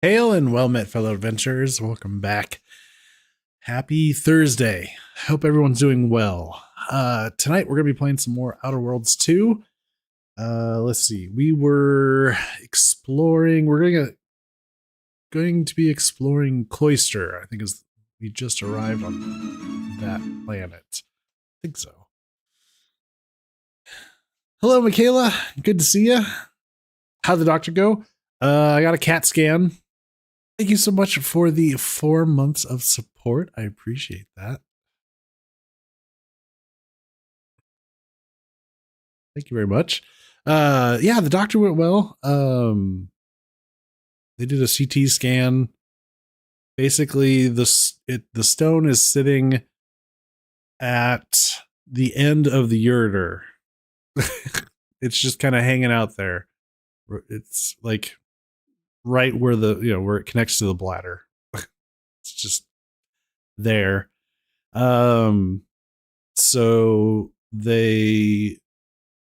Hail and well met, fellow adventurers. Welcome back. Happy Thursday. Hope everyone's doing well. Tonight we're going to be playing some more Outer Worlds 2. Let's see. We were exploring. Going to be exploring Cloister. I think is we just arrived on that planet. I think so. Hello, Michaela. Good to see you. How'd the doctor go? I got a CAT scan. Thank you so much for the 4 months of support. I appreciate that. Thank you very much. Yeah, the doctor went well. They did a CT scan. Basically, the stone is sitting at the end of the ureter. It's just kind of hanging out there. It's like right where where it connects to the bladder. It's just there. So they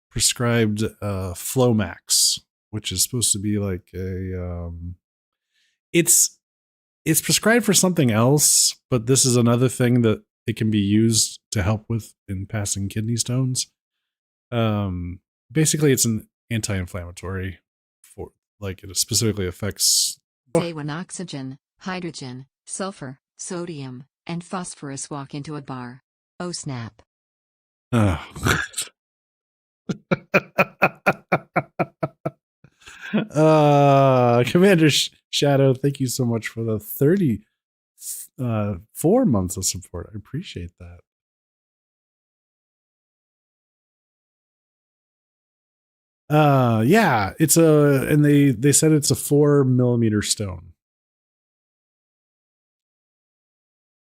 prescribed Flomax, which is supposed to be like a it's prescribed for something else, but this is another thing that it can be used to help with in passing kidney stones. Basically it's an anti-inflammatory for like it specifically affects Day when oxygen, hydrogen, sulfur, sodium, and phosphorus walk into a bar. Oh snap. Commander Shadow, thank you so much for the 4 months of support. I appreciate that. Yeah, it's and they said it's a 4 millimeter stone.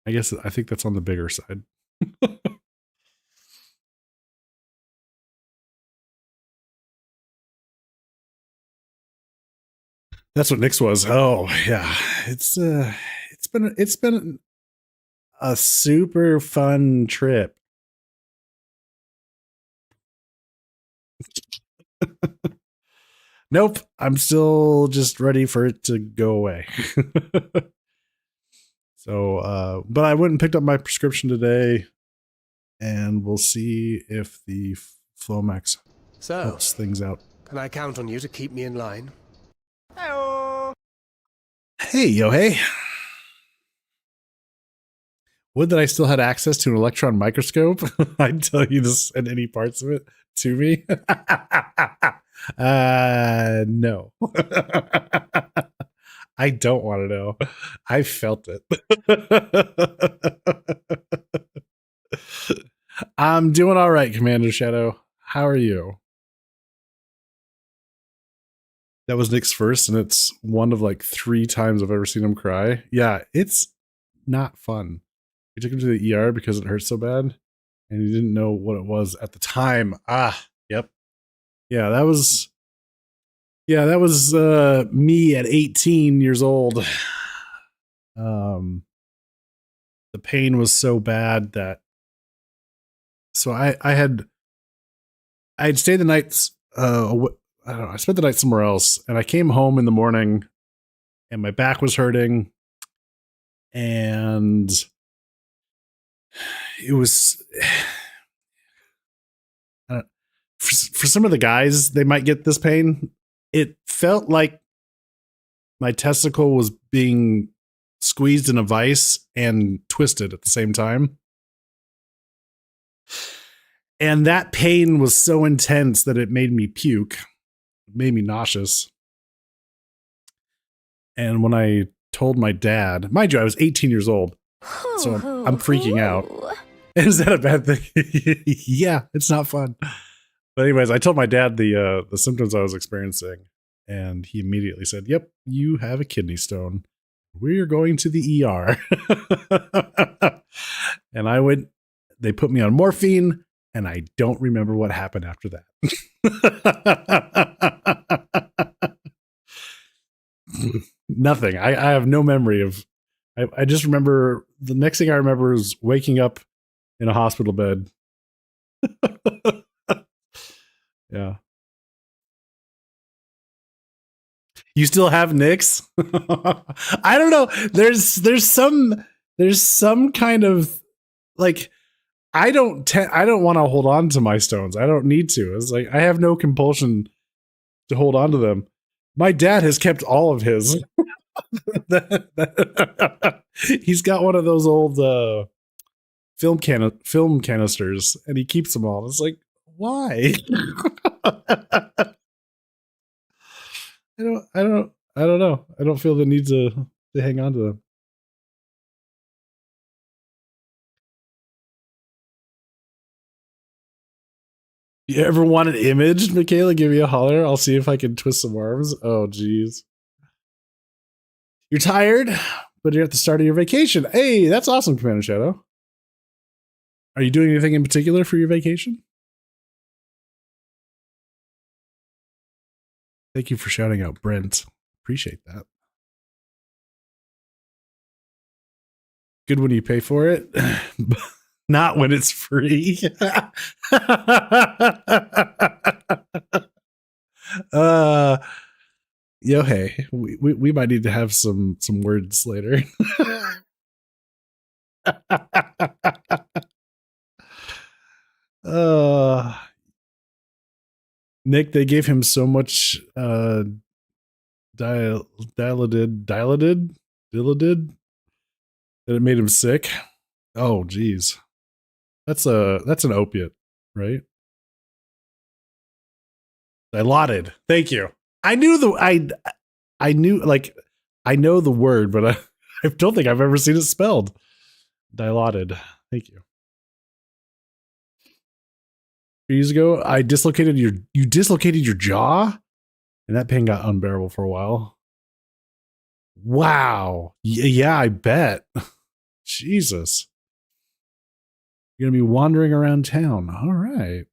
I think that's on the bigger side. That's what Nyx was. Oh yeah, it's been a super fun trip. Nope, I'm still just ready for it to go away. So, but I went and picked up my prescription today, and we'll see if the Flomax helps things out. Can I count on you to keep me in line? Hey, yo, hey. Would that I still had access to an electron microscope? I'd tell you to send any parts of it to me. No. I don't want to know. I felt it. I'm doing all right, Commander Shadow. How are you? That was Nyx's first, and it's one of like 3 times I've ever seen him cry. Yeah, it's not fun. We took him to the ER because it hurt so bad, and he didn't know what it was at the time. Yep. Yeah, that was me at 18 years old. The pain was so bad that I had stayed the nights I don't know, I spent the night somewhere else, and I came home in the morning and my back was hurting, and it was for some of the guys, they might get this pain. It felt like my testicle was being squeezed in a vice and twisted at the same time. And that pain was so intense that it made me puke. It made me nauseous. And when I told my dad, mind you, I was 18 years old, so I'm freaking out. Is that a bad thing? Yeah, it's not fun. But anyways, I told my dad the symptoms I was experiencing, and he immediately said, "Yep, you have a kidney stone. We're going to the ER." And I went. They put me on morphine, and I don't remember what happened after that. Nothing. I have no memory of. I just remember the next thing I remember is waking up in a hospital bed. Yeah. You still have Nyx? I don't know. There's some kind of like I don't want to hold on to my stones. I don't need to. It's like I have no compulsion to hold on to them. My dad has kept all of his. He's got one of those old film canisters, and he keeps them all. It's like, why? I don't know. I don't feel the need to hang on to them. You ever want an image, Michaela? Give me a holler. I'll see if I can twist some arms. Oh, geez. You're tired, but you're at the start of your vacation. Hey, that's awesome, Commander Shadow. Are you doing anything in particular for your vacation? Thank you for shouting out, Brent. Appreciate that. Good when you pay for it, not when it's free. Yo, hey, we might need to have some words later. Nick, they gave him so much dilated that it made him sick. Oh, geez, that's an opiate, right? Dilaudid. Thank you. I knew I knew like I know the word, but I don't think I've ever seen it spelled. Dilaudid. Thank you. Years ago, you dislocated your jaw, and that pain got unbearable for a while. Wow. Yeah, I bet. Jesus. You're gonna be wandering around town. All right.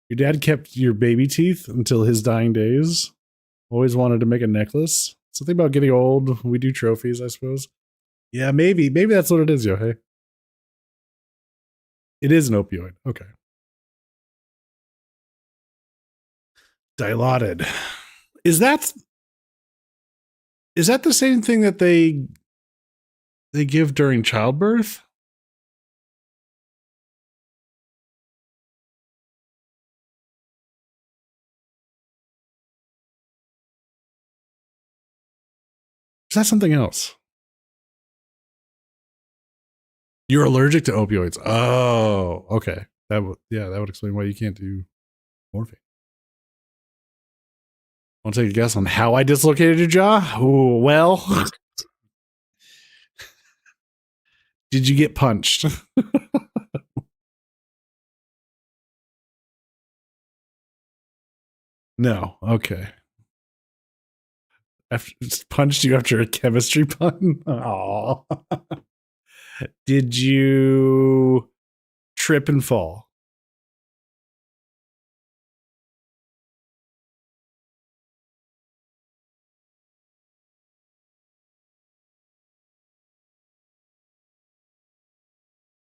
Your dad kept your baby teeth until his dying days. Always wanted to make a necklace. Something about getting old. We do trophies, I suppose. Yeah, maybe that's what it is, Yohei. It is an opioid. Okay. Dilaudid. Is that the same thing that they give during childbirth? Is that something else? You're allergic to opioids. Oh, okay. That would explain why you can't do morphine. Want to take a guess on how I dislocated your jaw? Ooh, well, did you get punched? No. Okay. Punched you after a chemistry pun? Oh. Did you trip and fall?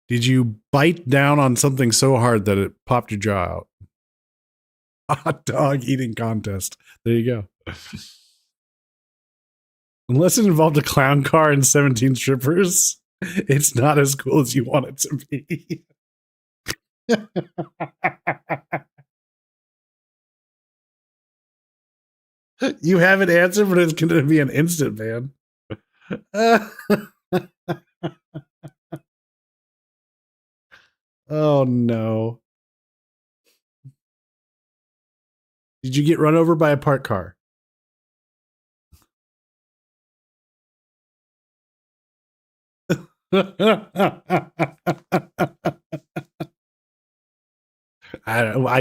Did you bite down on something so hard that it popped your jaw out? Hot dog eating contest. There you go. Unless it involved a clown car and 17 strippers, it's not as cool as you want it to be. You have an answer, but it's going to be an instant ban. Oh no. Did you get run over by a parked car? I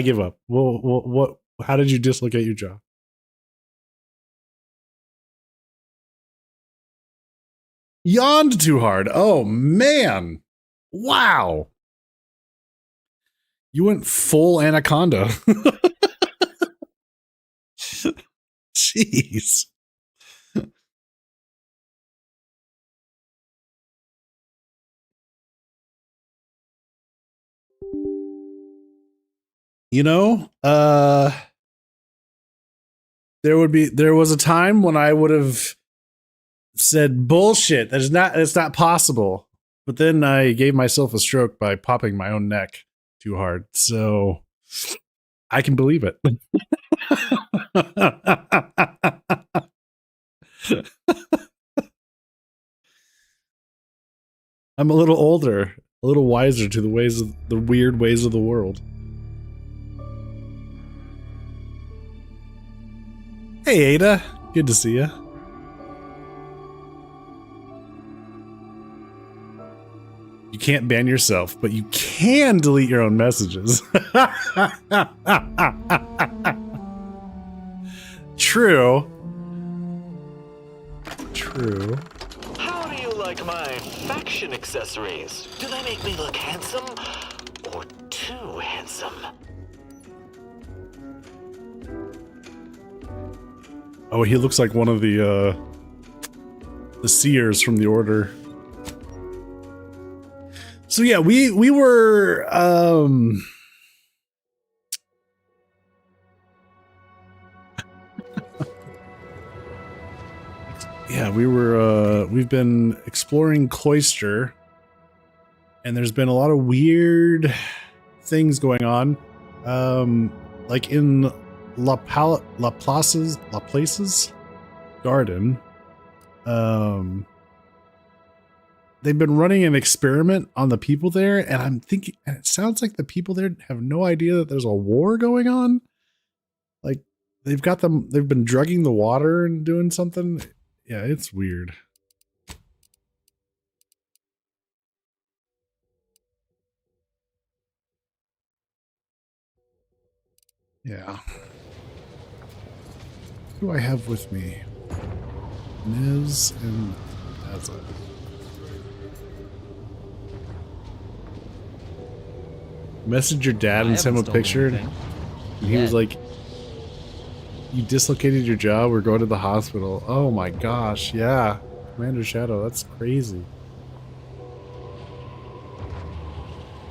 give up. What? How did you dislocate your jaw? Yawned too hard. Oh man! Wow. You went full anaconda. Jeez. You know, there was a time when I would have said bullshit. It's not possible. But then I gave myself a stroke by popping my own neck too hard. So I can believe it. I'm a little older, a little wiser to the weird ways of the world. Hey Ada, good to see you. You can't ban yourself, but you can delete your own messages. True. True. How do you like my faction accessories? Do they make me look handsome or too handsome? Oh, he looks like one of the seers from the Order. So yeah, we were yeah, we've been exploring Cloister, and there's been a lot of weird things going on. Like in Laplace's garden. They've been running an experiment on the people there, and I'm thinking, and it sounds like the people there have no idea that there's a war going on. Like they've been drugging the water and doing something. Yeah, it's weird. Yeah. Who do I have with me? Niz and Azza. Messaged your dad and sent him a picture, and he was like, "You dislocated your jaw. We're going to the hospital." Oh my gosh, yeah, Commander Shadow, that's crazy.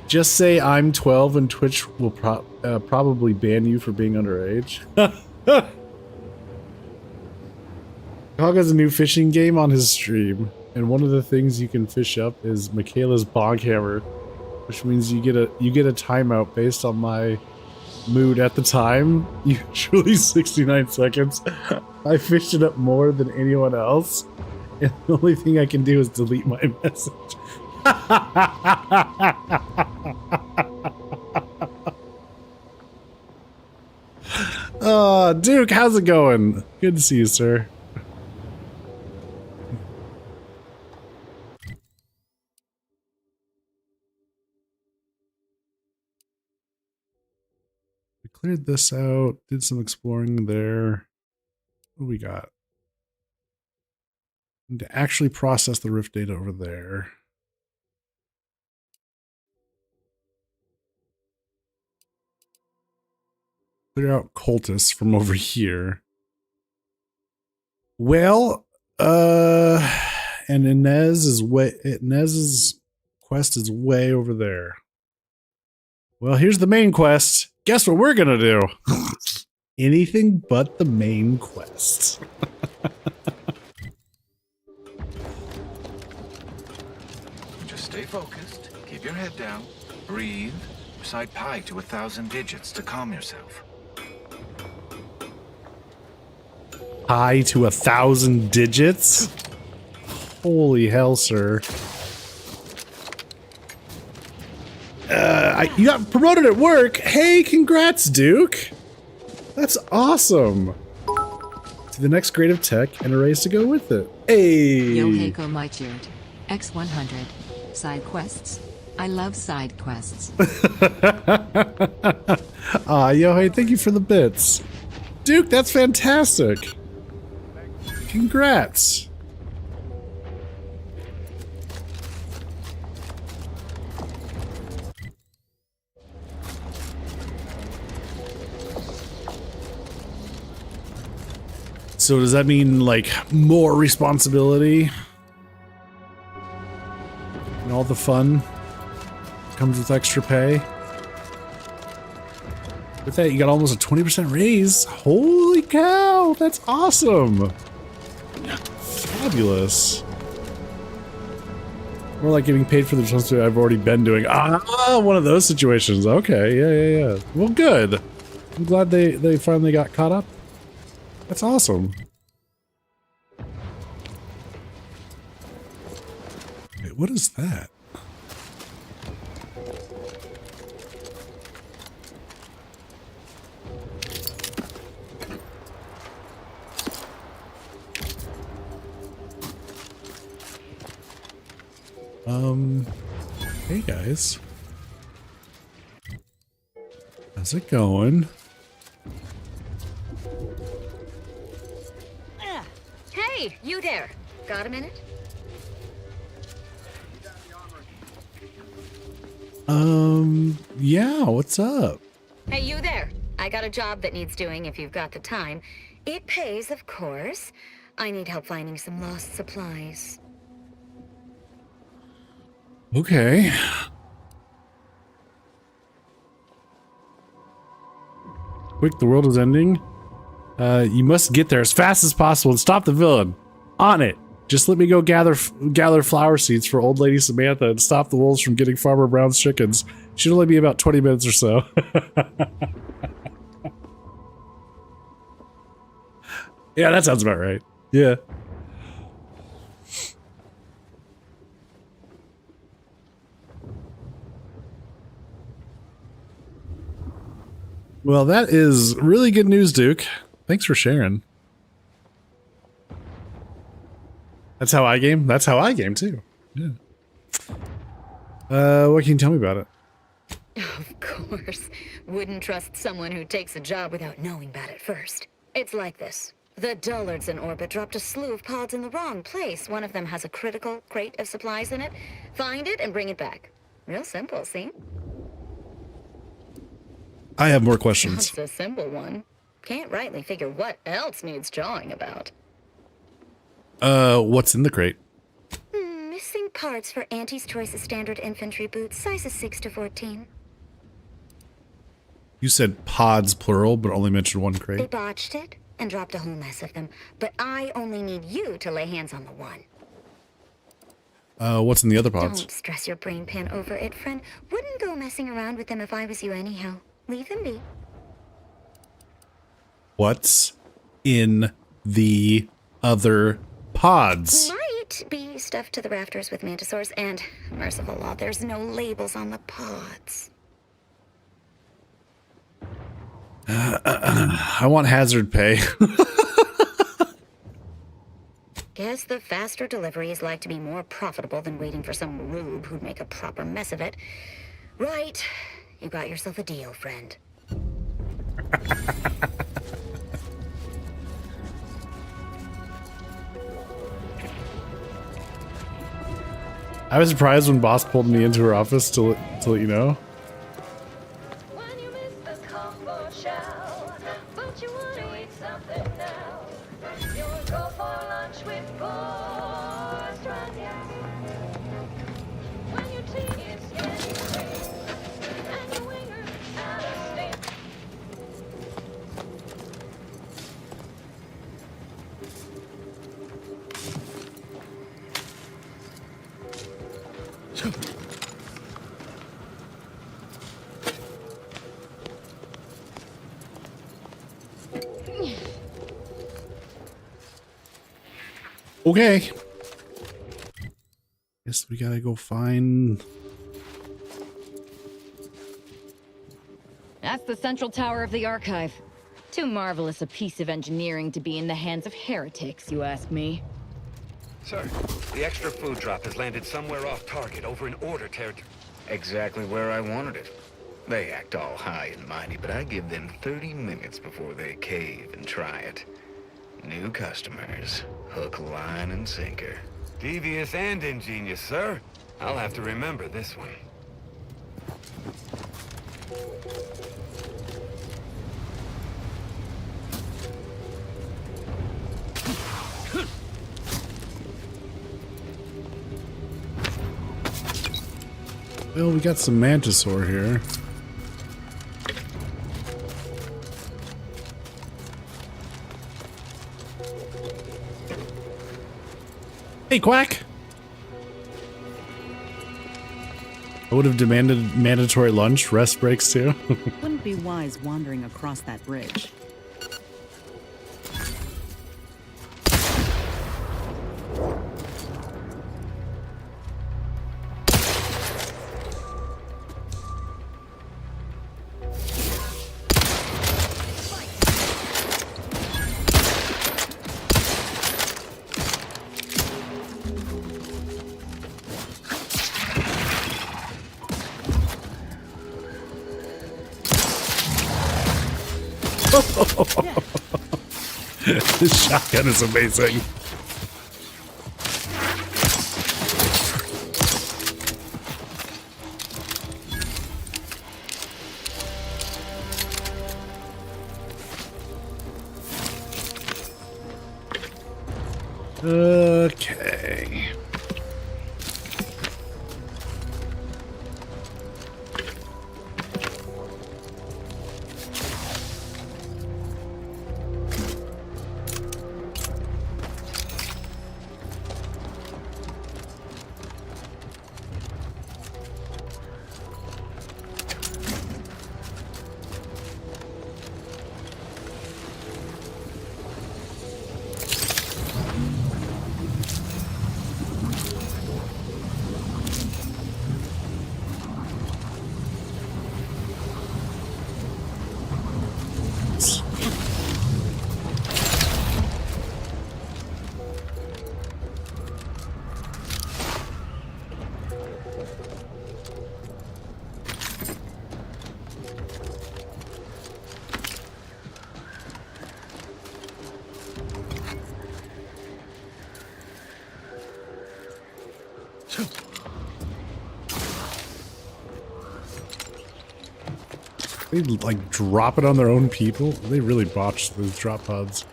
Just say I'm 12 and Twitch will probably ban you for being underage. Hog has a new fishing game on his stream, and one of the things you can fish up is Michaela's Boghammer, which means you get a timeout based on my mood at the time. Usually 69 seconds. I fished it up more than anyone else, and the only thing I can do is delete my message. Duke, how's it going? Good to see you, sir. We cleared this out, did some exploring there. What do we got? Need to actually process the rift data over there. Clear out cultists from over here. Well, and Inez's quest is way over there. Well, here's the main quest. Guess what we're gonna do? Anything but the main quest. Just stay focused, keep your head down, breathe, recite pi to 1,000 digits to calm yourself. Pi to 1,000 digits? Holy hell, sir. You got promoted at work. Hey, congrats, Duke. That's awesome. To the next grade of tech and a raise to go with it. Hey. Yoheiko Maichird. X100. Side quests. I love side quests. Yohei, thank you for the bits. Duke, that's fantastic. Congrats. So does that mean like more responsibility? And all the fun comes with extra pay? With that, you got almost a 20% raise. Holy cow, that's awesome. Fabulous. More like getting paid for the responsibility I've already been doing. Ah, one of those situations. Okay, yeah. Well, good. I'm glad they finally got caught up. That's awesome. Wait, what is that? Hey guys. How's it going? Hey, you there. Got a minute? Yeah, what's up? Hey, you there. I got a job that needs doing if you've got the time. It pays, of course. I need help finding some lost supplies. Okay. Quick, the world is ending. You must get there as fast as possible and stop the villain. On it. Just let me go gather flower seeds for old lady Samantha and stop the wolves from getting Farmer Brown's chickens. Should only be about 20 minutes or so. Yeah, that sounds about right. Yeah. Well, that is really good news, Duke. Thanks for sharing. That's how I game? That's how I game, too. Yeah. What can you tell me about it? Of course. Wouldn't trust someone who takes a job without knowing about it first. It's like this. The dullards in orbit dropped a slew of pods in the wrong place. One of them has a critical crate of supplies in it. Find it and bring it back. Real simple, see? I have more questions. That's a simple one. Can't rightly figure what else needs jawing about. What's in the crate? Missing parts for Auntie's Choice's standard infantry boots, sizes 6 to 14. You said pods plural, but only mentioned one They crate. botched it and dropped a whole mess of them, but I only need you to lay hands on the one. What's in the other pods? Don't stress your brain pan over it, friend. Wouldn't go messing around with them if I was you anyhow. Leave them be. What's in the other pods? Might be stuffed to the rafters with mantisaurs, and merciful law, there's no labels on the pods. I want hazard pay. Guess the faster deliveries like to be more profitable than waiting for some rube who'd make a proper mess of it. Right. You got yourself a deal, friend. I was surprised when Boss pulled me into her office to let you know. When you miss the combo shell, but you want to eat something now. You'll go for lunch with boys, right? When your tea is getting late, and your winger out of state. Okay. Guess we gotta go find. That's the central tower of the Archive. Too marvelous a piece of engineering to be in the hands of heretics, you ask me. Sir, the extra food drop has landed somewhere off target over in Order territory. Exactly where I wanted it. They act all high and mighty, but I give them 30 minutes before they cave and try it. New customers, hook, line, and sinker. Devious and ingenious, sir. I'll have to remember this one. Well, we got some Mantisaur here. Hey, Quack! I would have demanded mandatory lunch, rest breaks too. Wouldn't be wise wandering across that bridge. This shotgun is amazing. Okay. They like drop it on their own people. They really botched those drop pods.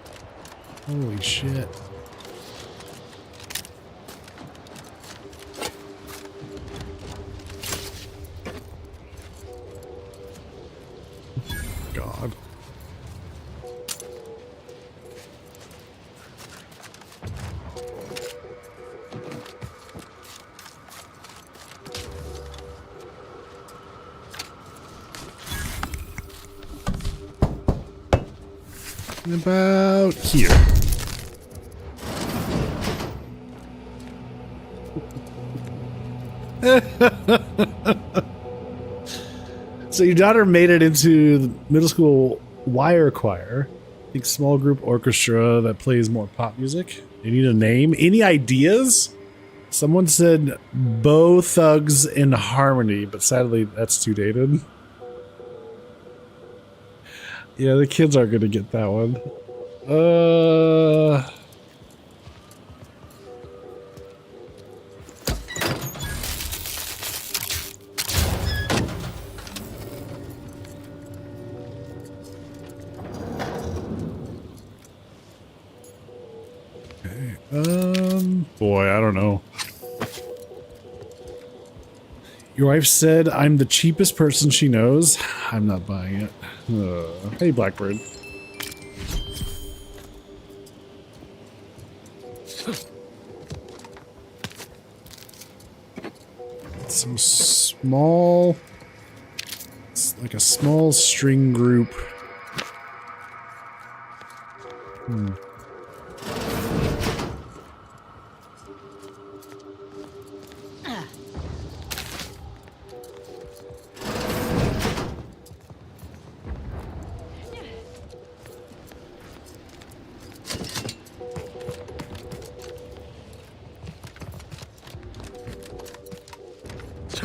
Holy shit. God. About here. So your daughter made it into the middle school wire choir. I think small group orchestra that plays more pop music. You need a name. Any ideas? Someone said Bo Thugs in Harmony, but sadly that's too dated. Yeah, the kids aren't gonna get that one. Okay. Boy, I don't know. Your wife said I'm the cheapest person she knows. I'm not buying it. Hey, Blackbird. Some small... It's like a small string group.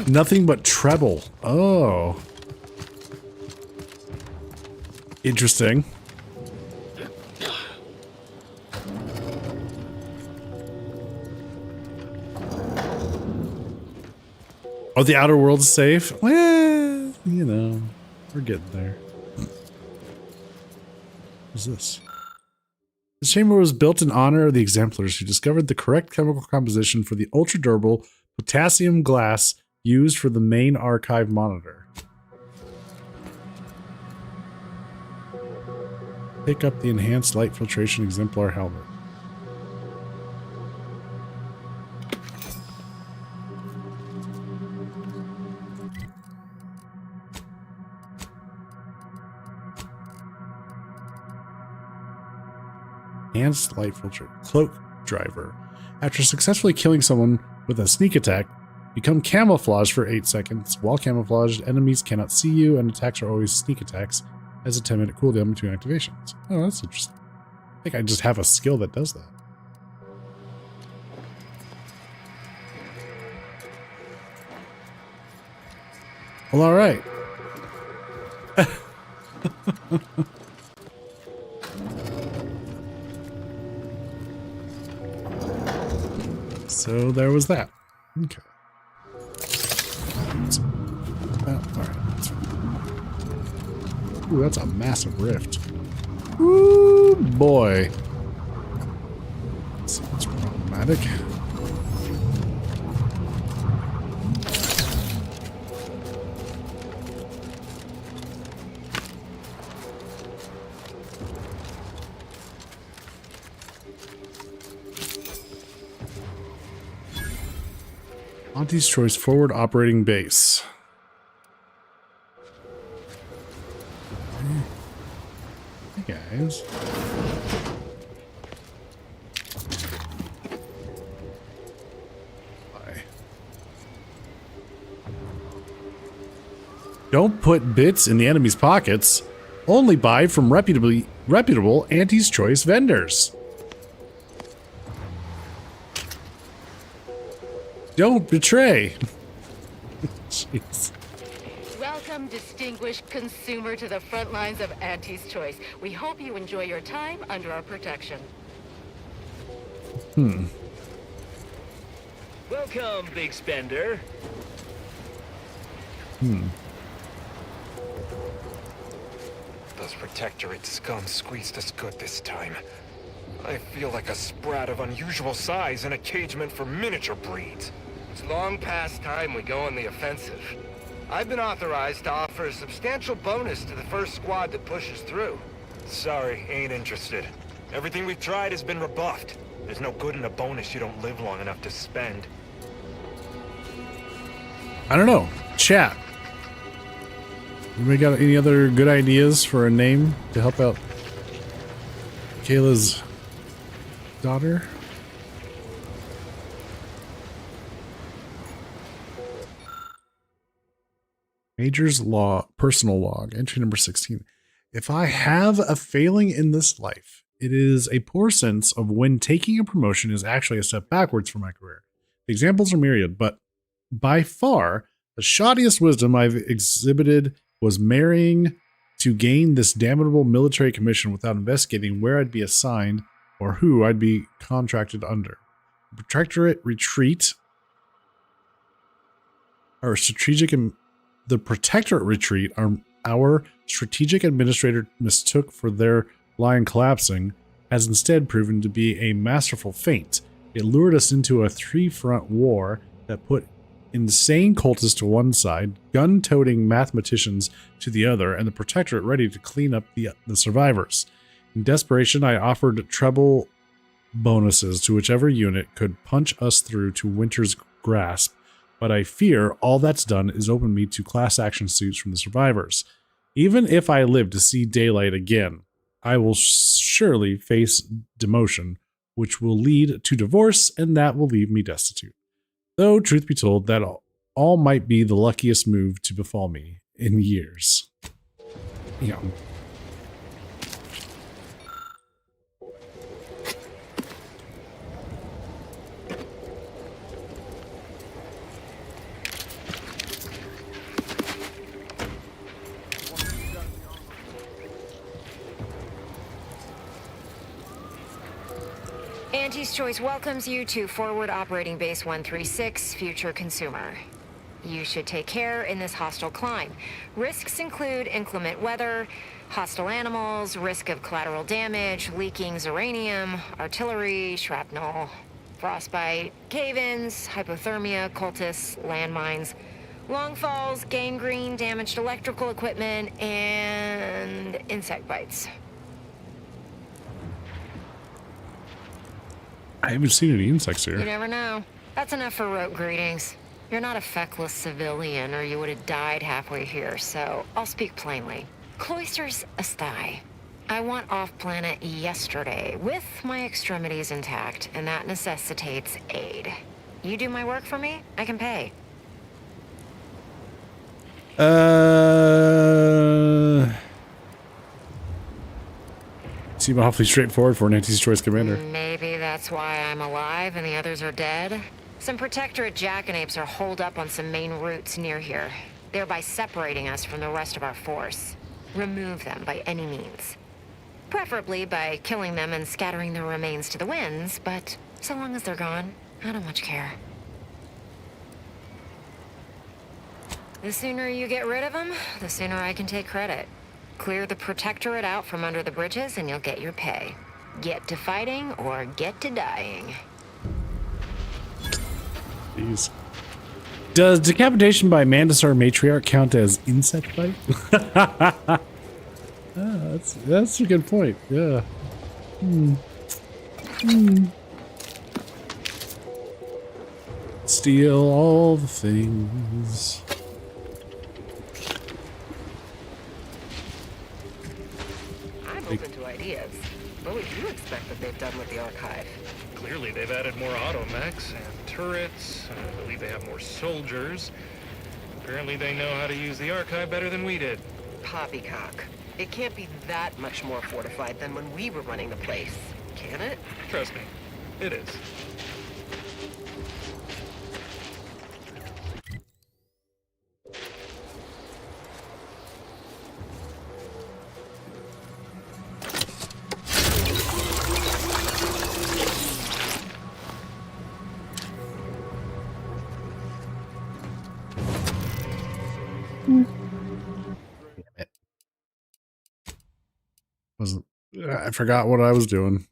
Nothing but treble. Oh. Interesting. Oh, the outer world's safe? Well, you know, we're getting there. What's this? The chamber was built in honor of the exemplars who discovered the correct chemical composition for the ultra-durable potassium glass used for the main archive monitor. Pick up the enhanced light filtration exemplar helmet. Enhanced light filter. Cloak driver. After successfully killing someone with a sneak attack, become camouflaged for 8 seconds. While camouflaged, enemies cannot see you, and attacks are always sneak attacks. Has a 10-minute cooldown between activations. Oh, that's interesting. I think I just have a skill that does that. Well, all right. So there was that. Okay. All right. Ooh, that's a massive rift. Ooh, boy. That's problematic. Auntie's Choice forward operating base. Hey guys. Bye. Don't put bits in the enemy's pockets. Only buy from reputable Auntie's Choice vendors. Don't betray. Jeez. Welcome, distinguished consumer, to the front lines of Auntie's Choice. We hope you enjoy your time under our protection. Welcome, big spender. Those Protectorate scum squeezed us good this time. I feel like a sprat of unusual size in a cage meant for miniature breeds. It's long past time we go on the offensive. I've been authorized to offer a substantial bonus to the first squad that pushes through. Sorry, ain't interested. Everything we've tried has been rebuffed. There's no good in a bonus you don't live long enough to spend. I don't know. Chat. Anybody got any other good ideas for a name to help out Kayla's daughter? Major's Law, personal log, entry number 16. If I have a failing in this life, it is a poor sense of when taking a promotion is actually a step backwards for my career. The examples are myriad, but by far, the shoddiest wisdom I've exhibited was marrying to gain this damnable military commission without investigating where I'd be assigned or who I'd be contracted under. The Protectorate retreat, or strategic, the Protectorate retreat, our strategic administrator mistook for their line collapsing, has instead proven to be a masterful feint. It lured us into a three-front war that put insane cultists to one side, gun-toting mathematicians to the other, and the Protectorate ready to clean up the survivors. In desperation, I offered treble bonuses to whichever unit could punch us through to Winter's grasp, but I fear all that's done is open me to class action suits from the survivors. Even if I live to see daylight again, I will surely face demotion, which will lead to divorce, and that will leave me destitute. Though, truth be told, that all might be the luckiest move to befall me in years. Yeah. Auntie's Choice welcomes you to Forward Operating Base 136, Future Consumer. You should take care in this hostile climb. Risks include inclement weather, hostile animals, risk of collateral damage, leaking uranium, artillery, shrapnel, frostbite, cave-ins, hypothermia, cultists, landmines, long falls, gangrene, damaged electrical equipment, and insect bites. I haven't seen any insects here. You never know. That's enough for rote greetings. You're not a feckless civilian, or you would have died halfway here, so I'll speak plainly. Cloisters aside, I want off-planet yesterday, with my extremities intact, and that necessitates aid. You do my work for me, I can pay. Seem awfully straightforward for an anti-choice commander. Maybe that's why I'm alive and the others are dead. Some Protectorate jackanapes are holed up on some main routes near here, thereby separating us from the rest of our force. Remove them by any means. Preferably by killing them and scattering their remains to the winds, but so long as they're gone, I don't much care. The sooner you get rid of them, the sooner I can take credit. Clear the Protectorate out from under the bridges and you'll get your pay. Get to fighting or get to dying. Jeez. Does decapitation by Mandasar Matriarch count as insect bite? That's a good point. Yeah. Steal all the things. I'm open to ideas. What would you expect that they've done with the archive? Clearly, they've added more automechs and turrets. I believe they have more soldiers. Apparently, they know how to use the archive better than we did. Poppycock. It can't be that much more fortified than when we were running the place, can it? Trust me, it is. I forgot what I was doing.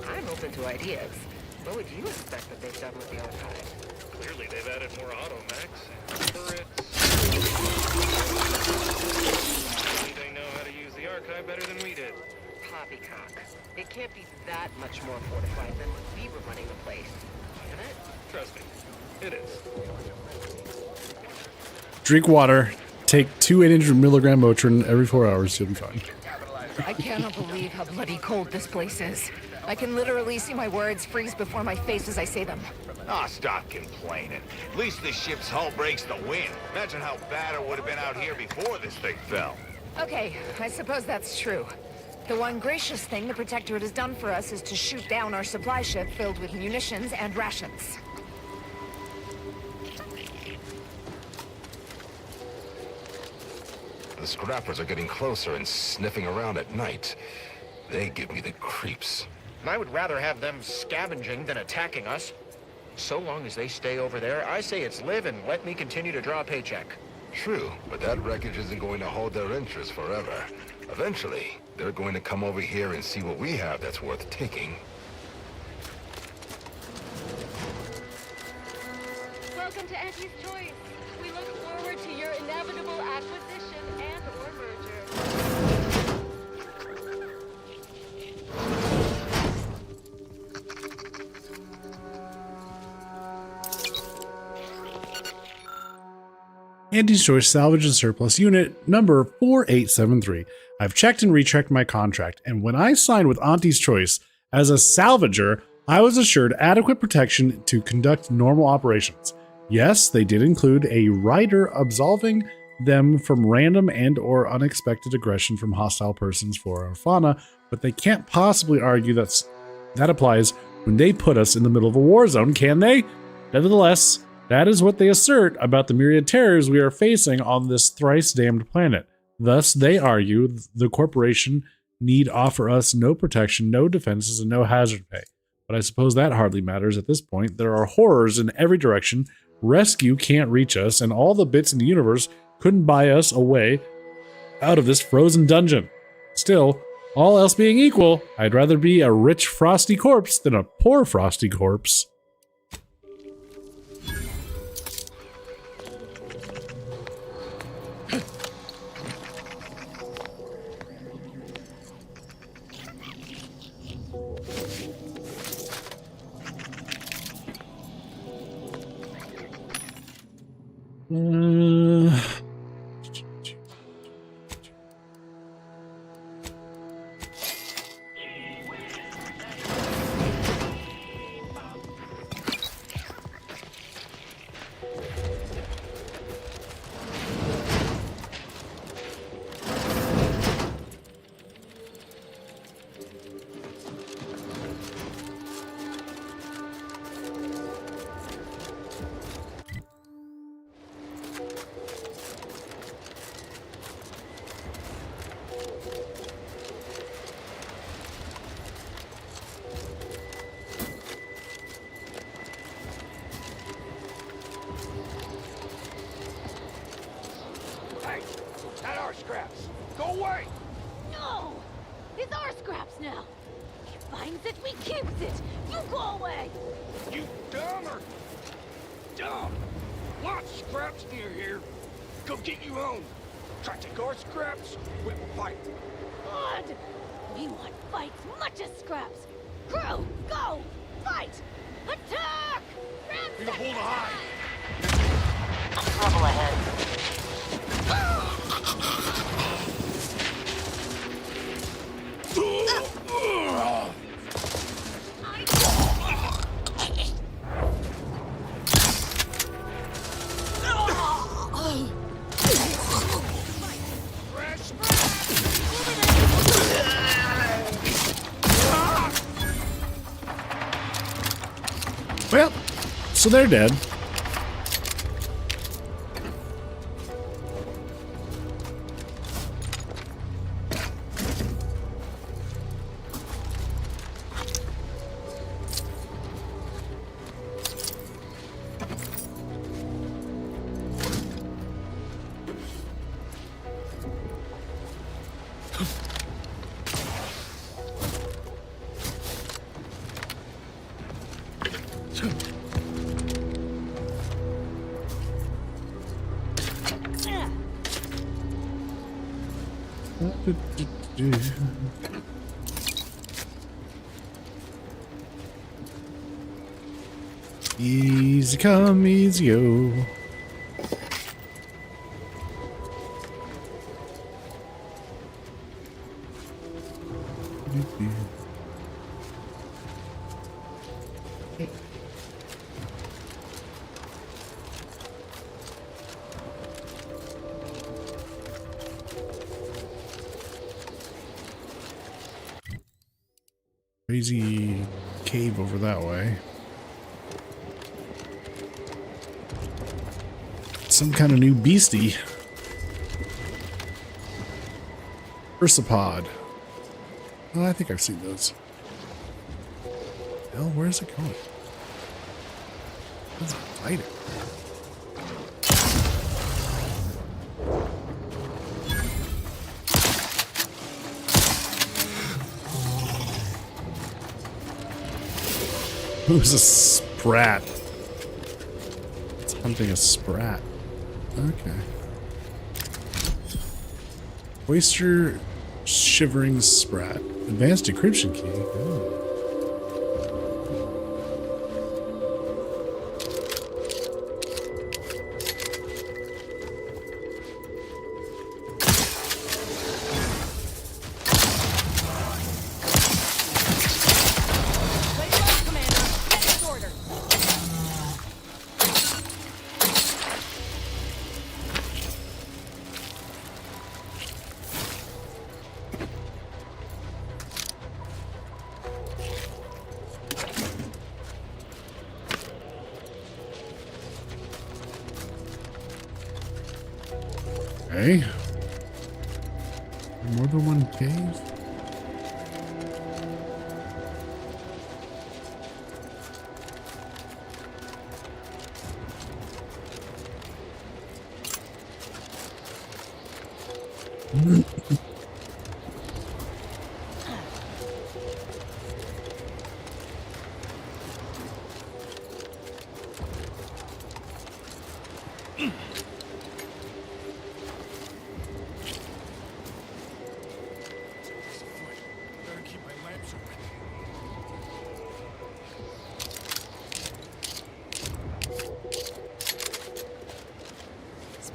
I'm open to ideas. What would you expect that they've done with the archive? Clearly, they've added more automechs and turrets. Clearly, they know how to use the archive better than we did. Poppycock. It can't be that much more fortified than when we were running the place, can it? Trust me, it is. Drink water. Take 2 800 milligram Motrin every 4 hours. You'll be fine. I cannot believe how bloody cold this place is. I can literally see my words freeze before my face as I say them. Ah, stop complaining. At least this ship's hull breaks the wind. Imagine how bad it would have been out here before this thing fell. Okay, I suppose that's true. The one gracious thing the Protectorate has done for us is to shoot down our supply ship filled with munitions and rations. The scrappers are getting closer and sniffing around at night. They give me the creeps. I would rather have them scavenging than attacking us. So long as they stay over there, I say it's live and let me continue to draw a paycheck. True, but that wreckage isn't going to hold their interest forever. Eventually, they're going to come over here and see what we have that's worth taking. Welcome to Auntie's Choice. We look forward to your inevitable acquisition and/or merger. Auntie's Choice Salvage and Surplus Unit number 4873. I've checked and rechecked my contract, and when I signed with Auntie's Choice as a salvager, I was assured adequate protection to conduct normal operations. Yes, they did include a rider absolving them from random and or unexpected aggression from hostile persons, flora or fauna, but they can't possibly argue that applies when they put us in the middle of a war zone, can they? Nevertheless, that is what they assert about the myriad terrors we are facing on this thrice damned planet. Thus, they argue the corporation need offer us no protection, no defenses, and no hazard pay. But I suppose that hardly matters at this point. There are horrors in every direction. Rescue can't reach us, and all the bits in the universe couldn't buy us a way out of this frozen dungeon. Still, All else being equal, I'd rather be a rich frosty corpse than a poor frosty corpse. Hey, not our scraps. Go away. No! It's our scraps now. He finds it, we keeps it. You go away. You dumb or dumb? Lots of scraps near here. Go get you own. Try to take our scraps, we will fight. Good. We want fights much as scraps. Crew, go! Fight! Attack! We can hold a high. Trouble ahead. Well, so they're dead. Easy come, easy go. Crazy cave over that way. Some kind of new beastie. Ursapod. Oh, I think I've seen those. Hell, where is it going? It's fighting. Who's a sprat? It's hunting a sprat. Okay. Oyster shivering sprat. Advanced decryption key. Oh. Okay. More than one cave?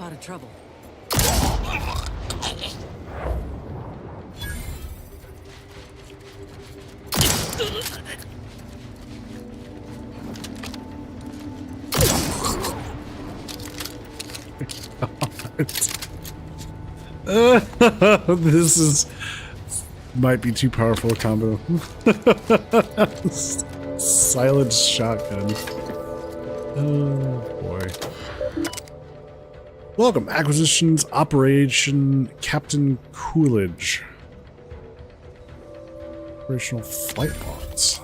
lot of trouble. This might be too powerful a combo. Silent shotgun. Oh boy. Welcome, Acquisitions Operation Captain Coolidge. Operational flight logs.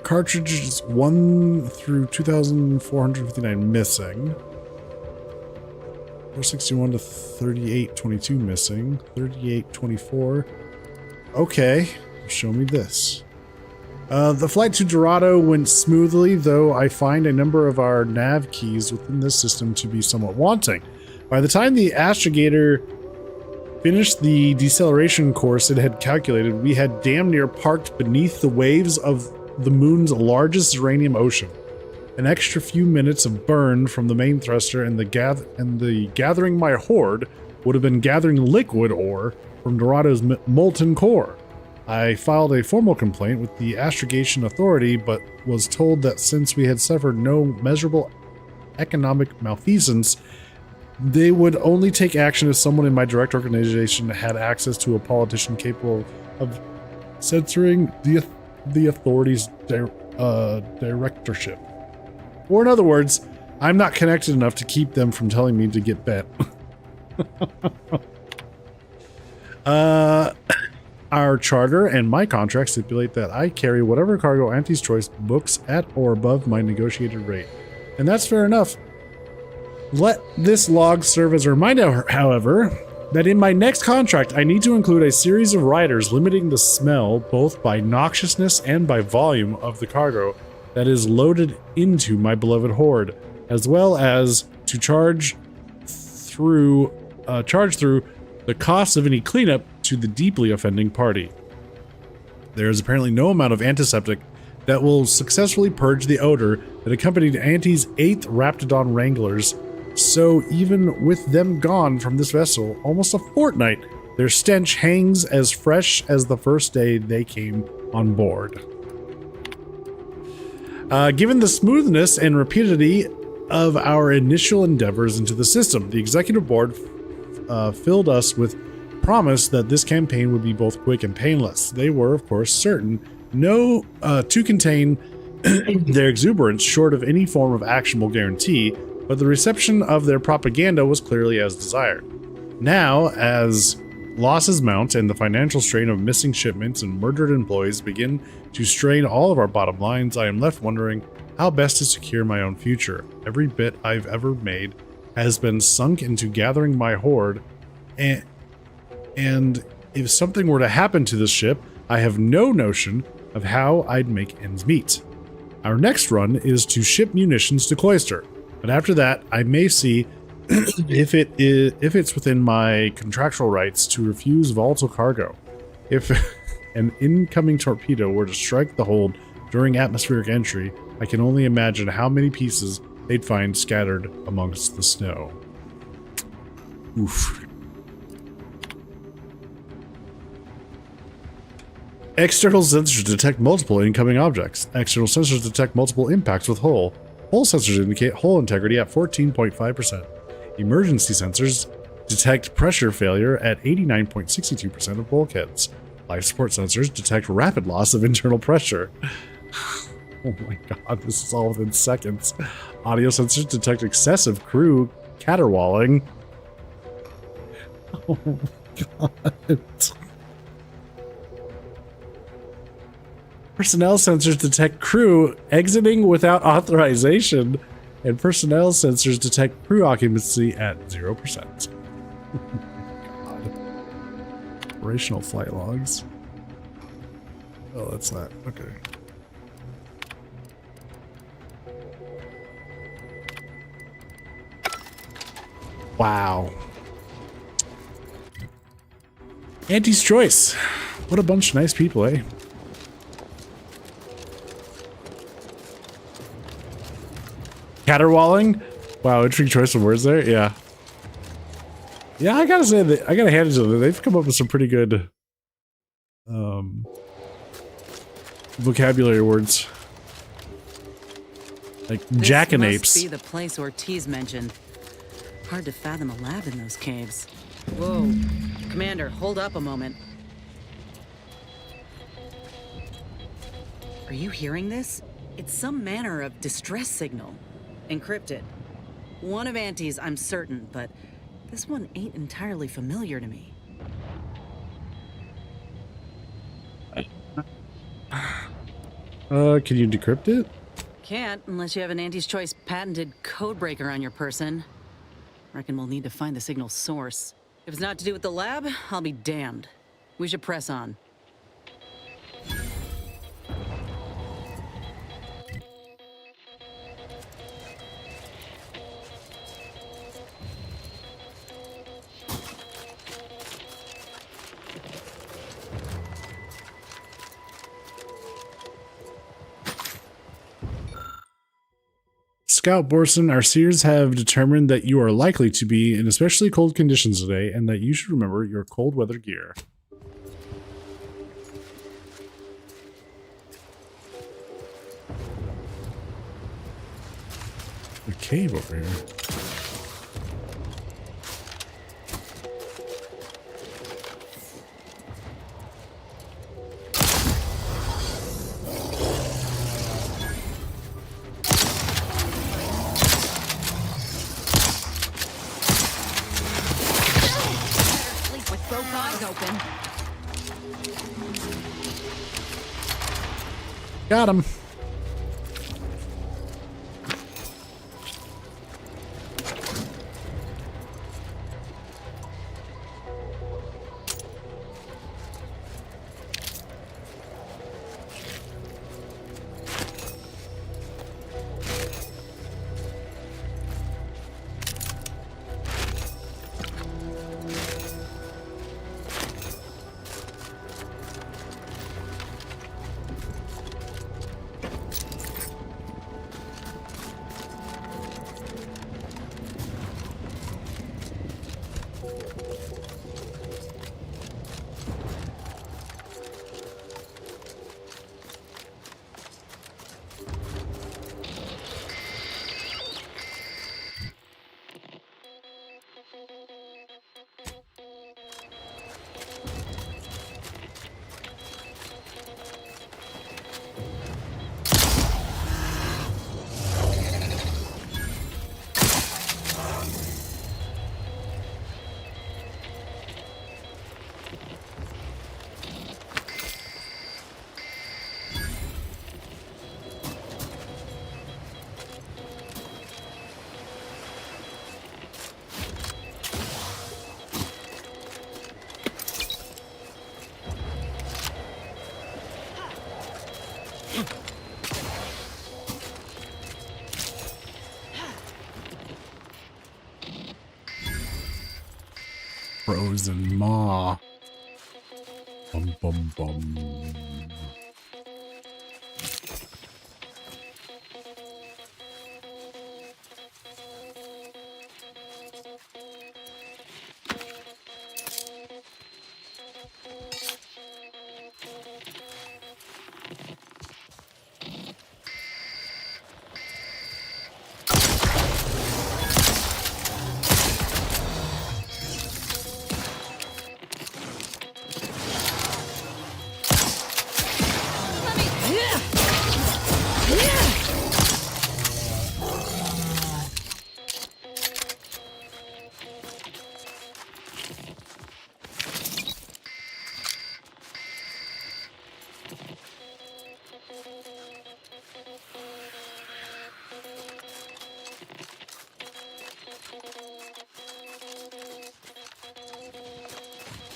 Cartridges 1 through 2,459 missing. 461 to 3822 missing. 3824. Okay, show me this. The flight to Dorado went smoothly, though I find a number of our nav keys within this system to be somewhat wanting. By the time the astrogator finished the deceleration course it had calculated, we had damn near parked beneath the waves of the moon's largest uranium ocean. An extra few minutes of burn from the main thruster and the gathering my horde would have been gathering liquid ore from Dorado's molten core. I filed a formal complaint with the Astrogation Authority, but was told that since we had suffered no measurable economic malfeasance, they would only take action if someone in my direct organization had access to a politician capable of censoring the authority's directorship. Or in other words, I'm not connected enough to keep them from telling me to get bent. Our charter and my contract stipulate that I carry whatever cargo Auntie's Choice books at or above my negotiated rate. And that's fair enough. Let this log serve as a reminder, however, that in my next contract I need to include a series of riders limiting the smell both by noxiousness and by volume of the cargo that is loaded into my beloved horde, as well as to charge through the cost of any cleanup to the deeply offending party. There is apparently no amount of antiseptic that will successfully purge the odor that accompanied Auntie's 8th Raptidon Wranglers, so even with them gone from this vessel almost a fortnight, their stench hangs as fresh as the first day they came on board. Given the smoothness and rapidity of our initial endeavors into the system, the executive board filled us with promise that this campaign would be both quick and painless. They were, of course, certain to contain their exuberance short of any form of actionable guarantee, but the reception of their propaganda was clearly as desired. Now, as losses mount and the financial strain of missing shipments and murdered employees begin to strain all of our bottom lines, I am left wondering how best to secure my own future. Every bit I've ever made has been sunk into gathering my horde, and if something were to happen to this ship, I have no notion of how I'd make ends meet. Our next run is to ship munitions to Cloister, but after that, I may see if it's within my contractual rights to refuse volatile cargo. If an incoming torpedo were to strike the hold during atmospheric entry, I can only imagine how many pieces they'd find scattered amongst the snow. Oof. External sensors detect multiple incoming objects. External sensors detect multiple impacts with hull. Hull sensors indicate hull integrity at 14.5%. Emergency sensors detect pressure failure at 89.62% of bulkheads. Life support sensors detect rapid loss of internal pressure. Oh my god, this is all within seconds. Audio sensors detect excessive crew caterwauling. Oh my god. Personnel sensors detect crew exiting without authorization, and personnel sensors detect crew occupancy at 0%. God. Operational flight logs. Oh, that's that. Okay. Wow. Auntie's Choice. What a bunch of nice people, eh? Caterwauling. Wow, interesting choice of words there. Yeah. Yeah, I gotta say that I gotta hand it to them. They've come up with some pretty good vocabulary words. Like jackanapes. This must be the place Ortiz mentioned. Hard to fathom a lab in those caves. Whoa. Commander, hold up a moment. Are you hearing this? It's some manner of distress signal. Encrypted. One of Auntie's, I'm certain, but this one ain't entirely familiar to me. Can you decrypt it? Can't unless you have an Auntie's Choice patented codebreaker on your person. Reckon we'll need to find the signal's source. If it's not to do with the lab, I'll be damned. We should press on. Scout Borson, our seers have determined that you are likely to be in especially cold conditions today and that you should remember your cold weather gear. A cave over here. Got him. Frozen maw. Bum bum bum.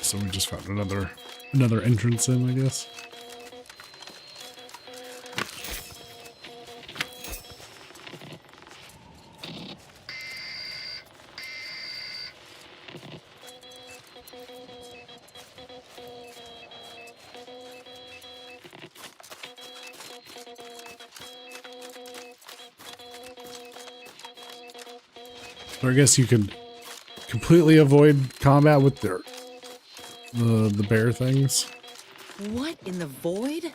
So we just found another entrance in, I guess. Or I guess you could completely avoid combat with the bear things. What in the void?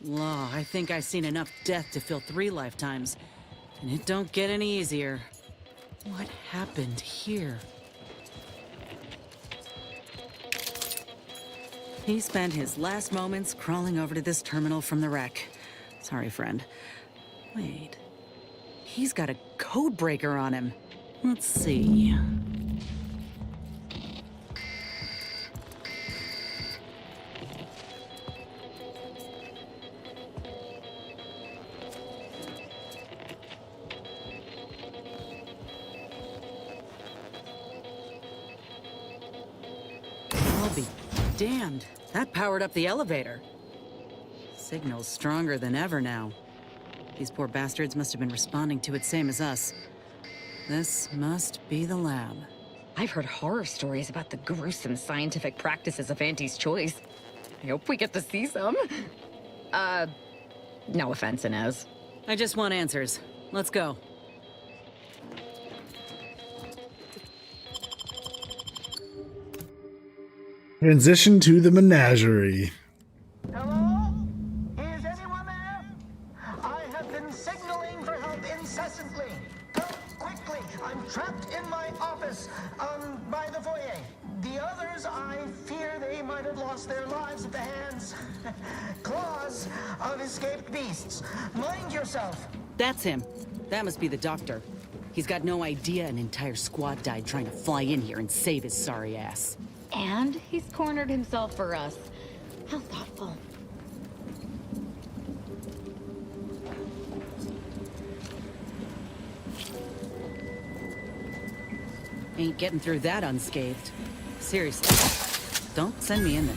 Law, I think I've seen enough death to fill 3 lifetimes. And it don't get any easier. What happened here? He spent his last moments crawling over to this terminal from the wreck. Sorry, friend. Wait. He's got a code breaker on him. Let's see. I'll be damned. That powered up the elevator. Signal's stronger than ever now. These poor bastards must have been responding to it same as us. This must be the lab. I've heard horror stories about the gruesome scientific practices of Auntie's Choice. I hope we get to see some. No offense, Inez. I just want answers. Let's go. Transition to the menagerie. Hello? Is anyone there? I have been signaling for help incessantly. Come quickly. I'm trapped in my office, by the foyer. The others, I fear they might have lost their lives at the hands, claws of escaped beasts. Mind yourself. That's him. That must be the doctor. He's got no idea an entire squad died trying to fly in here and save his sorry ass. And he's cornered himself for us. How thoughtful. Ain't getting through that unscathed. Seriously, don't send me in there.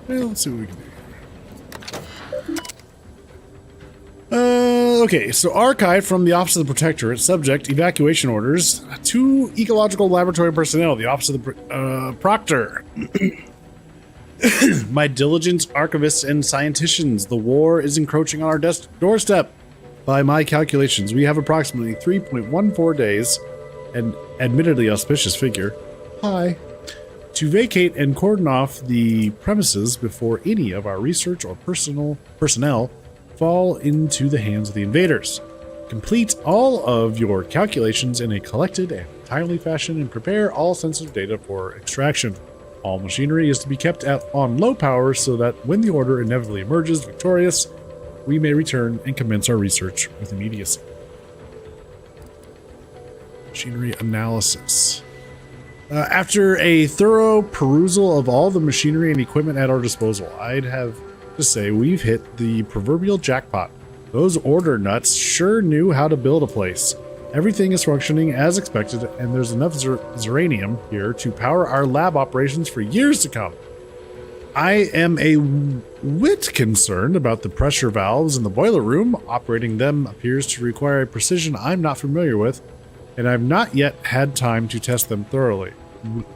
Well, let's see what we can do. Okay, so archive from the Office of the Protectorate, subject, evacuation orders, 2 ecological laboratory personnel, the Office of the Proctor. My diligent archivists and scienticians, the war is encroaching on our doorstep. By my calculations, we have approximately 3.14 days, an admittedly auspicious figure, to vacate and cordon off the premises before any of our research or personnel fall into the hands of the invaders. Complete all of your calculations in a collected and timely fashion and prepare all sensitive data for extraction. All machinery is to be kept on low power so that when the order inevitably emerges victorious, we may return and commence our research with immediacy. Machinery analysis. After a thorough perusal of all the machinery and equipment at our disposal, I'd have to say we've hit the proverbial jackpot. Those order nuts sure knew how to build a place. Everything is functioning as expected, and there's enough zeranium here to power our lab operations for years to come. I am a whit concerned about the pressure valves in the boiler room. Operating them appears to require a precision I'm not familiar with, and I've not yet had time to test them thoroughly.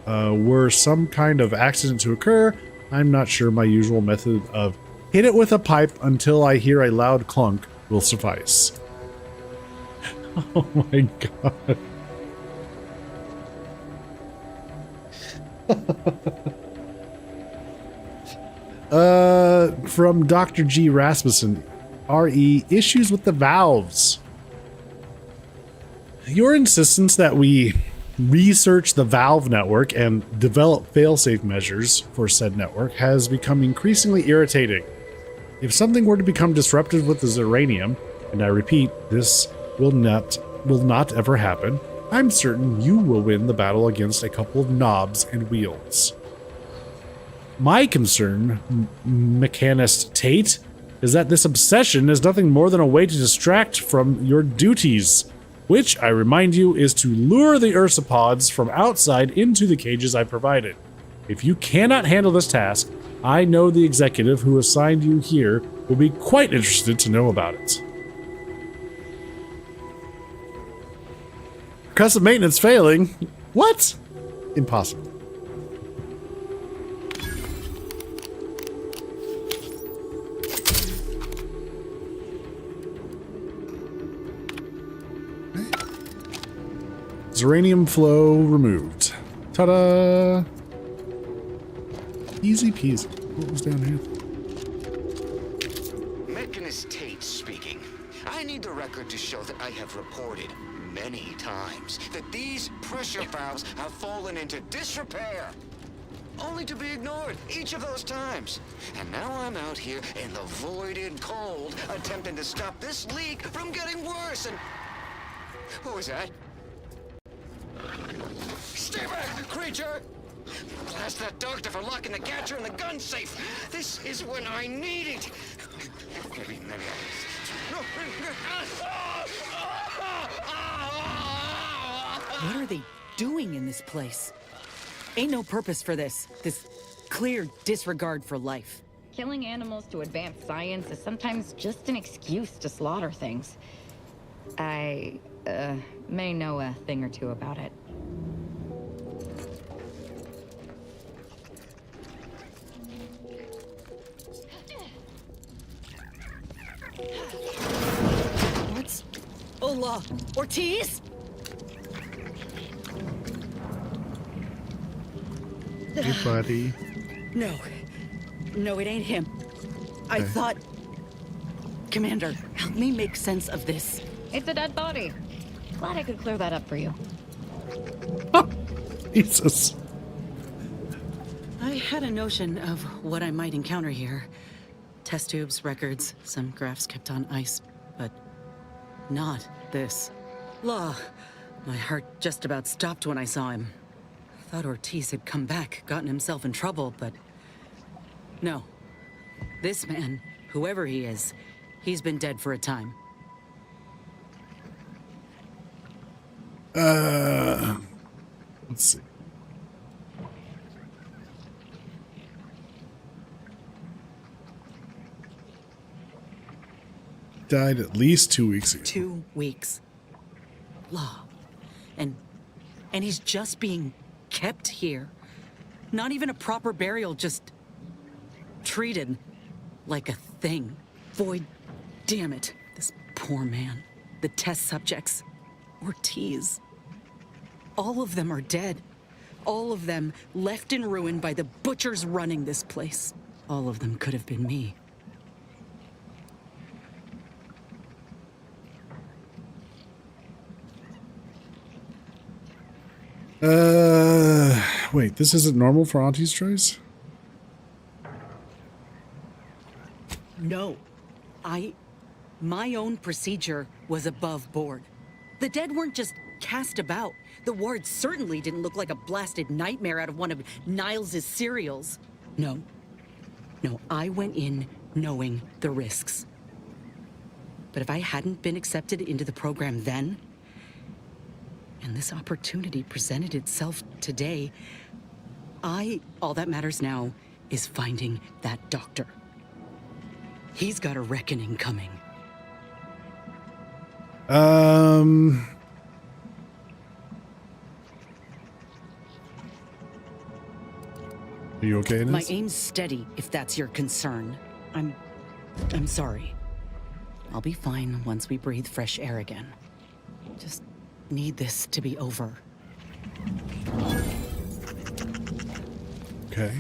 Were some kind of accident to occur, I'm not sure my usual method of hit it with a pipe until I hear a loud clunk will suffice. Oh my god. From Dr. G. Rasmussen, RE, issues with the valves. Your insistence that we research the valve network and develop failsafe measures for said network has become increasingly irritating. If something were to become disrupted with the zeranium, and I repeat, this will not ever happen, I'm certain you will win the battle against a couple of knobs and wheels. My concern, Mechanist Tate, is that this obsession is nothing more than a way to distract from your duties, which, I remind you, is to lure the ursopods from outside into the cages I provided. If you cannot handle this task, I know the executive who assigned you here will be quite interested to know about it. Custom maintenance failing? What? Impossible. Zeranium flow removed. Ta-da! Easy peasy. What was down here? Mechanist Tate speaking. I need the record to show that I have reported many times that these pressure valves have fallen into disrepair, only to be ignored each of those times. And now I'm out here in the voided cold, attempting to stop this leak from getting worse. And what was that? Stay back, creature! Blast that doctor for locking the catcher in the gun safe. This is when I need it. Maybe. What are they doing in this place? Ain't no purpose for this clear disregard for life. Killing animals to advance science is sometimes just an excuse to slaughter things. I, may know a thing or two about it. What's... Hola, Ortiz? Hey, buddy. No, it ain't him. I thought... Commander, help me make sense of this. It's a dead body. Glad I could clear that up for you. Jesus. I had a notion of what I might encounter here. Test tubes, records, some graphs kept on ice, but not this. Law. My heart just about stopped when I saw him. Thought Ortiz had come back, gotten himself in trouble, but... No. This man, whoever he is, he's been dead for a time. Let's see. Died at least 2 weeks ago. 2 weeks. Law. And he's just being kept here. Not even a proper burial, just treated like a thing. Void, damn it. This poor man. The test subjects. Ortiz. All of them are dead. All of them left in ruin by the butchers running this place. All of them could have been me. Wait, this isn't normal for Auntie's choice? No. My own procedure was above board. The dead weren't just cast about. The ward certainly didn't look like a blasted nightmare out of one of Niles' serials. No, I went in knowing the risks. But if I hadn't been accepted into the program then, and this opportunity presented itself today, all that matters now is finding that doctor. He's got a reckoning coming. Are you okay, Inez? My aim's steady, if that's your concern. I'm sorry. I'll be fine once we breathe fresh air again. Just need this to be over. Okay.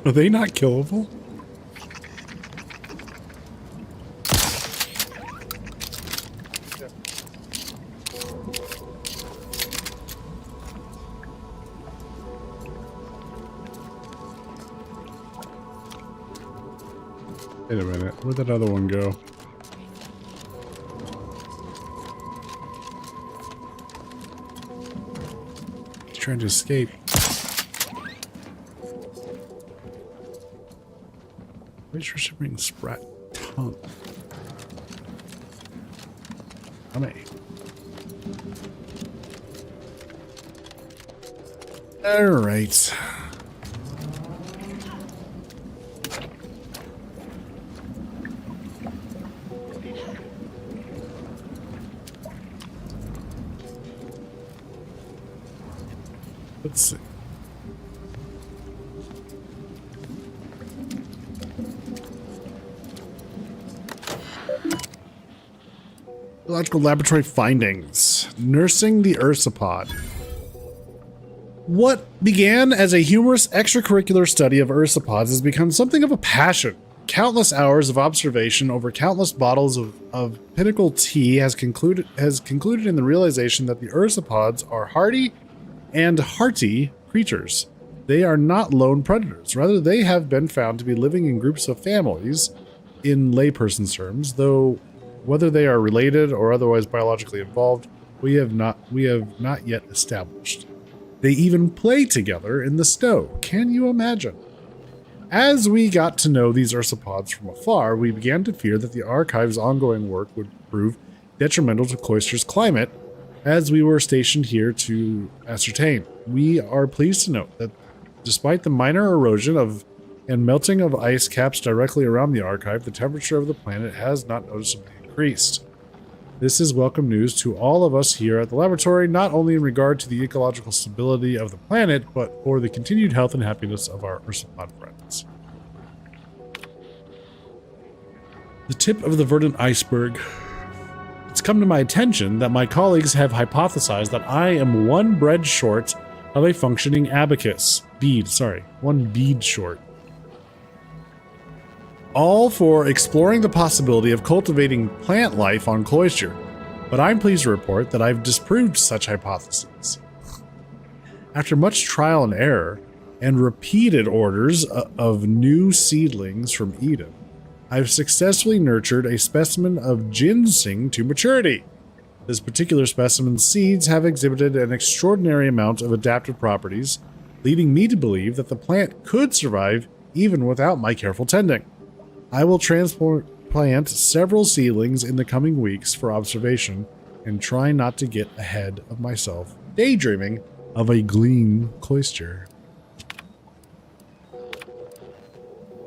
Are they not killable? Wait a minute, where'd that other one go? trying to escape. Racial shipping sprat tongue. Honey. Alright. Let's see. Biological laboratory findings. Nursing the ursapod. What began as a humorous extracurricular study of ursapods has become something of a passion. Countless hours of observation over countless bottles of Pinnacle tea has concluded in the realization that the ursapods are hardy and hearty creatures. They are not lone predators. Rather, they have been found to be living in groups of families, in layperson's terms, though whether they are related or otherwise biologically involved, we have not yet established. They even play together in the snow. Can you imagine? As we got to know these ursapods from afar, we began to fear that the archive's ongoing work would prove detrimental to Cloister's climate, as we were stationed here to ascertain. We are pleased to note that despite the minor erosion and melting of ice caps directly around the archive, the temperature of the planet has not noticeably increased. This is welcome news to all of us here at the laboratory, not only in regard to the ecological stability of the planet, but for the continued health and happiness of our ursapod friends. The tip of the verdant iceberg. It's come to my attention that my colleagues have hypothesized that I am one bread short of a functioning abacus. One bead short. All for exploring the possibility of cultivating plant life on Cloister, but I'm pleased to report that I've disproved such hypotheses. After much trial and error, and repeated orders of new seedlings from Eden, I've successfully nurtured a specimen of ginseng to maturity. This particular specimen's seeds have exhibited an extraordinary amount of adaptive properties, leading me to believe that the plant could survive even without my careful tending. I will transplant several seedlings in the coming weeks for observation and try not to get ahead of myself, daydreaming of a green Cloister.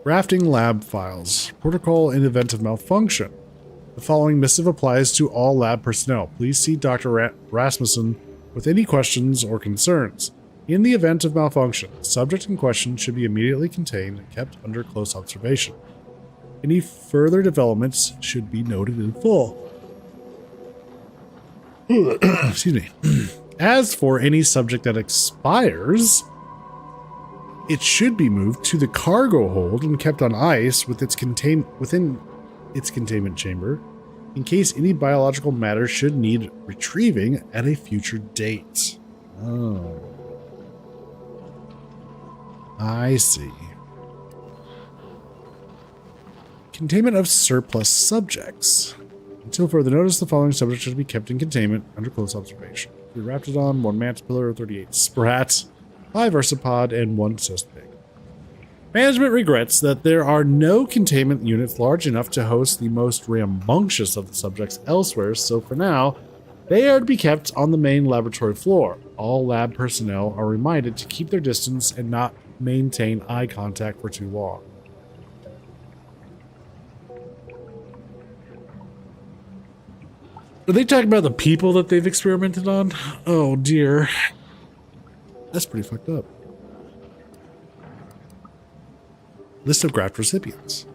Rafting lab files. Protocol in event of malfunction. The following missive applies to all lab personnel. Please see Dr. Rasmussen with any questions or concerns. In the event of malfunction, the subject in question should be immediately contained and kept under close observation. Any further developments should be noted in full. Excuse me. As for any subject that expires, it should be moved to the cargo hold and kept on ice within its containment chamber, in case any biological matter should need retrieving at a future date. Oh. I see. Containment of surplus subjects. Until further notice, the following subjects should be kept in containment under close observation: 3 Raptidon, 1 Mantipillar, 38 Sprat, 5 Ursapod, and 1 Cestipig. Management regrets that there are no containment units large enough to host the most rambunctious of the subjects elsewhere, so for now, they are to be kept on the main laboratory floor. All lab personnel are reminded to keep their distance and not maintain eye contact for too long. Are they talking about the people that they've experimented on? Oh dear. That's pretty fucked up. List of graft recipients.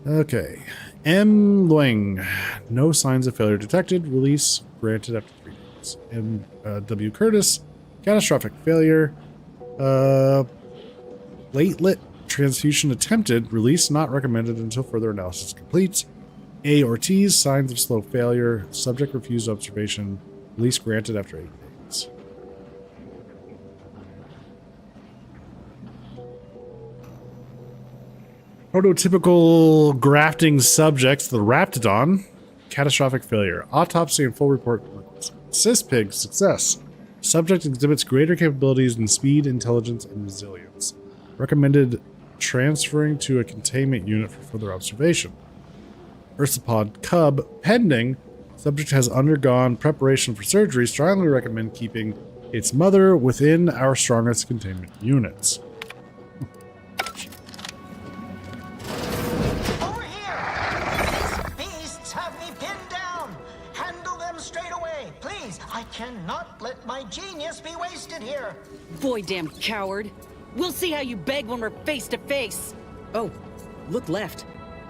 Okay. M. Lueng. No signs of failure detected. Release granted after 3 days. M. W. Curtis. Catastrophic failure. Platelet transfusion attempted. Release not recommended until further analysis completes. A. Ortiz. Signs of slow failure. Subject refused observation. Release granted after 8 days. Prototypical grafting subjects, the Raptidon. Catastrophic failure. Autopsy and full report. Cispig, success. Subject exhibits greater capabilities in speed, intelligence, and resilience. Recommended transferring to a containment unit for further observation. Ursapod cub pending. Subject has undergone preparation for surgery. Strongly recommend keeping its mother within our strongest containment units. Over here! These beasts have me pinned down! Handle them straight away, please! I cannot let my genius be wasted here! Boy, damn coward. We'll see how you beg when we're face to face. Oh, look left.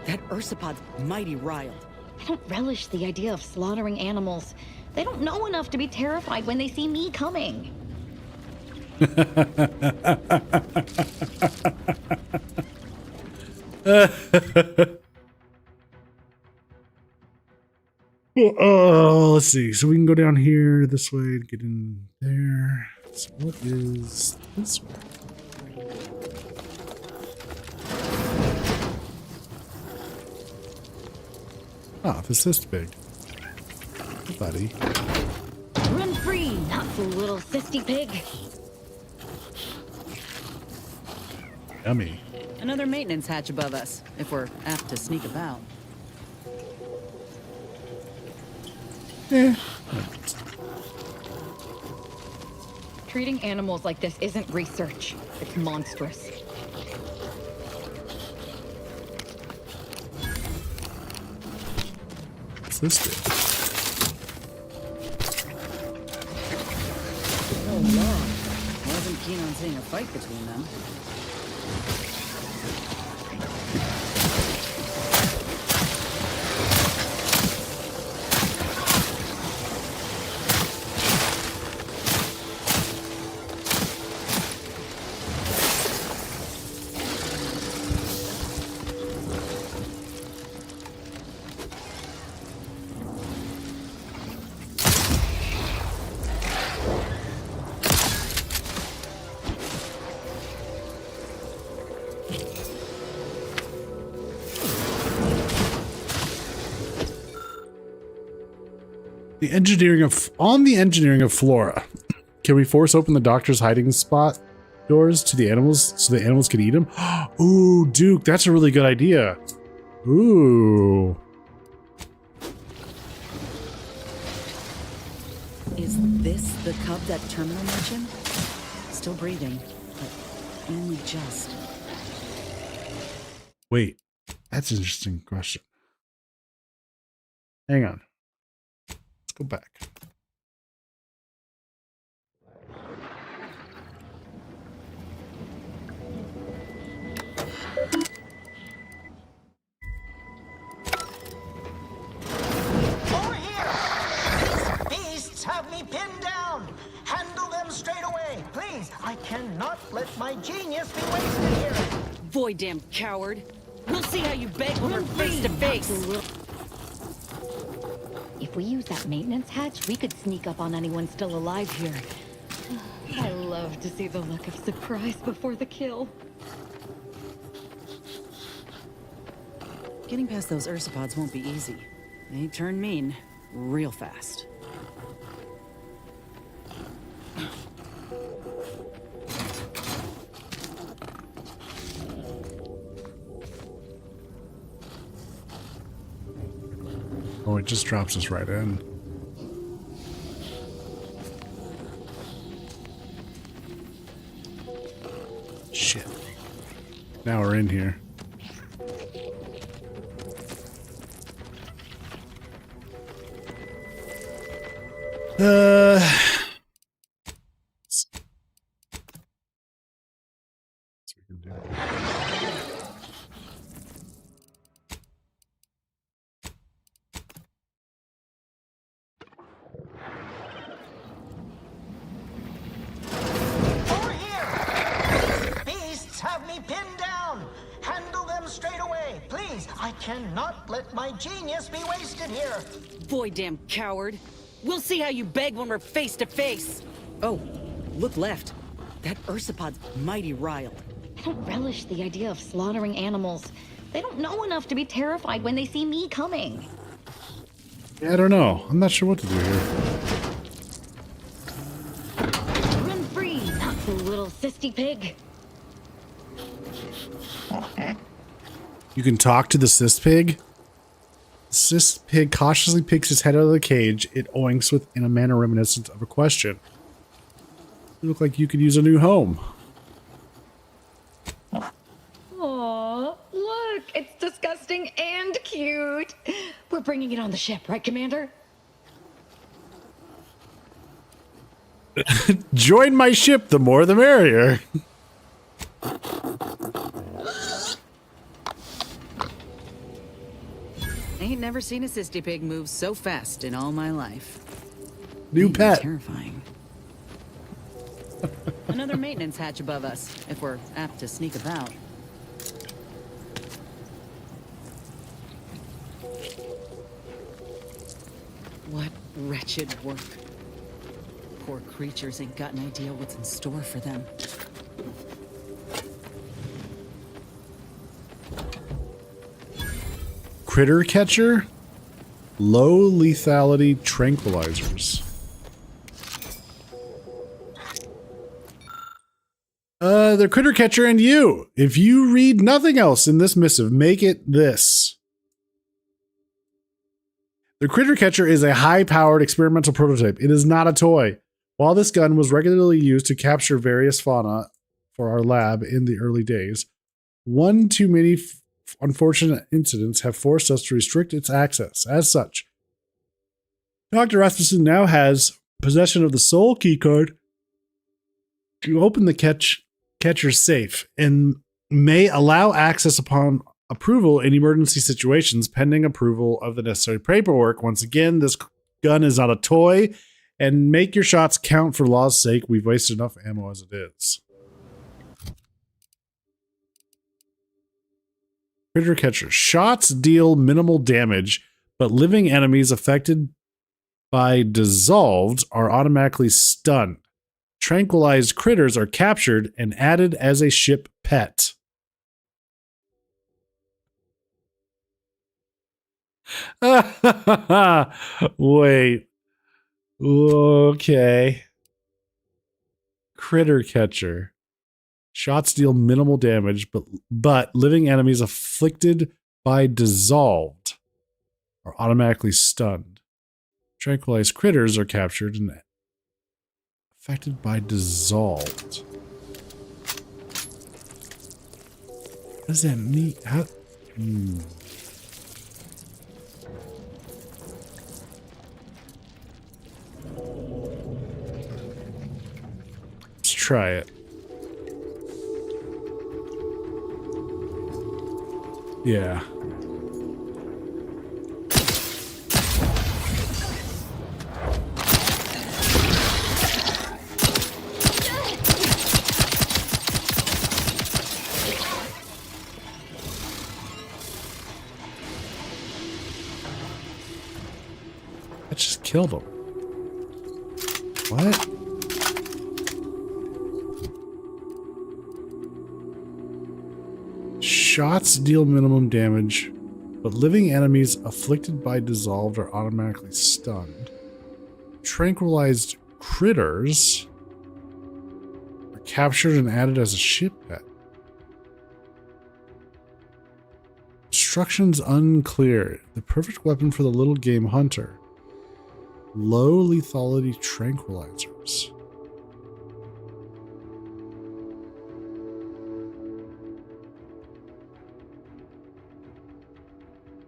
That Ursapod's mighty riled. I don't relish the idea of slaughtering animals. They don't know enough to be terrified when they see me coming. Oh, let's see. So we can go down here this way to get in there. So what is this way? Ah, this is big. Hey, buddy. Run free, not so little sissy pig. Yummy. Another maintenance hatch above us, if we're apt to sneak about. Eh. Treating animals like this isn't research. It's monstrous. What's this do? Oh, Lord. Wasn't keen on seeing a fight between them. The engineering of Flora. Can we force open the doctor's hiding spot doors to the animals so the animals can eat them? Ooh, Duke, that's a really good idea. Ooh. Is this the cub that Terminal mentioned? Still breathing, but only just. Wait, that's an interesting question. Hang on. Let's go back. Over here! These beasts have me pinned down! Handle them straight away, please! I cannot let my genius be wasted here! Void damn coward! We'll see how you beg when we're face to face! If we use that maintenance hatch, we could sneak up on anyone still alive here. I love to see the look of surprise before the kill. Getting past those Ursapods won't be easy. They turn mean real fast. Oh, it just drops us right in. Shit. Now we're in here. Over here! Beasts have me pinned down! Handle them straight away, please! I cannot let my genius be wasted here! Void damn coward! We'll see how you beg when we're face to face! Oh, look left. That Ursapod's mighty riled. I don't relish the idea of slaughtering animals. They don't know enough to be terrified when they see me coming. Yeah, I don't know. I'm not sure what to do here. little cysty pig. You can talk to the cyst pig. The cyst pig cautiously picks his head out of the cage. It oinks in a manner reminiscent of a question. You look like you could use a new home. Aw, look, it's disgusting and cute. We're bringing it on the ship, right, Commander? Join my ship, the more the merrier. Ain't never seen a cysty pig move so fast in all my life. New Maybe pet. Terrifying. Another maintenance hatch above us, if we're apt to sneak about. What wretched work. Poor creatures ain't got an idea what's in store for them. Critter catcher? Low lethality tranquilizers. The critter catcher and you. If you read nothing else in this missive, make it this. The critter catcher is a high-powered experimental prototype. It is not a toy. While this gun was regularly used to capture various fauna for our lab in the early days, one too many unfortunate incidents have forced us to restrict its access. As such, Dr. Rasmussen now has possession of the sole keycard to open the catcher's safe and may allow access upon approval in emergency situations pending approval of the necessary paperwork. Once again, this gun is not a toy, and make your shots count for law's sake. We've wasted enough ammo as it is. Critter catcher. Shots deal minimal damage, but living enemies affected by dissolved are automatically stunned. Tranquilized critters are captured and added as a ship pet. Wait. Okay. Critter catcher. Shots deal minimal damage, but living enemies afflicted by dissolved are automatically stunned. Tranquilized critters are captured and affected by dissolved. What does that mean? How? Let's try it. Yeah. That just killed him. What? Shots deal minimum damage, but living enemies afflicted by dissolved are automatically stunned. Tranquilized critters are captured and added as a ship pet. Instructions unclear. The perfect weapon for the little game hunter. Low lethality tranquilizers.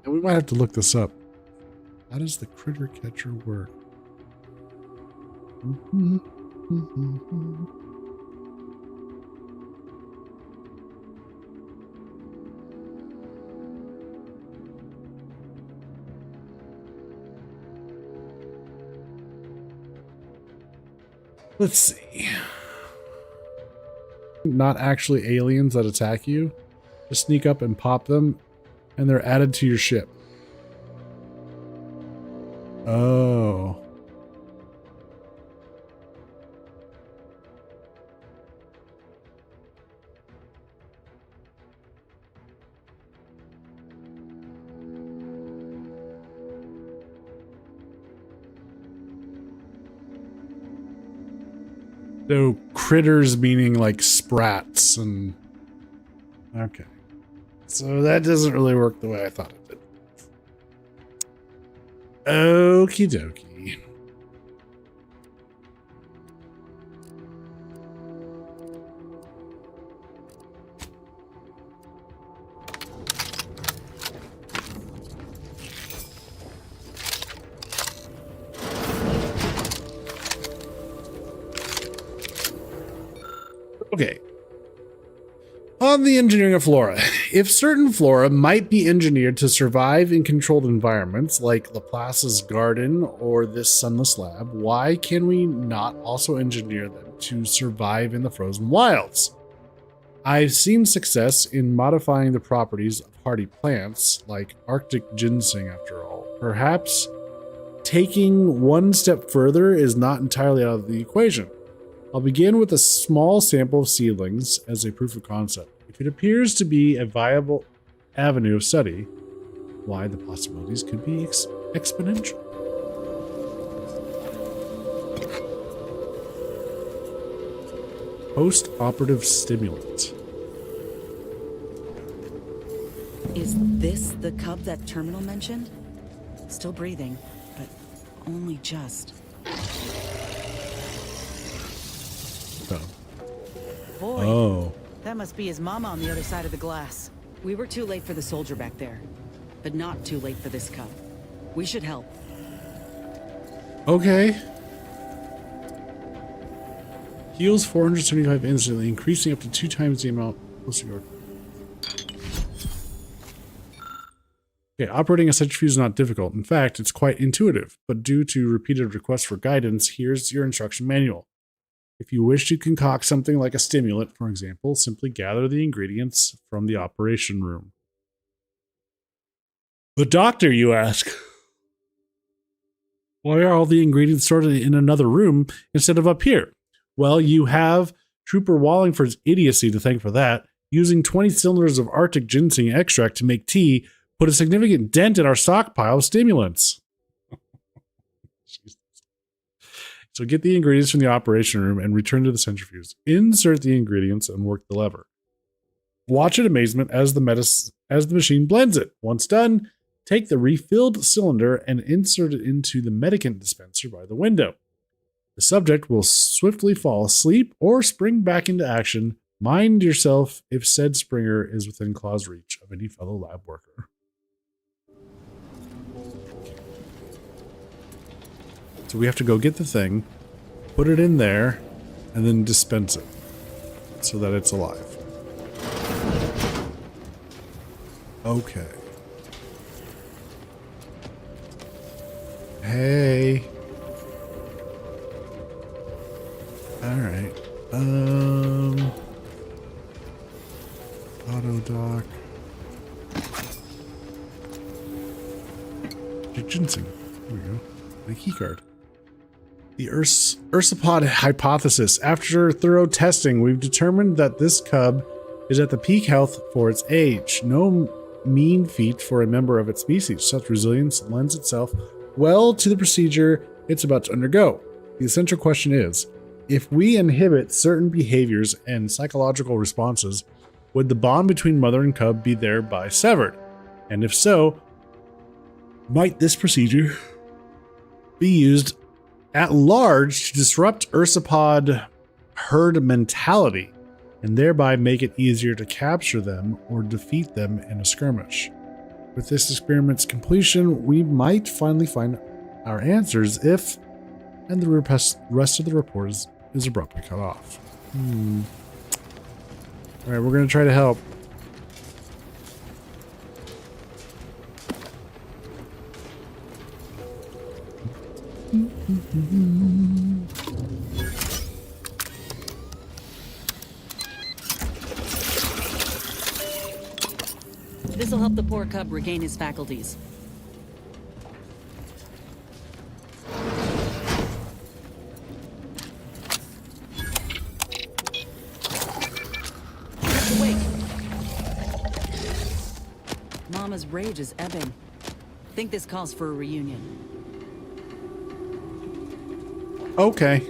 And we might have to look this up. How does the critter catcher work? Let's see. Not actually aliens that attack you. Just sneak up and pop them, and they're added to your ship. Oh. So critters meaning like sprats and... Okay. So that doesn't really work the way I thought it did. Okie dokie. Okay. On the engineering of flora. If certain flora might be engineered to survive in controlled environments like Laplace's garden or this sunless lab, why can we not also engineer them to survive in the frozen wilds? I've seen success in modifying the properties of hardy plants like Arctic ginseng after all. Perhaps taking one step further is not entirely out of the equation. I'll begin with a small sample of seedlings as a proof of concept. If it appears to be a viable avenue of study, why the possibilities could be exponential. Post-operative stimulant. Is this the cub that Terminal mentioned? Still breathing, but only just. Boy, Oh. That must be his mama on the other side of the glass. We were too late for the soldier back there, but not too late for this cub. We should help. Okay. Heals 475 instantly, increasing up to 2 times the amount. Okay, operating a centrifuge is not difficult. In fact, it's quite intuitive, but due to repeated requests for guidance, here's your instruction manual. If you wish to concoct something like a stimulant, for example, simply gather the ingredients from the operation room. The doctor, you ask? Why are all the ingredients stored in another room instead of up here? Well, you have Trooper Wallingford's idiocy to thank for that. Using 20 cylinders of Arctic ginseng extract to make tea put a significant dent in our stockpile of stimulants. So get the ingredients from the operation room and return to the centrifuge. Insert the ingredients and work the lever. Watch in amazement as the machine blends it. Once done, take the refilled cylinder and insert it into the medicament dispenser by the window. The subject will swiftly fall asleep or spring back into action. Mind yourself if said springer is within claw's reach of any fellow lab worker. So we have to go get the thing, put it in there, and then dispense it so that it's alive. Okay. Hey. All right. Auto dock. Ginseng. There we go. The key card. The Ursapod hypothesis. After thorough testing, we've determined that this cub is at the peak health for its age. No mean feat for a member of its species. Such resilience lends itself well to the procedure it's about to undergo. The essential question is, if we inhibit certain behaviors and psychological responses, would the bond between mother and cub be thereby severed? And if so, might this procedure be used at large to disrupt Ursapod herd mentality and thereby make it easier to capture them or defeat them in a skirmish? With this experiment's completion, we might finally find our answers if, and the rest of the report is abruptly cut off. All right, we're going to try to help. This'll help the poor cub regain his faculties. Awake. Mama's rage is ebbing. Think this calls for a reunion. Okay.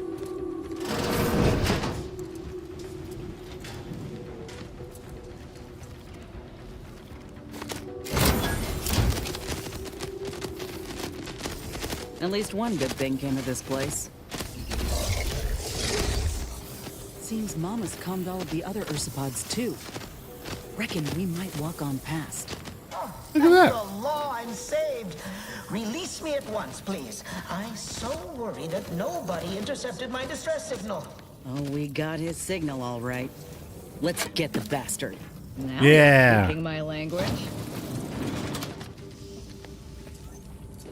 At least one good thing came of this place. Seems Mama's calmed all of the other Ursopods too. Reckon we might walk on past. Look at that. The law, I'm saved. Release me at once, please. I so worry that nobody intercepted my distress signal. Oh, we got his signal all right. Let's get the bastard. Now Yeah. you're speaking my language.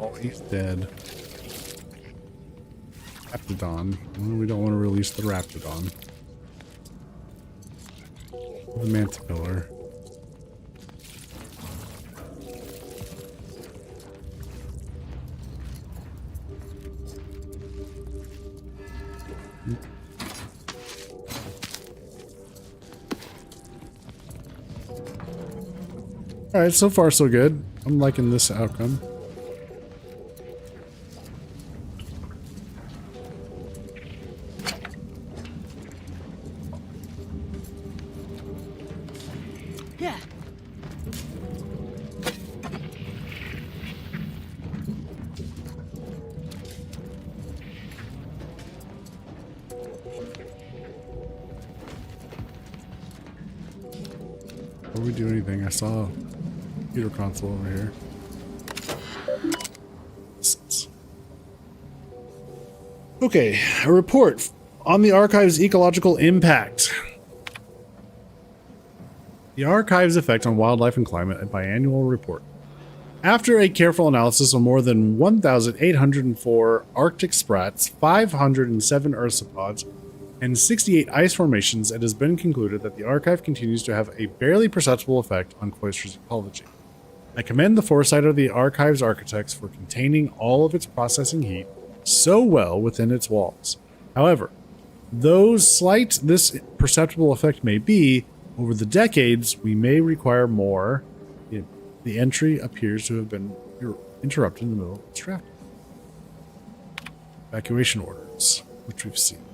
Oh, he's dead. Raptidon. Well, we don't want to release the Raptidon. The Manticore. Alright, so far so good. I'm liking this outcome. Yeah. Before we do anything, I saw a computer console over here. Okay, a report on the Archive's ecological impact. The Archive's effect on wildlife and climate, a biannual report. After a careful analysis of more than 1,804 Arctic sprats, 507 Ursopods, and 68 ice formations, it has been concluded that the Archive continues to have a barely perceptible effect on Cloister's ecology. I commend the foresight of the Archive's architects for containing all of its processing heat so well within its walls. However, though slight this perceptible effect may be, over the decades we may require more. The entry appears to have been interrupted in the middle of its draft. Evacuation orders, which we've seen.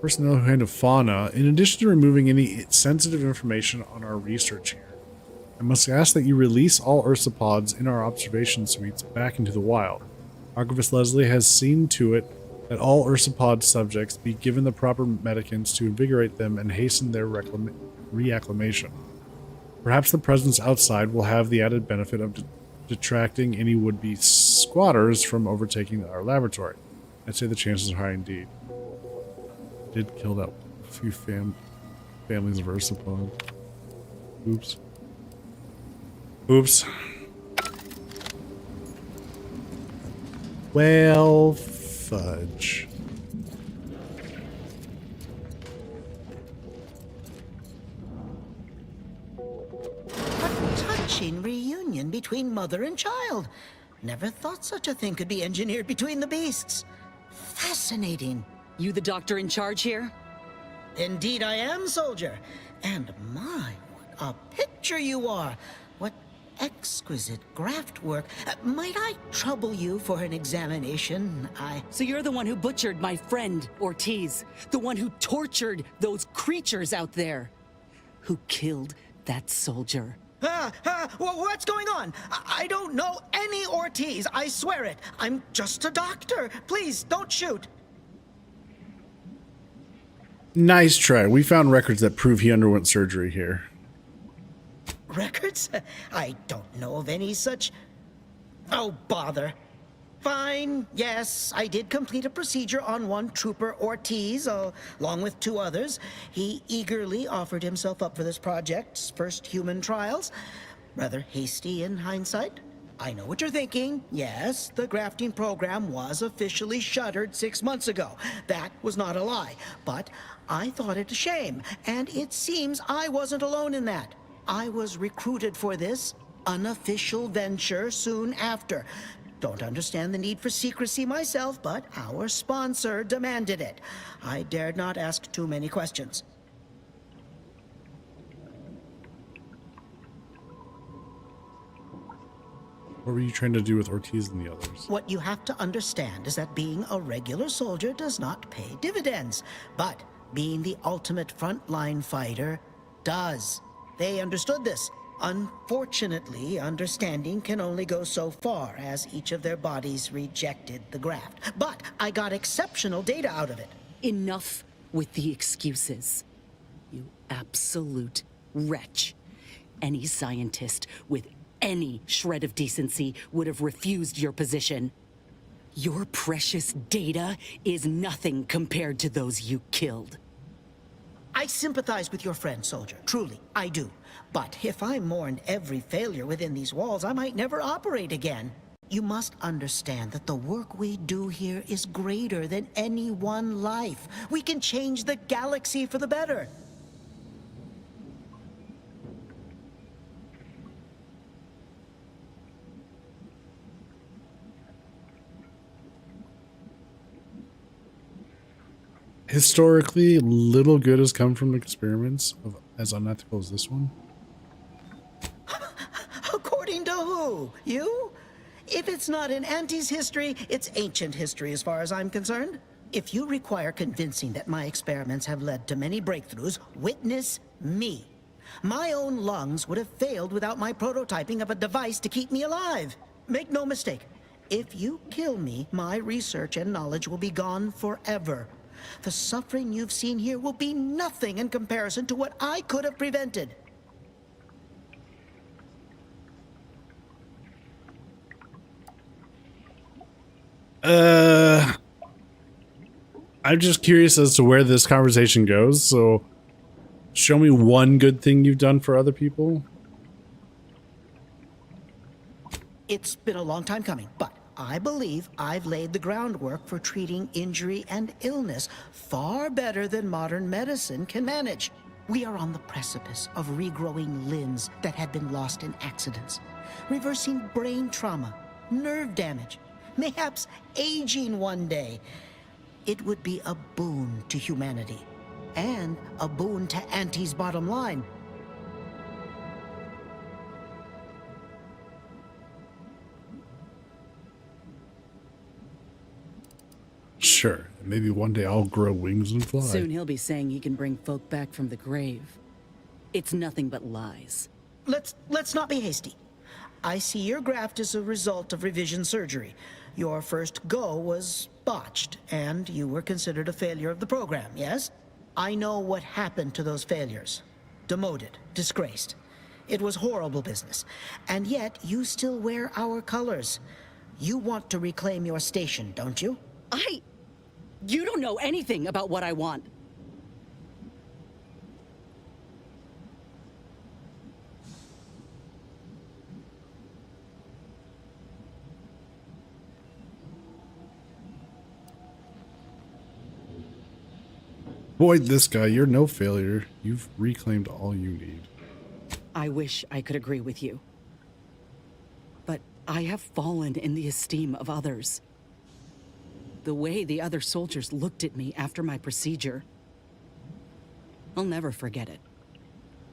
Personnel who handle fauna, in addition to removing any sensitive information on our research here, I must ask that you release all Ursopods in our observation suites back into the wild. Archivist Leslie has seen to it that all Ursopod subjects be given the proper medicaments to invigorate them and hasten their reacclimation. Perhaps the presence outside will have the added benefit of detracting any would-be squatters from overtaking our laboratory. I'd say the chances are high indeed. Did kill that few families of Ursopod. Oops. Oops. Well, fudge. A touching reunion between mother and child. Never thought such a thing could be engineered between the beasts. Fascinating. You the doctor in charge here? Indeed I am, soldier. And my, what a picture you are. What exquisite graft work. Might I trouble you for an examination? So you're the one who butchered my friend, Ortiz. The one who tortured those creatures out there. Who killed that soldier. What's going on? I don't know any Ortiz, I swear it. I'm just a doctor. Please, don't shoot. Nice try. We found records that prove he underwent surgery here. Records? I don't know of any such... Oh, bother. Fine, yes, I did complete a procedure on one Trooper Ortiz, along with 2 others. He eagerly offered himself up for this project's first human trials. Rather hasty in hindsight. I know what you're thinking. Yes, the grafting program was officially shuttered 6 months ago. That was not a lie. But I thought it a shame, and it seems I wasn't alone in that. I was recruited for this unofficial venture soon after. Don't understand the need for secrecy myself, but our sponsor demanded it. I dared not ask too many questions. What were you trying to do with Ortiz and the others? What you have to understand is that being a regular soldier does not pay dividends, but being the ultimate frontline fighter does. They understood this. Unfortunately, understanding can only go so far as each of their bodies rejected the graft. But I got exceptional data out of it. Enough with the excuses. You absolute wretch. Any scientist with any shred of decency would have refused your position. Your precious data is nothing compared to those you killed. I sympathize with your friend, soldier. Truly, I do. But if I mourned every failure within these walls, I might never operate again. You must understand that the work we do here is greater than any one life. We can change the galaxy for the better. Historically, little good has come from experiments of as unethical as this one. According to who? You? If it's not in Auntie's history, it's ancient history as far as I'm concerned. If you require convincing that my experiments have led to many breakthroughs, witness me. My own lungs would have failed without my prototyping of a device to keep me alive. Make no mistake, if you kill me, my research and knowledge will be gone forever. The suffering you've seen here will be nothing in comparison to what I could have prevented. I'm just curious as to where this conversation goes, so show me one good thing you've done for other people. It's been a long time coming, but I believe I've laid the groundwork for treating injury and illness far better than modern medicine can manage. We are on the precipice of regrowing limbs that had been lost in accidents, reversing brain trauma, nerve damage, mayhaps aging one day. It would be a boon to humanity, and a boon to Auntie's bottom line. Sure, maybe one day I'll grow wings and fly. Soon he'll be saying he can bring folk back from the grave. It's nothing but lies. Let's not be hasty. I see your graft as a result of revision surgery. Your first go was botched, and you were considered a failure of the program, yes? I know what happened to those failures. Demoted, disgraced. It was horrible business. And yet, you still wear our colors. You want to reclaim your station, don't you? You don't know anything about what I want. Boy, this guy, you're no failure. You've reclaimed all you need. I wish I could agree with you. But I have fallen in the esteem of others. The way the other soldiers looked at me after my procedure, I'll never forget it.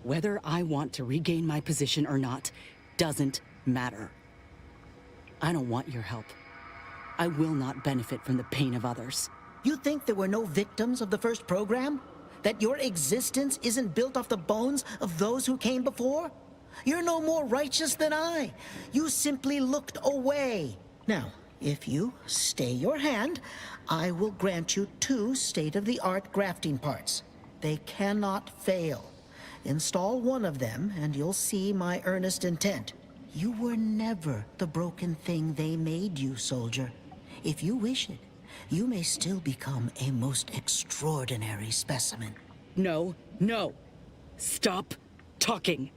Whether I want to regain my position or not doesn't matter. I don't want your help. I will not benefit from the pain of others. You think there were no victims of the first program? That your existence isn't built off the bones of those who came before? You're no more righteous than I. You simply looked away. Now, if you stay your hand, I will grant you 2 state-of-the-art grafting parts. They cannot fail. Install one of them, and you'll see my earnest intent. You were never the broken thing they made you, soldier. If you wish it, you may still become a most extraordinary specimen. No. Stop talking.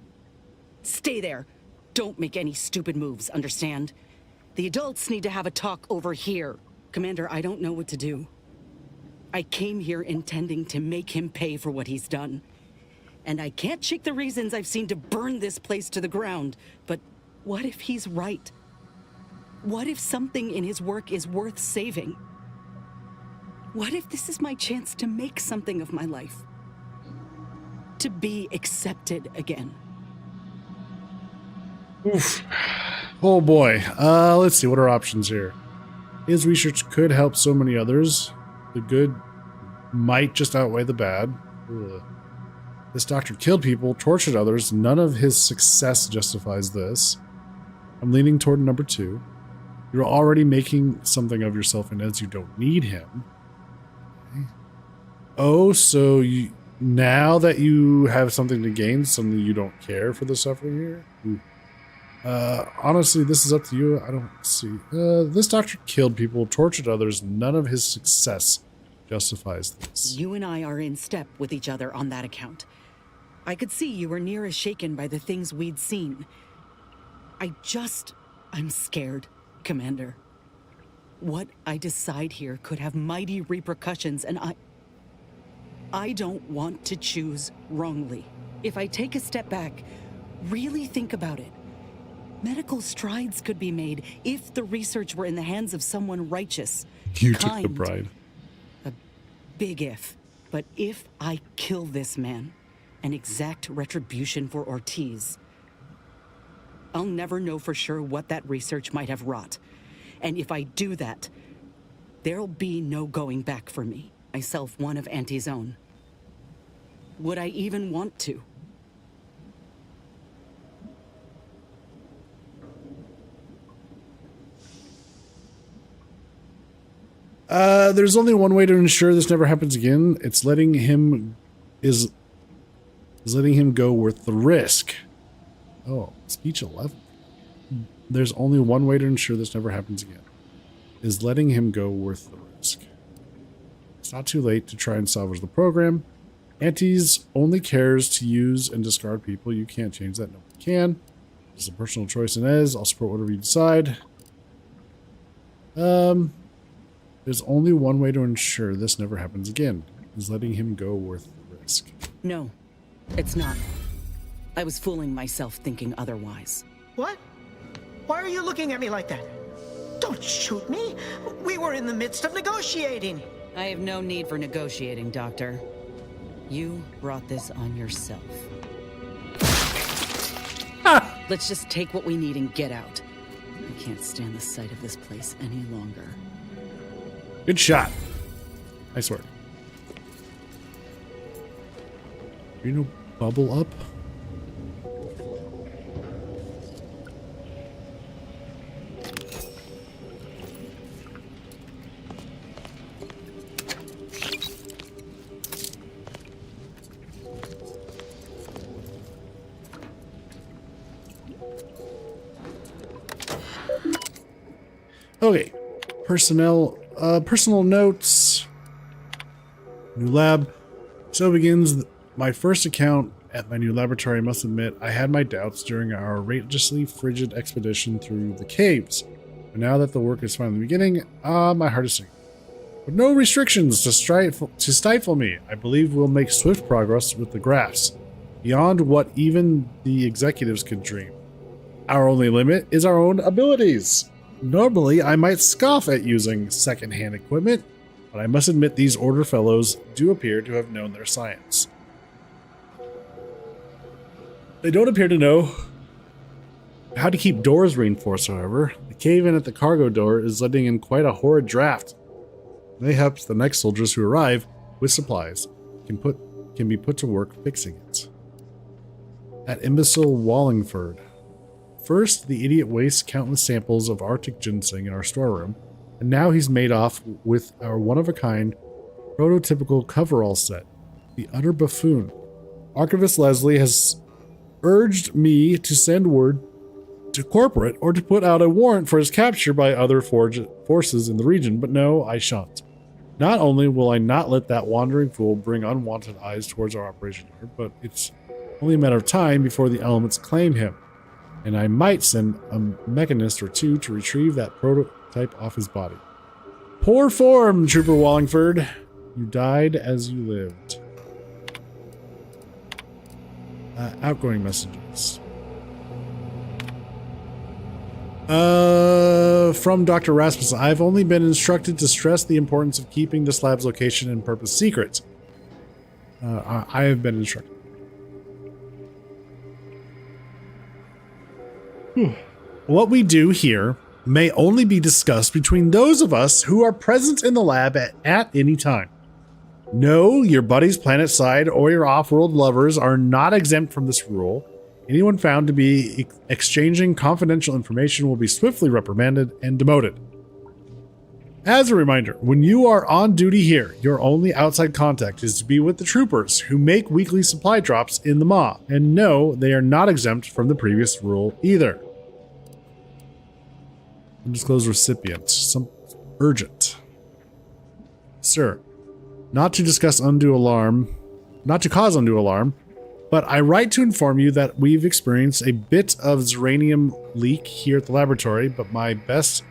Stay there. Don't make any stupid moves, understand? The adults need to have a talk over here. Commander, I don't know what to do. I came here intending to make him pay for what he's done. And I can't shake the reasons I've seen to burn this place to the ground. But what if he's right? What if something in his work is worth saving? What if this is my chance to make something of my life? To be accepted again? Oof. Oh boy. Let's see. What are options here? His research could help so many others. The good might just outweigh the bad. Ugh. This doctor killed people, tortured others. None of his success justifies this. I'm leaning toward number 2. You're already making something of yourself, and as you don't need him. Okay. Oh, so now that you have something to gain, suddenly you don't care for the suffering here? Ooh. Honestly, this is up to you. I don't see. This doctor killed people, tortured others. None of his success justifies this. You and I are in step with each other on that account. I could see you were near as shaken by the things we'd seen. I'm scared, Commander. What I decide here could have mighty repercussions, and I don't want to choose wrongly. If I take a step back, really think about it. Medical strides could be made if the research were in the hands of someone righteous. You took the bride. A big if. But if I kill this man and exact retribution for Ortiz, I'll never know for sure what that research might have wrought. And if I do that, there'll be no going back for me, myself one of Auntie's own. Would I even want to? There's only one way to ensure this never happens again. It's letting him go worth the risk. Oh, speech 11. There's only one way to ensure this never happens again. Is letting him go worth the risk. It's not too late to try and salvage the program. Auntie's only cares to use and discard people. You can't change that. No one can. It's a personal choice, Inez. I'll support whatever you decide. There's only one way to ensure this never happens again. Is letting him go worth the risk. No, it's not. I was fooling myself thinking otherwise. What? Why are you looking at me like that? Don't shoot me. We were in the midst of negotiating. I have no need for negotiating, Doctor. You brought this on yourself. Let's just take what we need and get out. I can't stand the sight of this place any longer. Good shot. Nice work. You know, bubble up. Okay, personal notes. New lab. So begins my first account at my new laboratory. I must admit, I had my doubts during our outrageously frigid expedition through the caves. But now that the work is finally beginning, my heart is sinking. With no restrictions to stifle me, I believe we'll make swift progress with the graphs, beyond what even the executives could dream. Our only limit is our own abilities. Normally, I might scoff at using second-hand equipment, but I must admit these Order fellows do appear to have known their science. They don't appear to know how to keep doors reinforced, however. The cave-in at the cargo door is letting in quite a horrid draft. Mayhaps the next soldiers who arrive with supplies can be put to work fixing it. That imbecile Wallingford. First, the idiot wastes countless samples of Arctic ginseng in our storeroom, and now he's made off with our one-of-a-kind, prototypical coverall set. The utter buffoon. Archivist Leslie has urged me to send word to corporate or to put out a warrant for his capture by other forces in the region, but no, I shan't. Not only will I not let that wandering fool bring unwanted eyes towards our operation here, but it's only a matter of time before the elements claim him. And I might send a mechanist or two to retrieve that prototype off his body. Poor form, Trooper Wallingford. You died as you lived. Outgoing messages. From Dr. Rasmussen, I've only been instructed to stress the importance of keeping this lab's location and purpose secret. I have been instructed. what we do here may only be discussed between those of us who are present in the lab at any time. No, your buddies planetside or your off-world lovers are not exempt from this rule. Anyone found to be exchanging confidential information will be swiftly reprimanded and demoted. As a reminder, when you are on duty here, your only outside contact is to be with the troopers who make weekly supply drops in the Maw, and no, they are not exempt from the previous rule either. Undisclosed recipient. Some urgent. Sir, not to cause undue alarm, but I write to inform you that we've experienced a bit of Zeranium leak here at the laboratory, but my best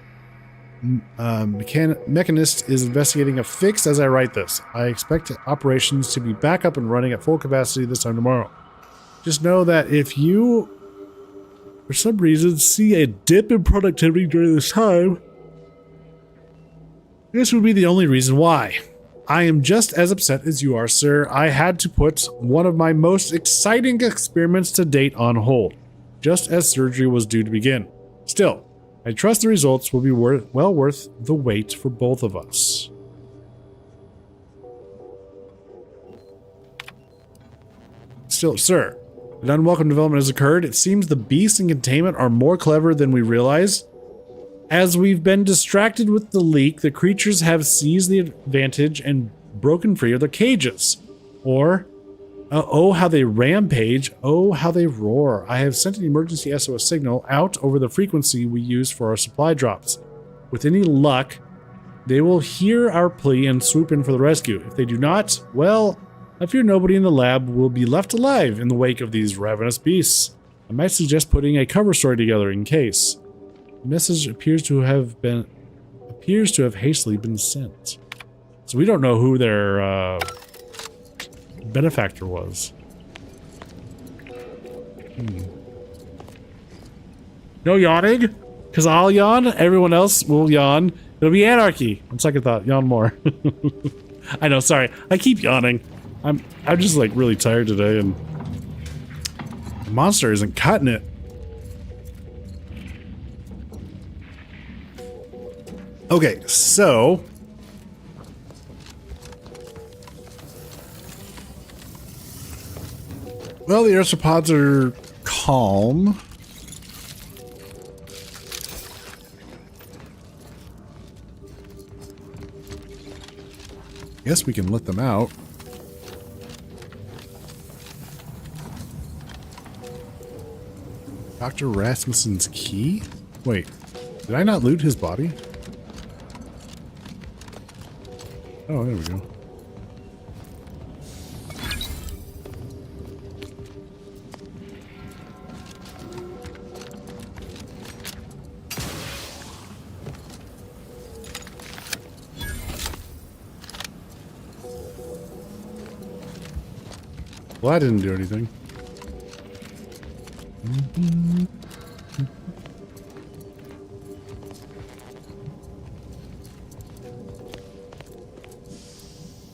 mechanist is investigating a fix as I write this. I expect operations to be back up and running at full capacity this time tomorrow. Just know that if you, for some reason, see a dip in productivity during this time, this would be the only reason why. I am just as upset as you are, sir. I had to put one of my most exciting experiments to date on hold, just as surgery was due to begin. Still, I trust the results will be well worth the wait for both of us. Still, sir, an unwelcome development has occurred. It seems the beast in containment are more clever than we realize. As we've been distracted with the leak, the creatures have seized the advantage and broken free of their cages. Or, oh how they rampage, oh how they roar. I have sent an emergency SOS signal out over the frequency we use for our supply drops. With any luck, they will hear our plea and swoop in for the rescue. If they do not, well, I fear nobody in the lab will be left alive in the wake of these ravenous beasts. I might suggest putting a cover story together in case. The message appears to have hastily been sent. So we don't know who their benefactor was. No yawning? Because I'll yawn, everyone else will yawn. It'll be anarchy. On second thought, yawn more. I know, sorry. I keep yawning. I'm just like really tired today, and the monster isn't cutting it. Okay, so well, the arthropods are calm. Guess we can let them out. Dr. Rasmussen's key? Wait, did I not loot his body? Oh, there we go. Well, I didn't do anything.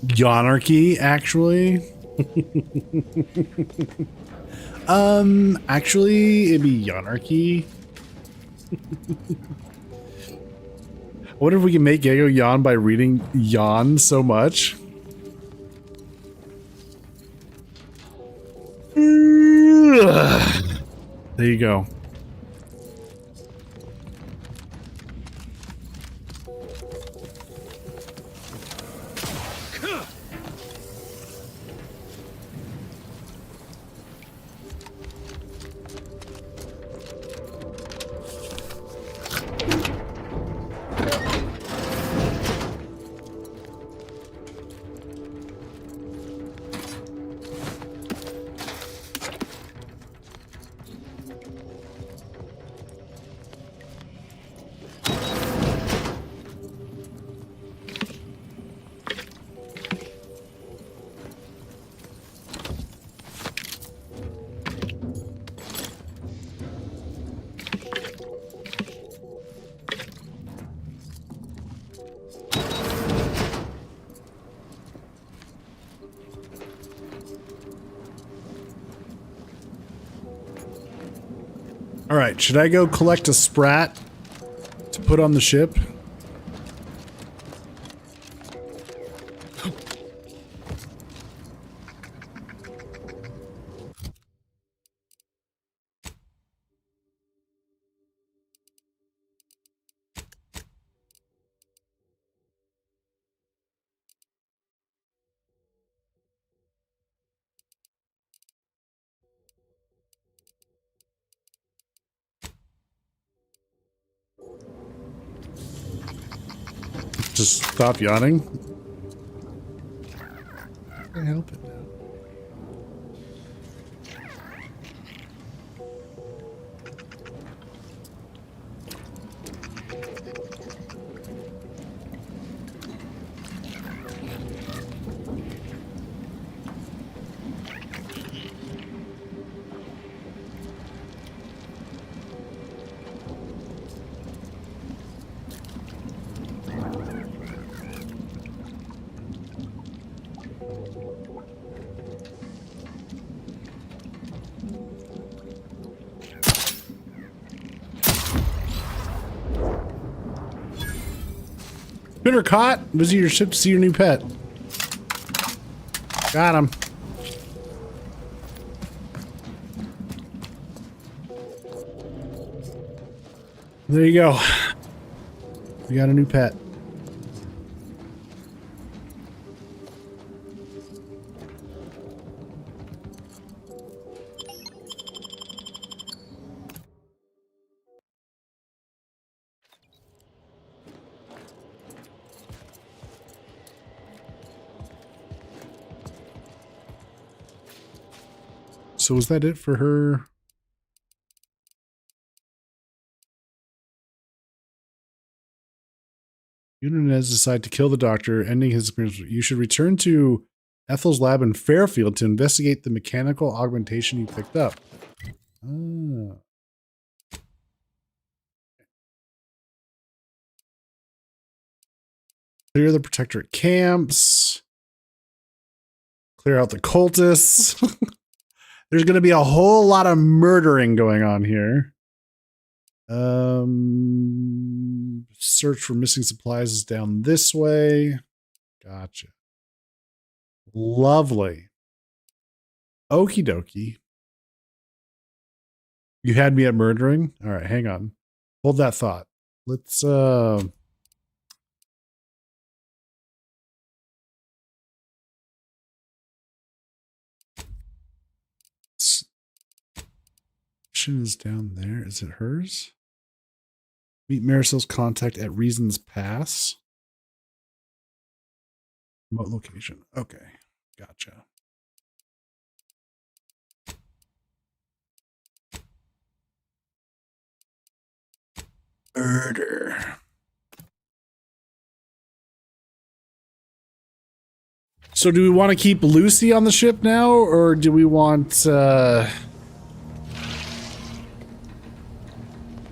Yonarchy, actually. Actually, it'd be Yonarchy. I wonder if we can make Yago yawn by reading yawn so much. There you go. All right, should I go collect a sprat to put on the ship? Just stop yawning. Can't help it now. Spinner caught. Visit your ship to see your new pet. Got him. There you go. We got a new pet. So was that it for her? Nunez decided to kill the doctor, ending his experience. You should return to Ethel's lab in Fairfield to investigate the mechanical augmentation you picked up. Ah. Clear the Protectorate camps. Clear out the cultists. There's going to be a whole lot of murdering going on here. Search for missing supplies is down this way. Gotcha. Lovely. Okie dokie. You had me at murdering? All right, hang on. Hold that thought. Let's is down there. Is it hers? Meet Marisol's contact at Reasons Pass. Remote location. Okay. Gotcha. Murder. So do we want to keep Lucy on the ship now, or do we want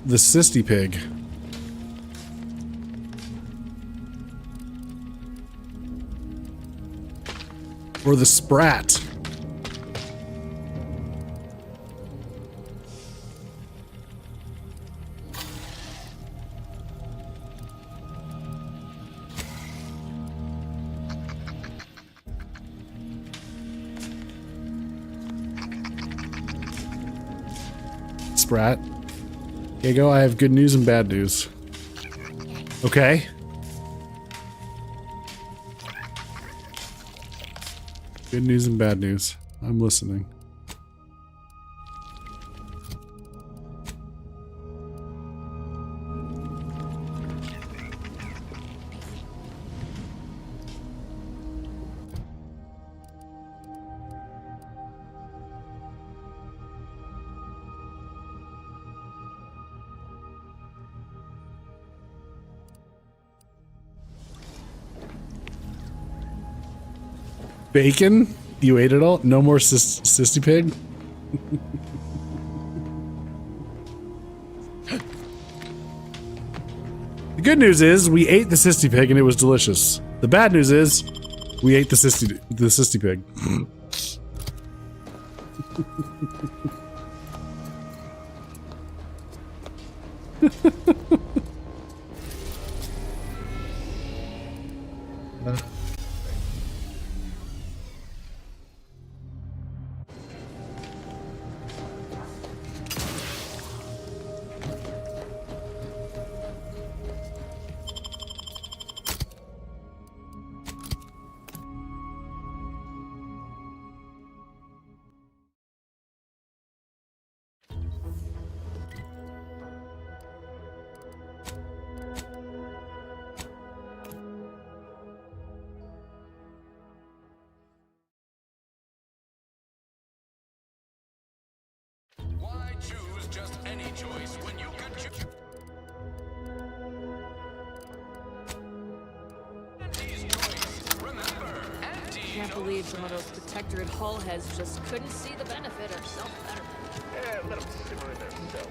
the Sisty Pig? Or the Sprat? Sprat. Diego, I have good news and bad news. Okay. Good news and bad news. I'm listening. Bacon? You ate it all? No more Sisty Pig? The good news is we ate the Sisty Pig and it was delicious. The bad news is we ate the Sisty Pig. Why choose just any choice when you could choose? Can't believe some of those Protectorate hull heads just couldn't see the benefit of self-betterment. Yeah, let them simmer in themselves.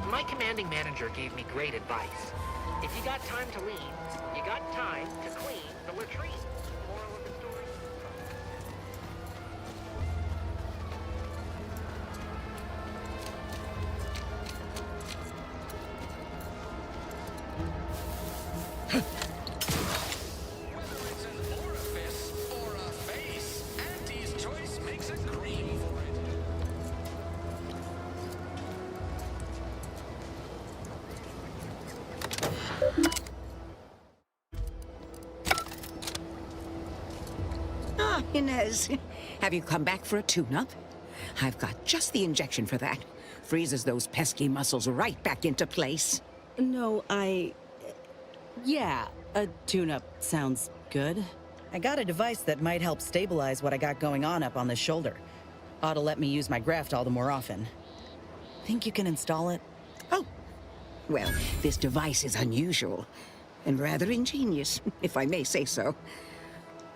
My commanding manager gave me great advice. If you got time to lean, you got time to clean the latrine. Moral of the story? Whether it's an orifice or a face, Auntie's choice makes a cream for it. Ah, Inez. Have you come back for a tune-up? I've got just the injection for that. Freezes those pesky muscles right back into place. No, yeah, a tune-up sounds good. I got a device that might help stabilize what I got going on up on the shoulder. Ought to let me use my Graftal more often. Think you can install it? Oh, well, this device is unusual and rather ingenious, if I may say so.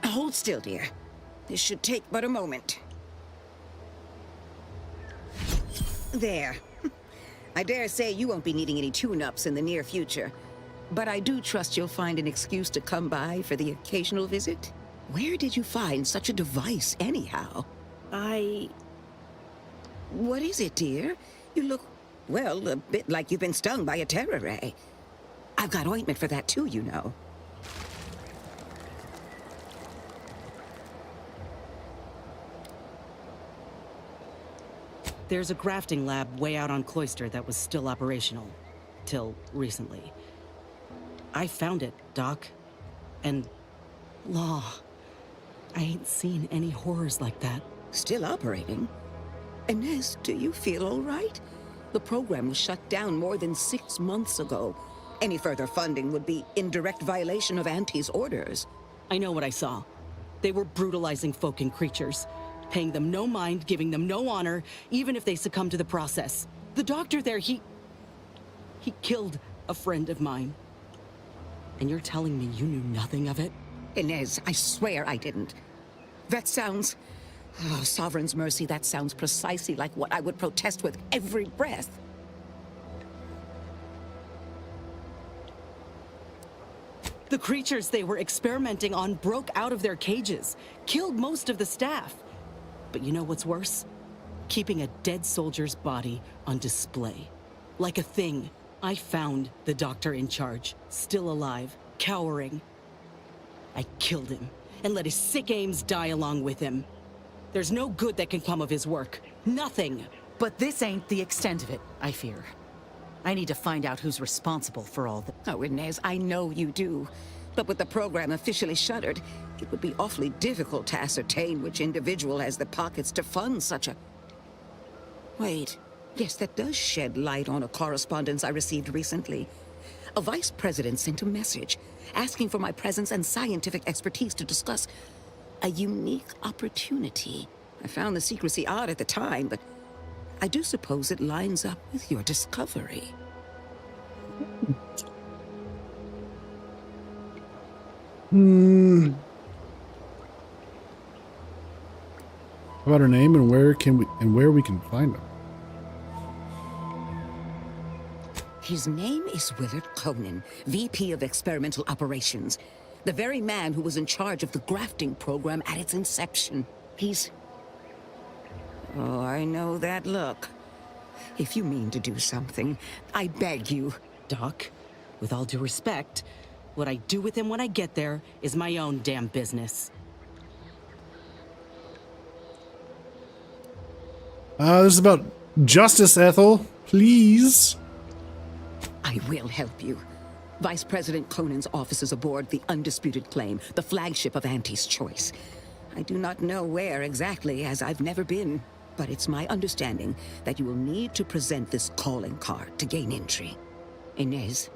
Hold still, dear. This should take but a moment. There. I dare say you won't be needing any tune-ups in the near future. But I do trust you'll find an excuse to come by for the occasional visit. Where did you find such a device, anyhow? What is it, dear? You look, well, a bit like you've been stung by a terror ray. I've got ointment for that too, you know. There's a grafting lab way out on Cloister that was still operational. Till recently. I found it, Doc. And... Law. I ain't seen any horrors like that. Still operating? Inez, do you feel all right? The program was shut down more than 6 months ago. Any further funding would be in direct violation of Auntie's orders. I know what I saw. They were brutalizing folk and creatures. Paying them no mind, giving them no honor, even if they succumb to the process. The doctor there, he killed a friend of mine. And you're telling me you knew nothing of it? Inez, I swear I didn't. That sounds... Oh, Sovereign's mercy, that sounds precisely like what I would protest with every breath. The creatures they were experimenting on broke out of their cages, killed most of the staff. But you know what's worse? Keeping a dead soldier's body on display. Like a thing. I found the doctor in charge, still alive, cowering. I killed him, and let his sick aims die along with him. There's no good that can come of his work. Nothing. But this ain't the extent of it, I fear. I need to find out who's responsible for all the... Oh, Inez, I know you do. But with the program officially shuttered, it would be awfully difficult to ascertain which individual has the pockets to fund such a... Wait. Yes, that does shed light on a correspondence I received recently. A vice president sent a message asking for my presence and scientific expertise to discuss a unique opportunity. I found the secrecy odd at the time, but I do suppose it lines up with your discovery. How about her name and where we can find him? His name is Willard Conan, VP of Experimental Operations. The very man who was in charge of the grafting program at its inception. He's... Oh, I know that look. If you mean to do something, I beg you. Doc, with all due respect, what I do with him when I get there is my own damn business. This is about justice, Ethel. Please. I will help you. Vice President Conan's office is aboard the Undisputed Claim, the flagship of Auntie's Choice. I do not know where exactly, as I've never been, but it's my understanding that you will need to present this calling card to gain entry. Inez,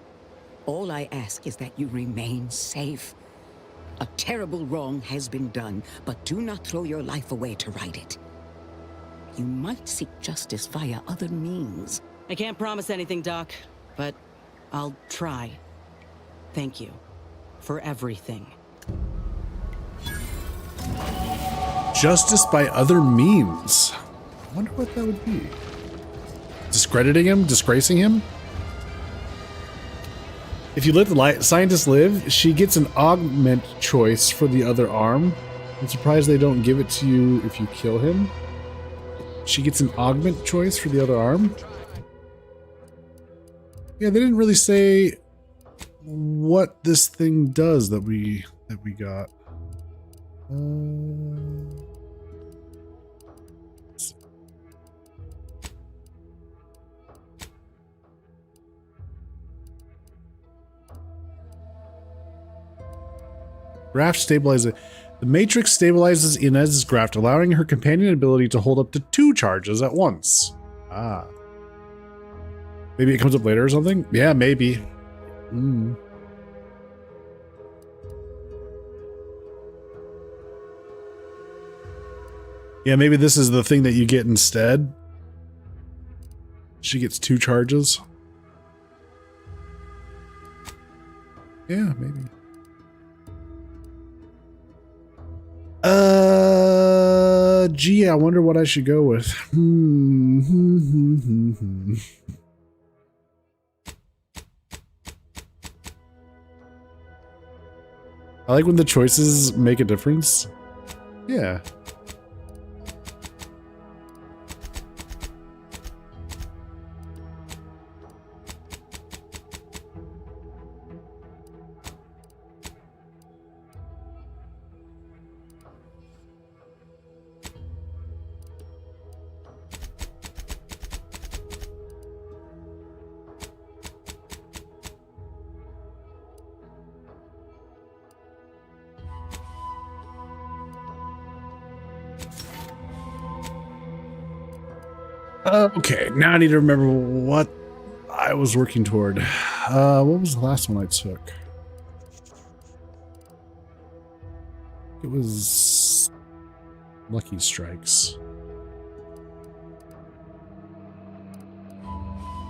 all I ask is that you remain safe. A terrible wrong has been done, but do not throw your life away to right it. You might seek justice via other means. I can't promise anything, Doc, but I'll try. Thank you for everything. Justice by other means. I wonder what that would be. Discrediting him? Disgracing him? If you let the scientist live, she gets an augment choice for the other arm. I'm surprised they don't give it to you if you kill him. She gets an augment choice for the other arm. Yeah, they didn't really say what this thing does that we got. Graft stabilizes. The Matrix stabilizes Inez's graft, allowing her companion ability to hold up to 2 charges at once. Ah. Maybe it comes up later or something? Yeah, maybe. Yeah, maybe this is the thing that you get instead. She gets 2 charges. Yeah, maybe. Gee, I wonder what I should go with. I like when the choices make a difference. Yeah. Okay, now I need to remember what I was working toward. What was the last one I took? It was Lucky Strikes.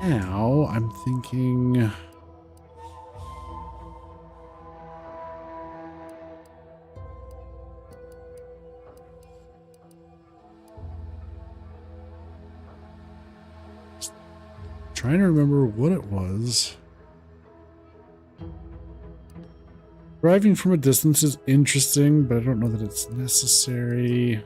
Now I'm thinking... Trying to remember what it was. Driving from a distance is interesting, but I don't know that it's necessary.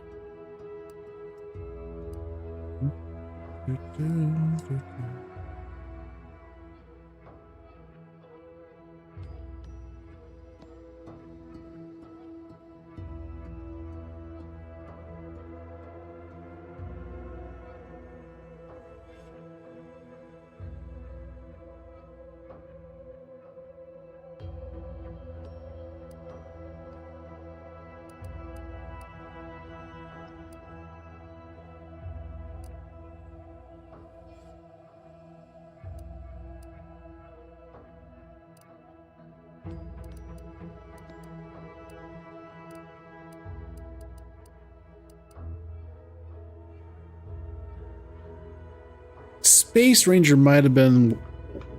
Space Ranger might have been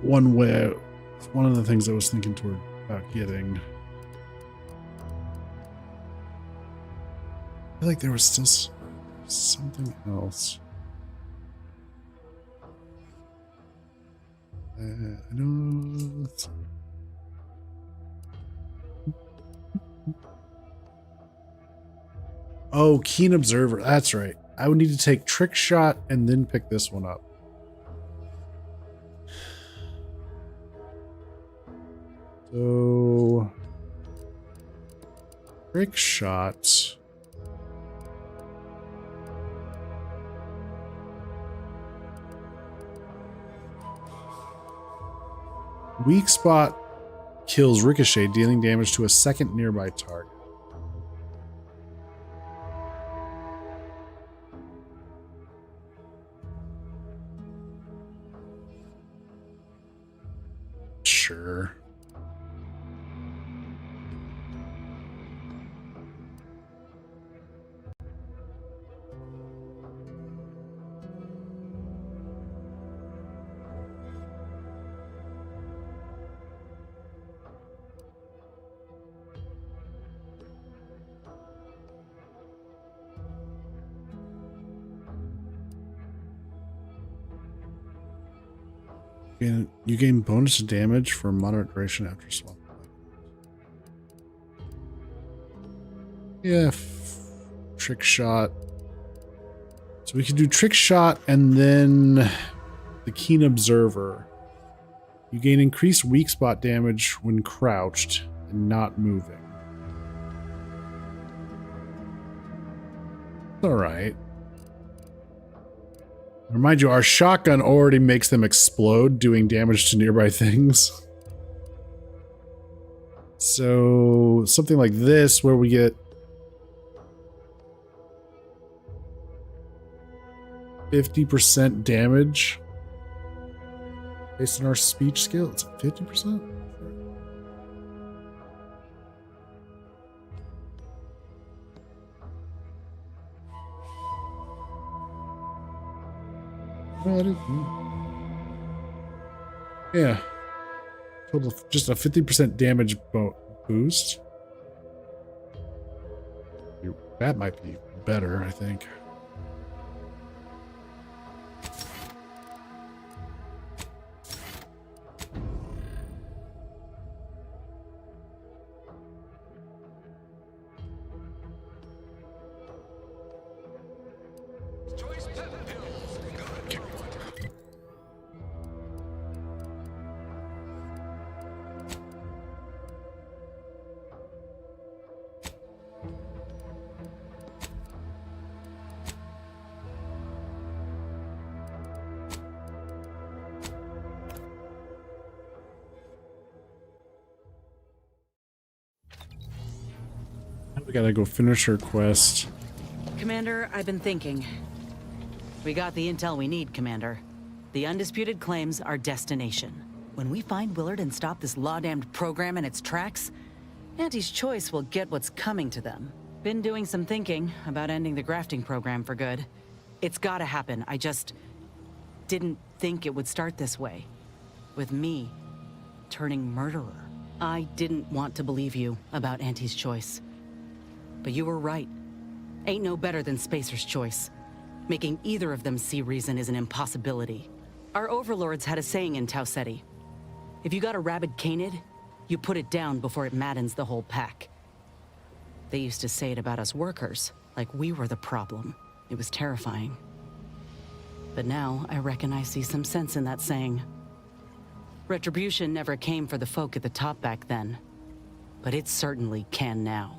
one of the things I was thinking about getting. I feel like there was still something else. I know. Oh, Keen Observer. That's right. I would need to take Trick Shot and then pick this one up. So, Trick Shot. Weak Spot kills Ricochet, dealing damage to a second nearby target. Sure. You gain bonus damage for moderate duration after swap. Yeah, Trick Shot. So we can do Trick Shot and then the Keen Observer. You gain increased weak spot damage when crouched and not moving. All right. Remind you, our shotgun already makes them explode, doing damage to nearby things. So something like this, where we get 50% damage based on our speech skill. It's 50%? Yeah. Total, just a 50% damage boost. That might be better, I think. We gotta go finish her quest. Commander, I've been thinking. We got the intel we need, Commander. The undisputed claims our destination. When we find Willard and stop this law-damned program in its tracks, Auntie's Choice will get what's coming to them. Been doing some thinking about ending the grafting program for good. It's gotta happen. I just didn't think it would start this way. With me turning murderer. I didn't want to believe you about Auntie's Choice. But you were right. Ain't no better than Spacer's Choice. Making either of them see reason is an impossibility. Our overlords had a saying in Tau Ceti. If you got a rabid canid, you put it down before it maddens the whole pack. They used to say it about us workers, like we were the problem. It was terrifying. But now, I reckon I see some sense in that saying. Retribution never came for the folk at the top back then. But it certainly can now.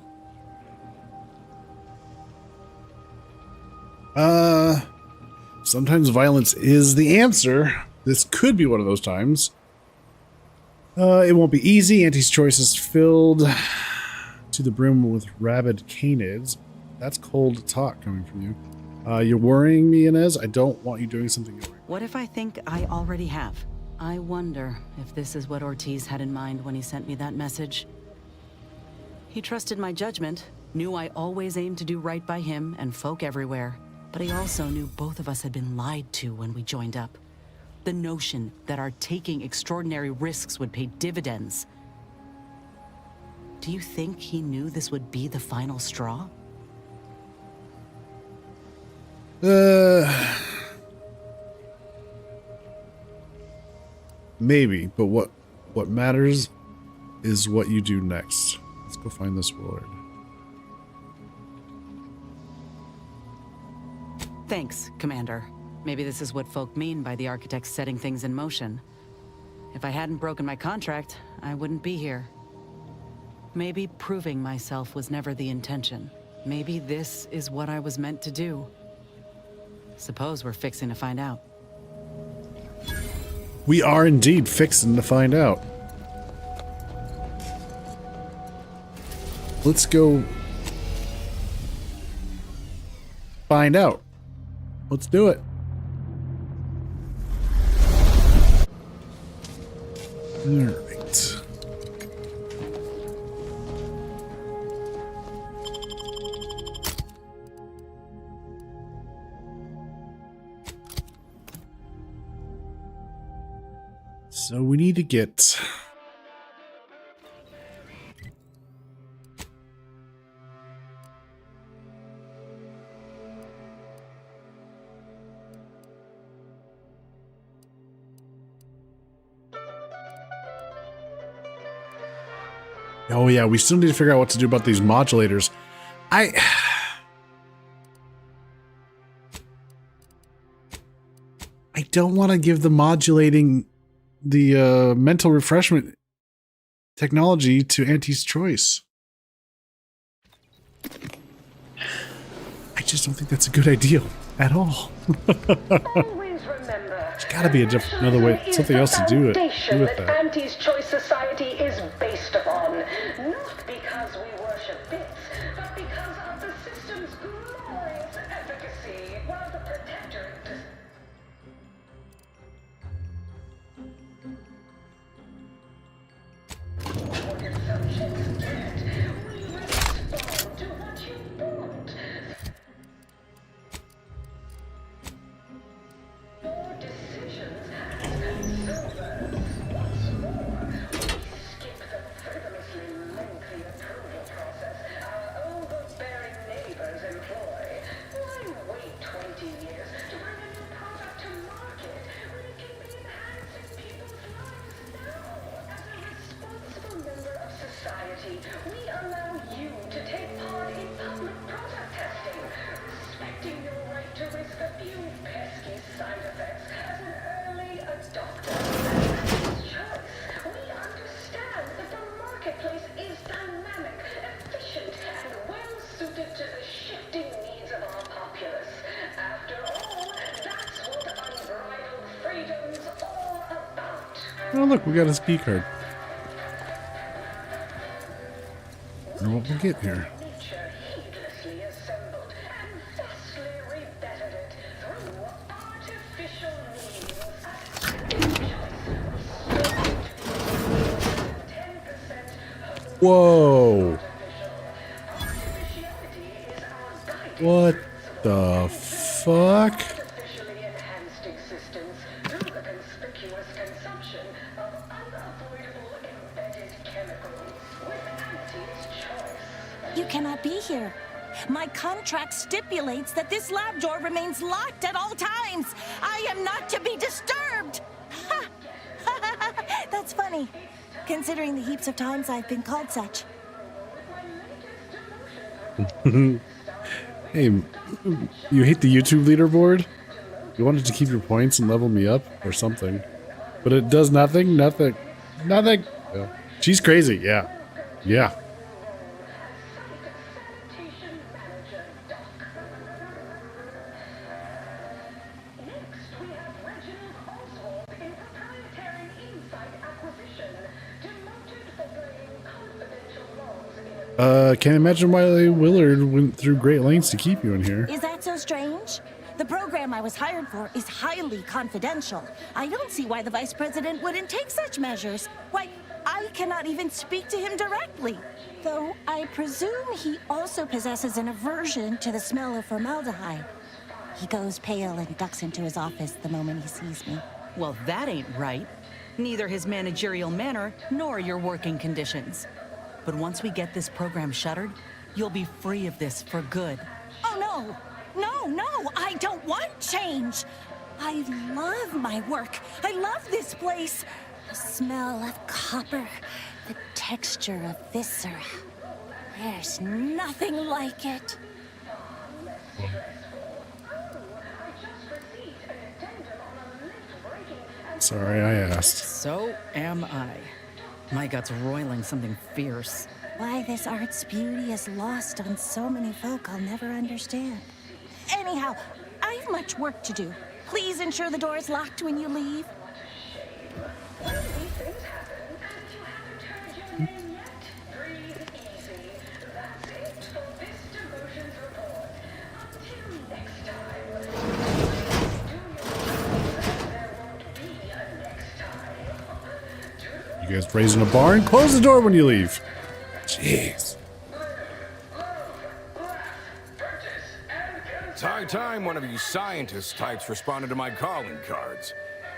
Sometimes violence is the answer. This could be one of those times. It won't be easy. Auntie's Choice is filled to the brim with rabid canids. That's cold talk coming from you. You're worrying me, Inez. I don't want you doing something you're worried. What if I think I already have? I wonder if this is what Ortiz had in mind when he sent me that message. He trusted my judgment, knew I always aimed to do right by him and folk everywhere. But he also knew both of us had been lied to when we joined up. The notion that our taking extraordinary risks would pay dividends. Do you think he knew this would be the final straw? Maybe, but what matters is what you do next. Let's go find this Willard. Thanks, Commander. Maybe this is what folk mean by the architects setting things in motion. If I hadn't broken my contract, I wouldn't be here. Maybe proving myself was never the intention. Maybe this is what I was meant to do. Suppose we're fixing to find out. We are indeed fixing to find out. Let's go find out. Let's do it. Alright. So we need to get oh yeah, we still need to figure out what to do about these modulators. I don't want to give the modulating the mental refreshment technology to Auntie's Choice. I just don't think that's a good idea at all. There's got to be another way, something else to do it. Do with that. Auntie's Choice Society is based upon, not because we worship bits, but because of the system's glorious efficacy, while the Protectorate does. For your subjects get, we respond to what you want. Your decisions as consumers. What's more, we skip the frivolously lengthy approval process our overbearing neighbors employ. Why wait 20 years to bring a new product to market when it can be enhancing people's lives now? As a responsible member of society, we allow you to take part in public product testing, respecting your right to risk a few pesky side effects as an early adopter. Auntie's Choice, we understand that the marketplace is dynamic, efficient, and well-suited to the shifting needs of our populace. After all, that's what unbridled freedom's all about. Oh look, we got a speed card. I wonder what we'll get here. Nature heedlessly assembled and thusly rebetted it through artificial means. Whoa. What the fuck? Artificially enhanced existence through the conspicuous consumption of unavoidable embedded chemicals with Auntie's Choice. You cannot be here. My contract stipulates that this lab door remains locked at all times. I am not to be disturbed. Ha! That's funny, considering the heaps of times I've been called such. Hey, you hate the YouTube leaderboard? You wanted to keep your points and level me up or something. But it does nothing? Nothing. Nothing. Yeah. She's crazy. Yeah. Yeah. Can't imagine why Willard went through great lengths to keep you in here. Is that so strange? The program I was hired for is highly confidential. I don't see why the vice president wouldn't take such measures. Why, I cannot even speak to him directly. Though I presume he also possesses an aversion to the smell of formaldehyde. He goes pale and ducks into his office the moment he sees me. Well, that ain't right. Neither his managerial manner nor your working conditions. But once we get this program shuttered, you'll be free of this for good. Oh, no! No, I don't want change! I love my work. I love this place. The smell of copper, the texture of viscera. There's nothing like it. Sorry, I asked. So am I. My gut's roiling something fierce. Why this art's beauty is lost on so many folk I'll never understand. Anyhow, I've much work to do. Please ensure the door is locked when you leave. You guys raising a barn? Close the door when you leave. Jeez. It's high time one of you scientist types responded to my calling cards.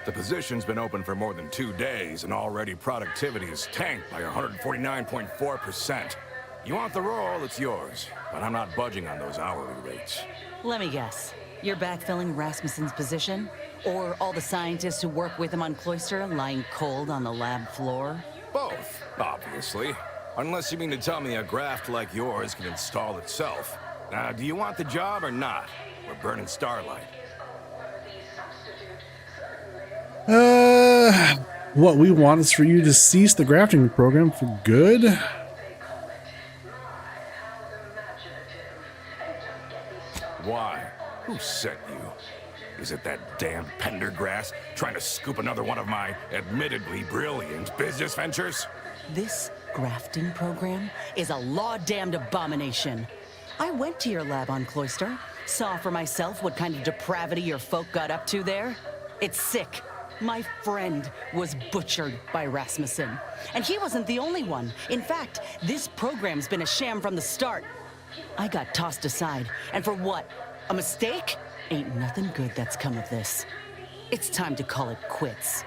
The position's been open for more than 2 days, and already productivity is tanked by 149.4%. You want the role, it's yours, but I'm not budging on those hourly rates. Let me guess. You're backfilling Rasmussen's position? Or all the scientists who work with him on Cloister lying cold on the lab floor? Both, obviously. Unless you mean to tell me a graft like yours can install itself. Now, do you want the job or not? We're burning starlight. What we want is for you to cease the grafting program for good? Why? Who sent you? Is it that damn Pendergrass trying to scoop another one of my admittedly brilliant business ventures? This grafting program is a law-damned abomination. I went to your lab on Cloister, saw for myself what kind of depravity your folk got up to there. It's sick. My friend was butchered by Rasmussen. And he wasn't the only one. In fact, this program's been a sham from the start. I got tossed aside. And for what? A mistake? Ain't nothing good that's come of this. It's time to call it quits.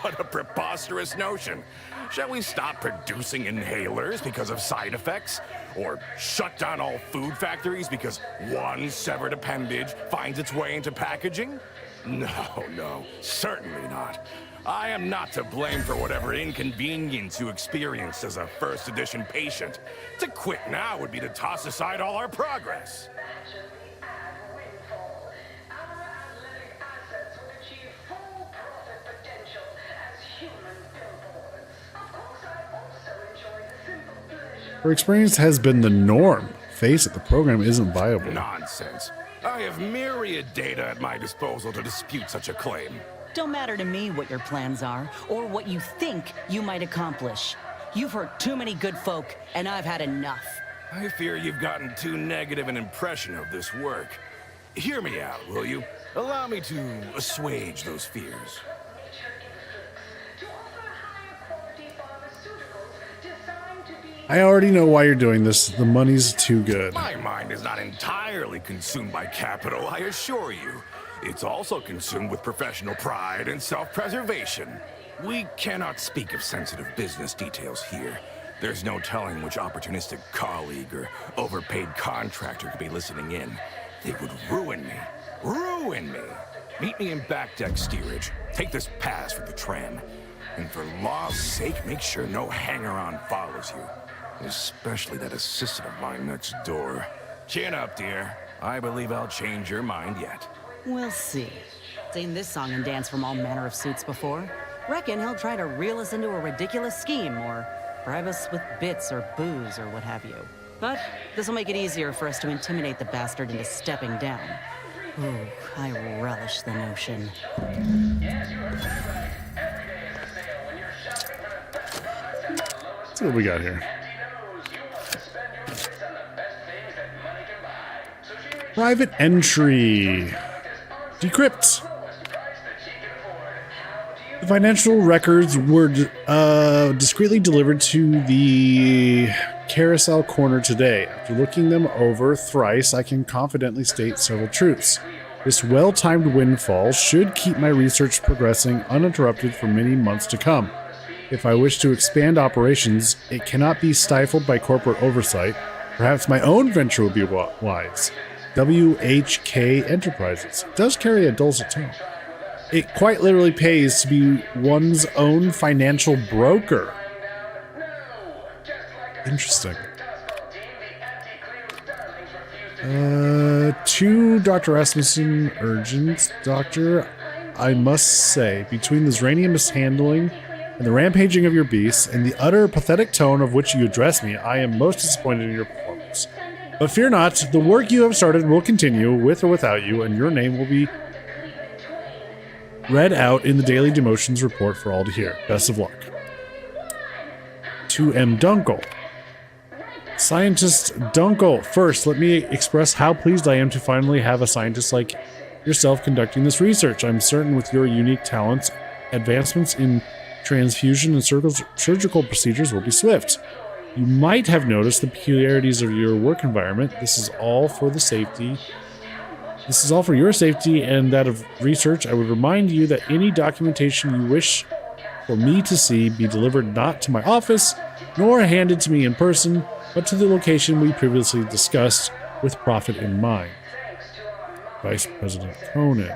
What a preposterous notion. Shall we stop producing inhalers because of side effects? Or shut down all food factories because one severed appendage finds its way into packaging? No, certainly not. I am not to blame for whatever inconvenience you experienced as a first edition patient. To quit now would be to toss aside all our progress. Her experience has been the norm. Face it, the program isn't viable. Nonsense. I have myriad data at my disposal to dispute such a claim. Don't matter to me what your plans are, or what you think you might accomplish. You've hurt too many good folk, and I've had enough. I fear you've gotten too negative an impression of this work. Hear me out, will you? Allow me to assuage those fears. I already know why you're doing this. The money's too good. My mind is not entirely consumed by capital, I assure you. It's also consumed with professional pride and self-preservation. We cannot speak of sensitive business details here. There's no telling which opportunistic colleague or overpaid contractor could be listening in. They would ruin me. Ruin me! Meet me in back deck steerage. Take this pass for the tram. And for law's sake, make sure no hanger-on follows you. Especially that assistant of mine next door. Chin up, dear. I believe I'll change your mind yet. We'll see. Seen this song and dance from all manner of suits before. Reckon he'll try to reel us into a ridiculous scheme, or bribe us with bits or booze or what have you. But this'll make it easier for us to intimidate the bastard into stepping down. Ooh, I relish the notion. Let's see what we got here. Private entry. Decrypt. The financial records were discreetly delivered to the carousel corner today. After looking them over thrice, I can confidently state several truths. This well-timed windfall should keep my research progressing uninterrupted for many months to come. If I wish to expand operations, it cannot be stifled by corporate oversight. Perhaps my own venture would be wise. WHK Enterprises. It does carry a dulcet tone. It quite literally pays to be one's own financial broker. Interesting. To Dr. Rasmussen, urgent. Doctor, I must say, between the Zranium mishandling and the rampaging of your beasts, and the utter pathetic tone of which you address me, I am most disappointed in your performance. But fear not, the work you have started will continue, with or without you, and your name will be read out in the daily demotions report for all to hear. Best of luck. To M. Dunkel. Scientist Dunkel, first, let me express how pleased I am to finally have a scientist like yourself conducting this research. I'm certain with your unique talents, advancements in transfusion and surgical procedures will be swift. You might have noticed the peculiarities of your work environment. This is all for your safety and that of research. I would remind you that any documentation you wish for me to see be delivered not to my office, nor handed to me in person, but to the location we previously discussed with profit in mind. Vice President Conan.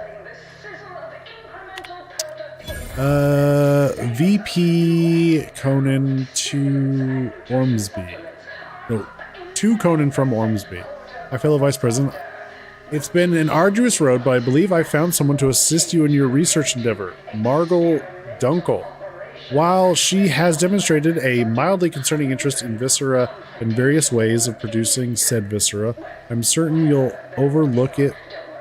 VP Conan to Ormsby. No, to Conan from Ormsby. My fellow Vice President, it's been an arduous road, but I believe I found someone to assist you in your research endeavor. Margot Dunkel. While she has demonstrated a mildly concerning interest in viscera and various ways of producing said viscera, I'm certain you'll overlook it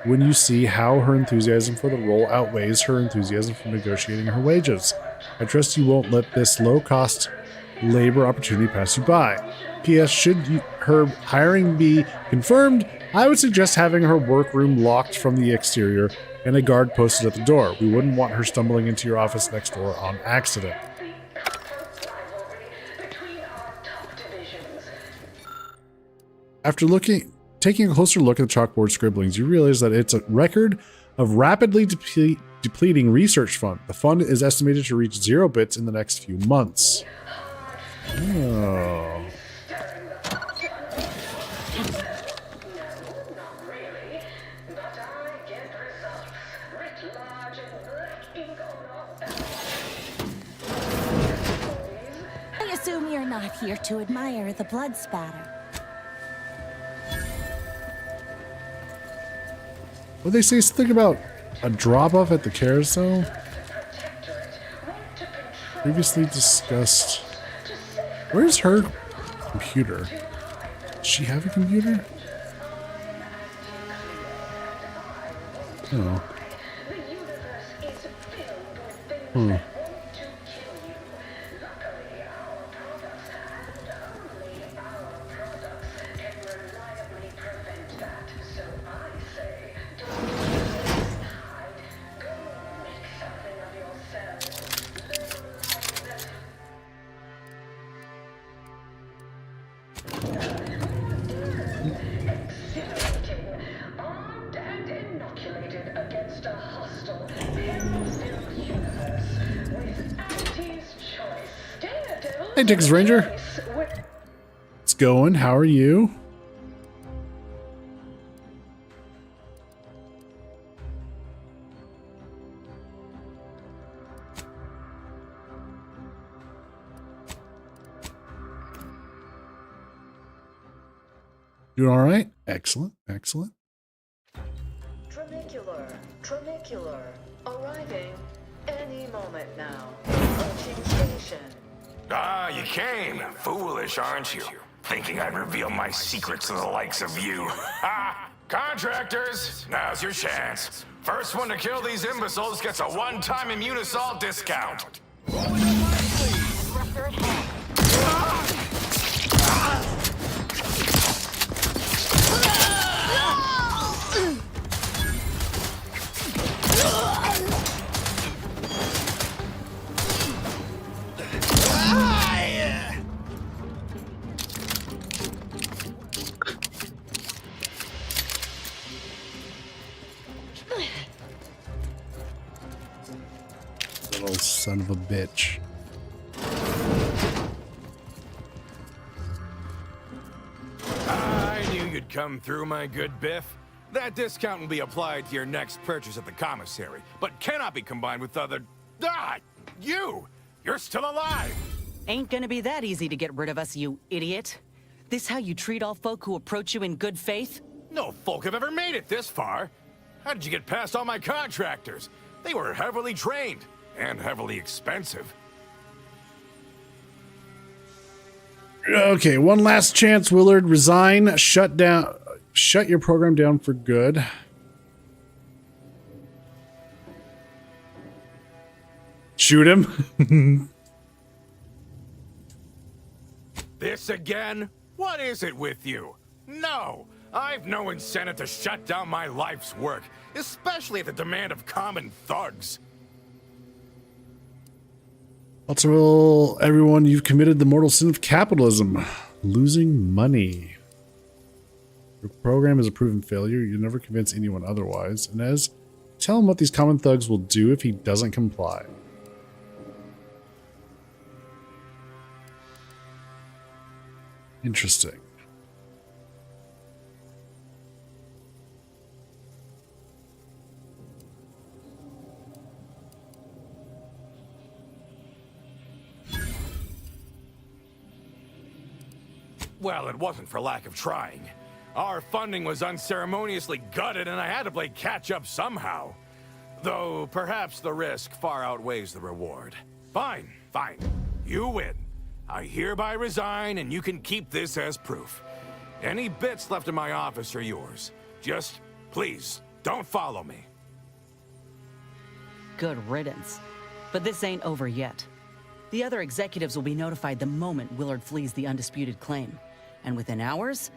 when you see how her enthusiasm for the role outweighs her enthusiasm for negotiating her wages. I trust you won't let this low-cost labor opportunity pass you by. P.S. Should her hiring be confirmed, I would suggest having her workroom locked from the exterior and a guard posted at the door. We wouldn't want her stumbling into your office next door on accident. After taking a closer look at the chalkboard scribblings, you realize that it's a record of rapidly depleting research fund. The fund is estimated to reach 0 bits in the next few months. Oh. I assume you're not here to admire the blood spatter. Would they say something about a drop-off at the carousel? Previously discussed. Where's her computer? Does she have a computer? Oh. Hmm. Hey, Texas Ranger. It's going. How are you? Doing all right? Excellent. Excellent. Tramicular, arriving any moment now. Approaching station. Ah, you came. Foolish, aren't you? Thinking I'd reveal my secrets to the likes of you. Ha! Contractors, now's your chance. First one to kill these imbeciles gets a one-time Immunosol discount. Little son of a bitch. I knew you'd come through, my good Biff. That discount will be applied to your next purchase at the commissary, but cannot be combined with other... Ah! You're still alive! Ain't gonna be that easy to get rid of us, you idiot. This how you treat all folk who approach you in good faith? No folk have ever made it this far. How did you get past all my contractors? They were heavily trained and heavily expensive. Okay, one last chance, Willard. Resign. Shut your program down for good. Shoot him. This again? What is it with you? No, I've no incentive to shut down my life's work, especially at the demand of common thugs. Also, everyone, you've committed the mortal sin of capitalism. Losing money. Your program is a proven failure. You never convince anyone otherwise. Inez, tell him what these common thugs will do if he doesn't comply. Interesting. Well, it wasn't for lack of trying. Our funding was unceremoniously gutted and I had to play catch-up somehow. Though, perhaps the risk far outweighs the reward. Fine, fine. You win. I hereby resign and you can keep this as proof. Any bits left in my office are yours. Just, please, don't follow me. Good riddance. But this ain't over yet. The other executives will be notified the moment Willard flees the undisputed claim. And within hours,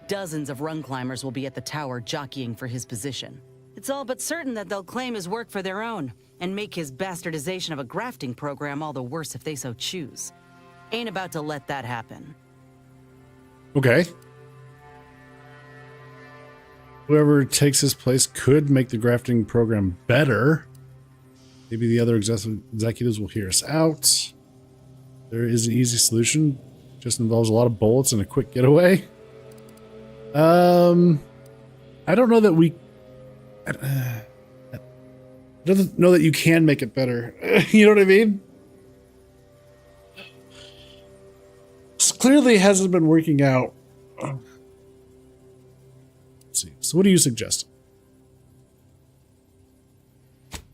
dozens of rung climbers will be at the tower jockeying for his position. It's all but certain that they'll claim his work for their own, and make his bastardization of a grafting program all the worse if they so choose. Ain't about to let that happen. Okay. Whoever takes his place could make the grafting program better. Maybe the other executives will hear us out. There is an easy solution. Just involves a lot of bullets and a quick getaway. I don't know that we... I don't know that you can make it better. You know what I mean? This clearly hasn't been working out. Let's see. So what are you suggesting?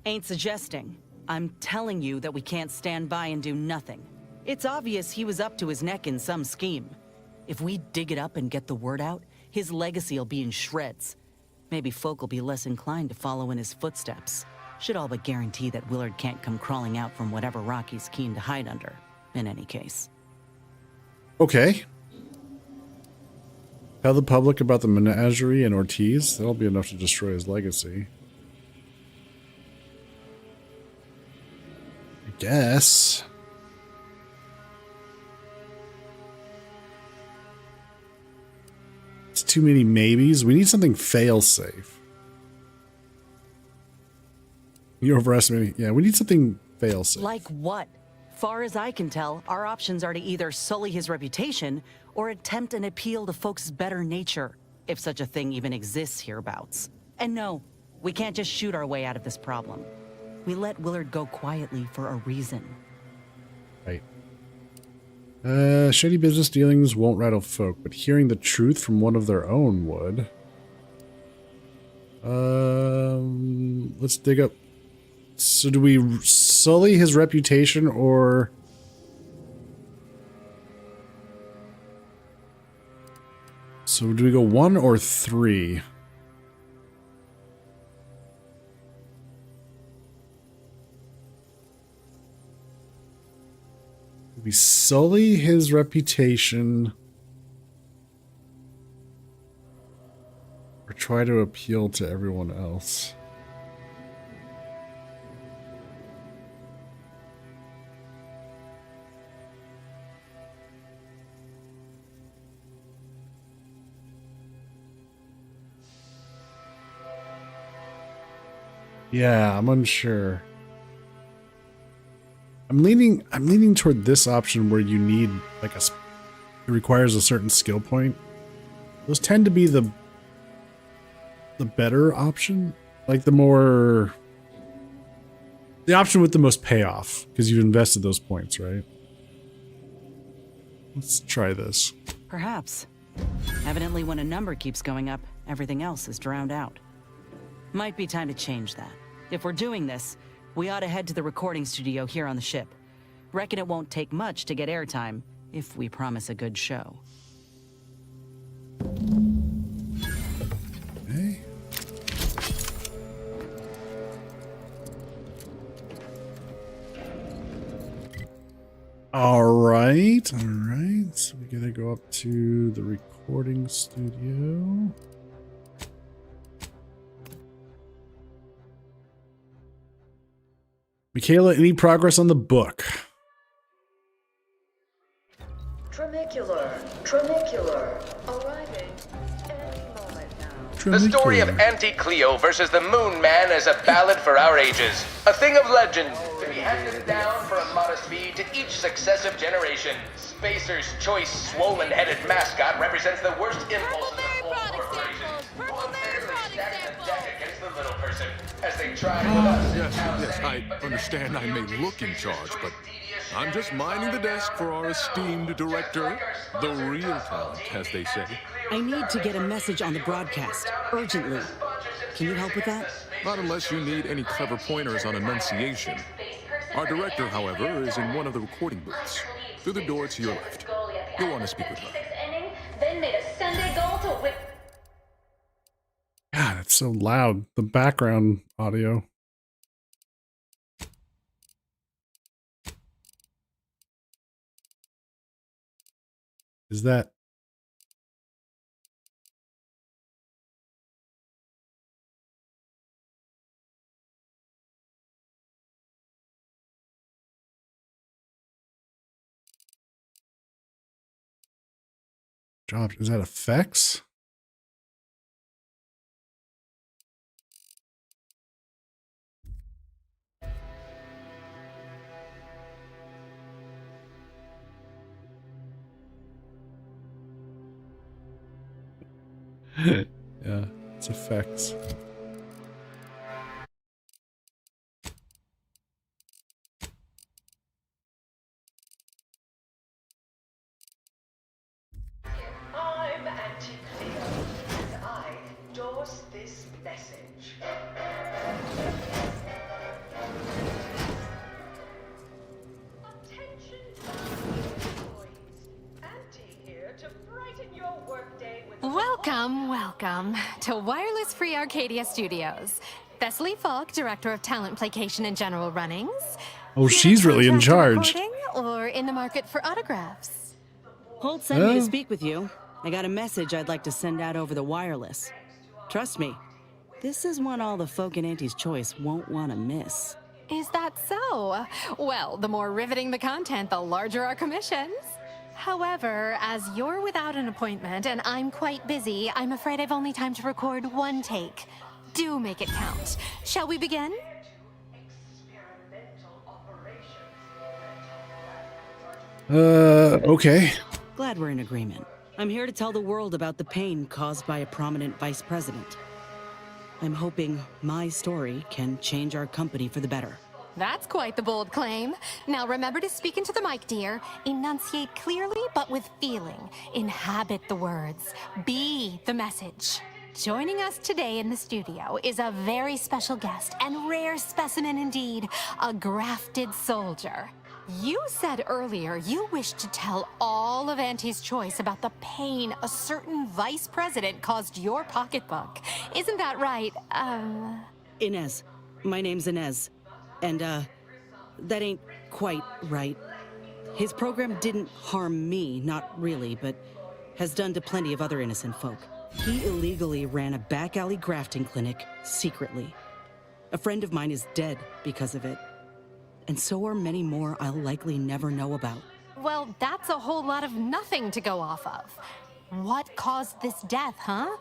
Ain't suggesting. I'm telling you that we can't stand by and do nothing. It's obvious he was up to his neck in some scheme. If we dig it up and get the word out, his legacy will be in shreds. Maybe folk will be less inclined to follow in his footsteps. Should all but guarantee that Willard can't come crawling out from whatever rock he's keen to hide under, in any case. Okay. Tell the public about the menagerie and Ortiz. That'll be enough to destroy his legacy. I guess. It's too many maybes. We need something fail-safe. You're overestimating. Yeah, we need something fail-safe. Like what? Far as I can tell, our options are to either sully his reputation or attempt an appeal to folks' better nature, if such a thing even exists hereabouts. And no, we can't just shoot our way out of this problem. We let Willard go quietly for a reason. Right. Shady business dealings won't rattle folk, but hearing the truth from one of their own would. Let's dig up. So do we sully his reputation or... So do we go 1 or 3? Do we sully his reputation or try to appeal to everyone else? Yeah, I'm unsure. I'm leaning toward this option where you need like it requires a certain skill point. Those tend to be the better option, like the option with the most payoff because you've invested those points, right? Let's try this. Perhaps. Evidently, when a number keeps going up, everything else is drowned out. Might be time to change that. If we're doing this, we ought to head to the recording studio here on the ship. Reckon it won't take much to get airtime if we promise a good show. Okay. All right. So we gotta go up to the recording studio. Michaela, any progress on the book? Tramicular, arriving any moment now. The story of Auntie Cleo versus the Moon Man is a ballad for our ages. A thing of legend, to be handed down for a modest fee to each successive generation. Spacer's Choice swollen-headed mascot represents the worst impulses of all corporations, who unfairly stack the deck against the little person, as they try with us in town Yes, I understand I may look in charge, but I'm just minding the desk for our esteemed director, the real talent, as they say. I need to get a message on the broadcast, urgently. Can you help with that? Not unless you need any clever pointers on enunciation. Our director, however, is in one of the recording booths. Through the door to your left. You'll want to speak with her. Then made a Sunday goal to whip. God, it's so loud. The background audio. Is that... Job, is that effects? Yeah, it's effects. I'm Auntie Cleo, and I endorse this message. Attention, boys. Auntie here to brighten your workday with. Welcome to Wireless Free Arcadia Studios. Thessaly Falk, Director of Talent Placation and General Runnings. Oh, she's really in charge. Or in the market for autographs. Holt sent me to speak with you. I got a message I'd like to send out over the wireless. Trust me, this is one all the folk in Auntie's Choice won't want to miss. Is that so? Well, the more riveting the content, the larger our commissions. However, as you're without an appointment and I'm quite busy, I'm afraid I've only time to record one take. Do make it count. Shall we begin? Okay. Glad we're in agreement. I'm here to tell the world about the pain caused by a prominent vice president. I'm hoping my story can change our company for the better. That's quite the bold claim. Now remember to speak into the mic, dear. Enunciate clearly, but with feeling. Inhabit the words. Be the message. Joining us today in the studio is a very special guest and rare specimen indeed, a grafted soldier. You said earlier you wished to tell all of Auntie's Choice about the pain a certain vice president caused your pocketbook. Isn't that right, Inez. My name's Inez. And, that ain't quite right. His program didn't harm me, not really, but has done to plenty of other innocent folk. He illegally ran a back alley grafting clinic secretly. A friend of mine is dead because of it. And so are many more I'll likely never know about. Well, that's a whole lot of nothing to go off of. What caused this death, huh?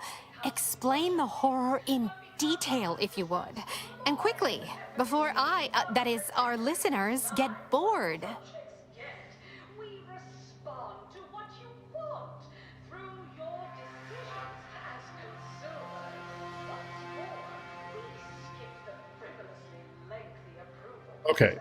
Explain the horror in detail, if you would. And quickly, before that is, our listeners, get bored. Okay.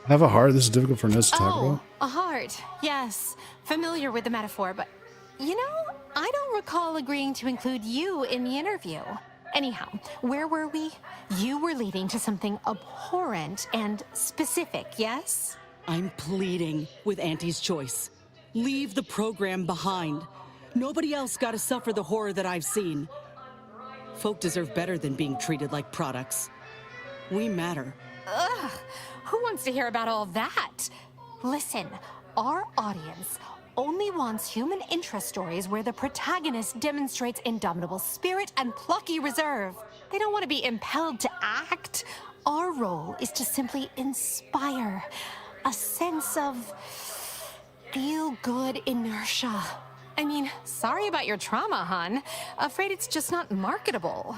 Have a heart. This is difficult for Nez to talk about. A heart. Yes. Familiar with the metaphor, but you know, I don't recall agreeing to include you in the interview. Anyhow, where were we? You were leading to something abhorrent and specific, yes? I'm pleading with Auntie's Choice. Leave the program behind. Nobody else got to suffer the horror that I've seen. Folk deserve better than being treated like products. We matter. Ugh, who wants to hear about all that? Listen, our audience only wants human interest stories where the protagonist demonstrates indomitable spirit and plucky reserve. They don't want to be impelled to act. Our role is to simply inspire a sense of feel-good inertia. I mean, sorry about your trauma, hon. Afraid it's just not marketable.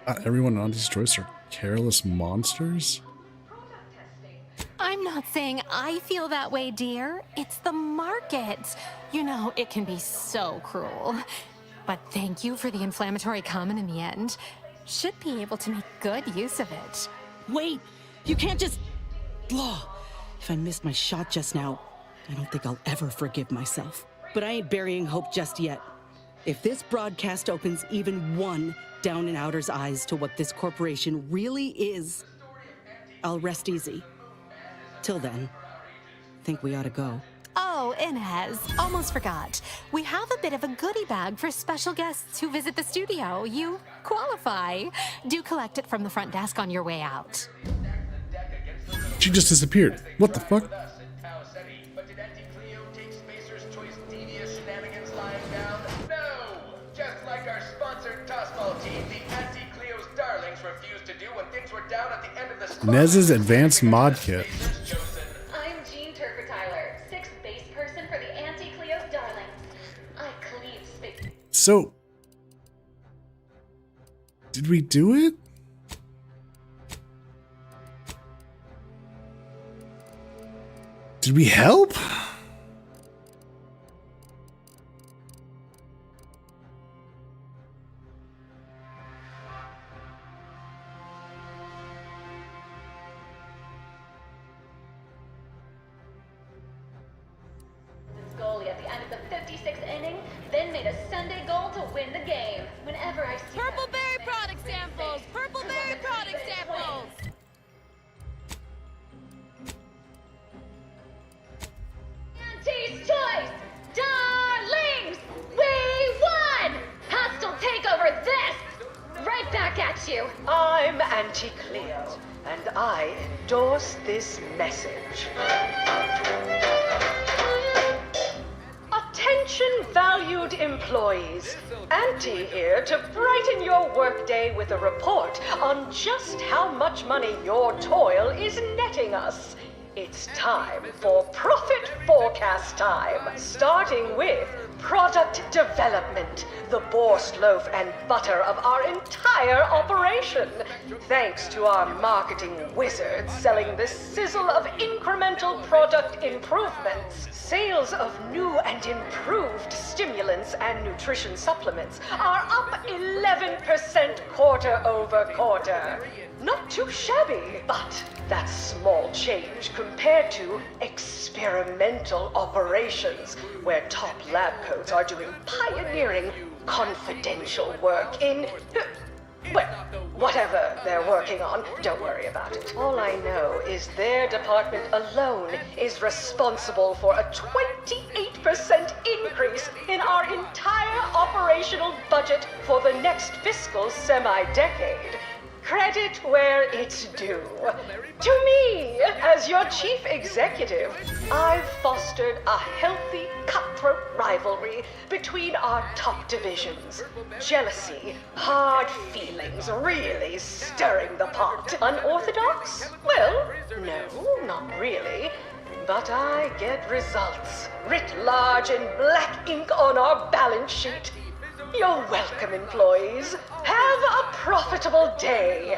Not everyone on Auntie's Choice are careless monsters? I'm not saying I feel that way, dear. It's the market. You know, it can be so cruel. But thank you for the inflammatory comment in the end. Should be able to make good use of it. Wait! You can't just... Blah. If I missed my shot just now, I don't think I'll ever forgive myself. But I ain't burying hope just yet. If this broadcast opens even one down and outer's eyes to what this corporation really is, I'll rest easy. Till then, think we ought to go. Oh, Inez, almost forgot. We have a bit of a goodie bag for special guests who visit the studio. You qualify. Do collect it from the front desk on your way out. She just disappeared. What the fuck? Nez's advanced mod kit. I'm Jean Turker-Tyler, 6th base person for the Anti-Cleo's Darlings. I cleave space. So, did we do it? Did we help? Goalie at the end of the 56th inning, then made a Sunday goal to win the game. Whenever I see Purple berry product samples! Purple berry product samples! Auntie's Choice! Darlings! We won! Hostile takeover this! Right back at you! I'm Auntie Cleo, and I endorse this message. Attention valued employees. Auntie here to brighten your workday with a report on just how much money your toil is netting us. It's time for profit forecast time, starting with product development, the borscht loaf and butter of our entire operation. Thanks to our marketing wizards selling the sizzle of incremental product improvements, sales of new and improved stimulants and nutrition supplements are up 11% quarter over quarter. Not too shabby, but that's small change compared to experimental operations, where top lab coats are doing pioneering, confidential work in Well, whatever they're working on, don't worry about it. All I know is their department alone is responsible for a 28% increase in our entire operational budget for the next fiscal semi-decade. Credit where it's due. To me, as your chief executive, I've fostered a healthy, cutthroat rivalry between our top divisions. Jealousy, hard feelings, really stirring the pot. Unorthodox? Well, no, not really. But I get results, writ large in black ink on our balance sheet. You're welcome, employees. Have a profitable day.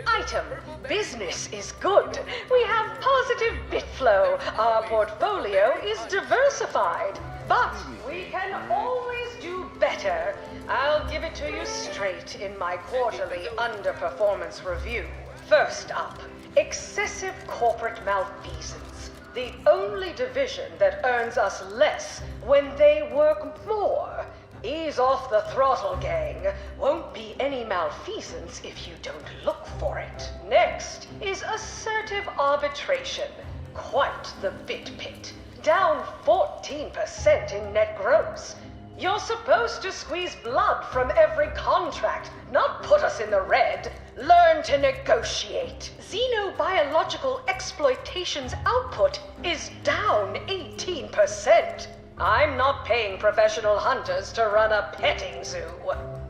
Item, business is good. We have positive bit flow. Our portfolio is diversified. But we can always do better. I'll give it to you straight in my quarterly underperformance review. First up, excessive corporate malfeasance. The only division that earns us less when they work more. Ease off the throttle, gang. Won't be any malfeasance if you don't look for it. Next is assertive arbitration. Quite the bit pit. Down 14% in net gross. You're supposed to squeeze blood from every contract, not put us in the red. Learn to negotiate. Xenobiological exploitation's output is down 18%. I'm not paying professional hunters to run a petting zoo.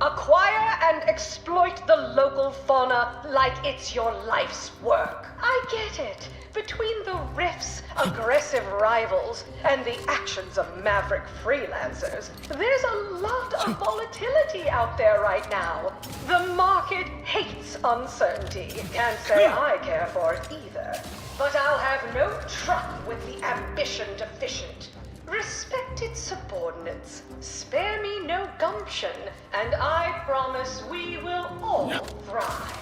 Acquire and exploit the local fauna like it's your life's work. I get it. Between the rifts, aggressive rivals, and the actions of maverick freelancers, there's a lot of volatility out there right now. The market hates uncertainty. Can't say I care for it either. But I'll have no truck with the ambition deficient. Respected subordinates, spare me no gumption, and I promise we will all thrive.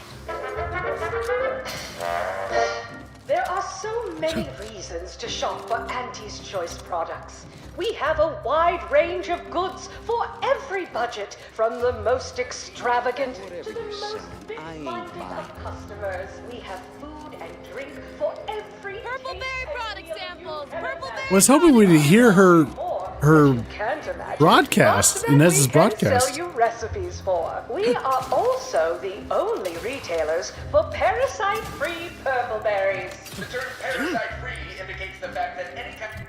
There are so many reasons to shop for Auntie's Choice products. We have a wide range of goods for every budget, from the most extravagant to the most big-minded of customers. We have food and drink for every Purple berry product samples. Purple berry. Was hoping we'd hear her Can't imagine. broadcast, Inez's Sell broadcast. you recipes for. We are also the only retailers for parasite-free purple berries. The term parasite-free indicates the fact that any kind.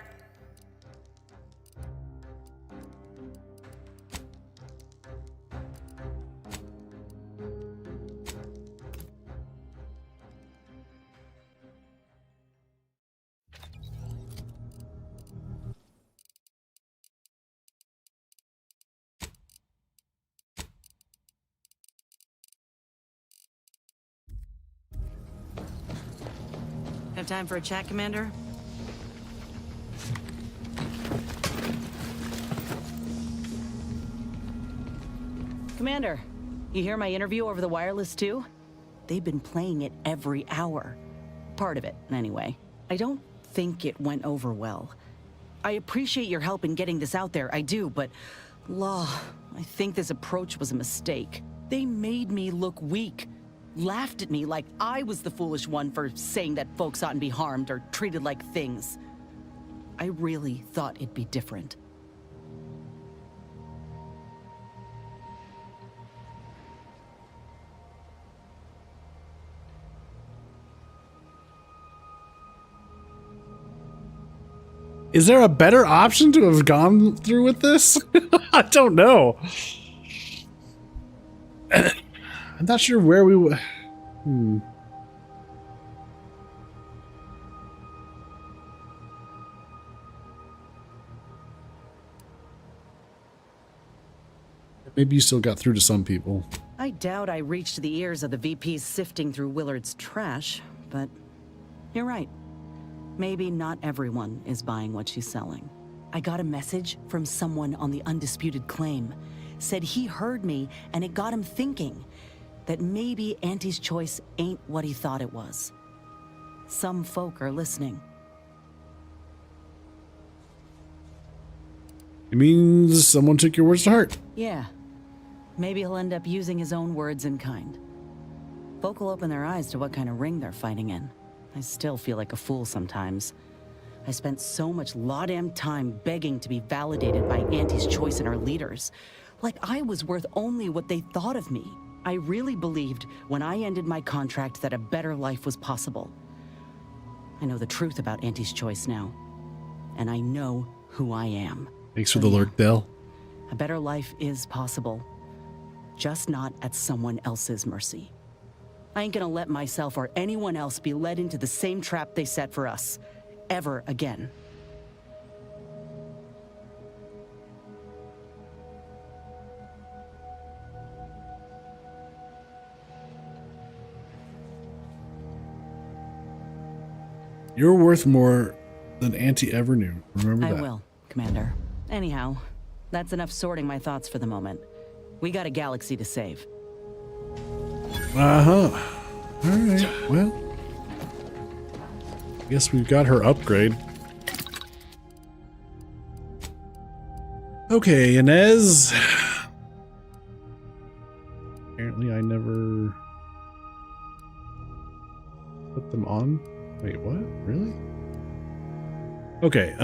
Have time for a chat, Commander? Commander, you hear my interview over the wireless too? They've been playing it every hour. Part of it, anyway. I don't think it went over well. I appreciate your help in getting this out there, I do, but... Law, I think this approach was a mistake. They made me look weak. Laughed at me like I was the foolish one for saying that folks oughtn't be harmed or treated like things. I really thought it'd be different. Is there a better option to have gone through with this? I don't know. I'm not sure where we would. Maybe you still got through to some people. I doubt I reached the ears of the VPs sifting through Willard's trash, but you're right. Maybe not everyone is buying what she's selling. I got a message from someone on the Undisputed Claim. Said he heard me and it got him thinking that maybe Auntie's Choice ain't what he thought it was. Some folk are listening. It means someone took your words to heart. Yeah. Maybe he'll end up using his own words in kind. Folk will open their eyes to what kind of ring they're fighting in. I still feel like a fool sometimes. I spent so much law-damn time begging to be validated by Auntie's choice and her leaders. Like I was worth only what they thought of me. I really believed when I ended my contract that a better life was possible. I know the truth about Auntie's choice now. And I know who I am. Thanks for the lurk, Dell. A better life is possible. Just not at someone else's mercy. I ain't gonna let myself or anyone else be led into the same trap they set for us. Ever again. You're worth more than Auntie ever knew. Remember that. I will, Commander. Anyhow, that's enough sorting my thoughts for the moment. We got a galaxy to save. Uh-huh. Alright, well. Guess we've got her upgrade. Okay, Inez. Apparently I never put them on. Wait, what? Really? Okay,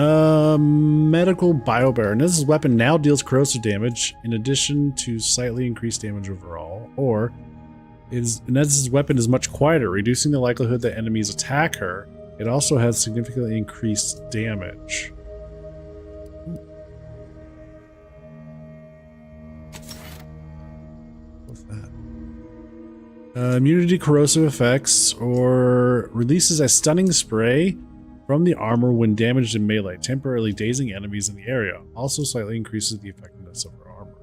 medical biobear. Inez's weapon now deals corrosive damage in addition to slightly increased damage overall. Or Inez's weapon is much quieter, reducing the likelihood that enemies attack her. It also has significantly increased damage. What's that? Immunity to corrosive effects, or releases a stunning spray from the armor when damaged in melee, temporarily dazing enemies in the area. Also slightly increases the effectiveness of her armor.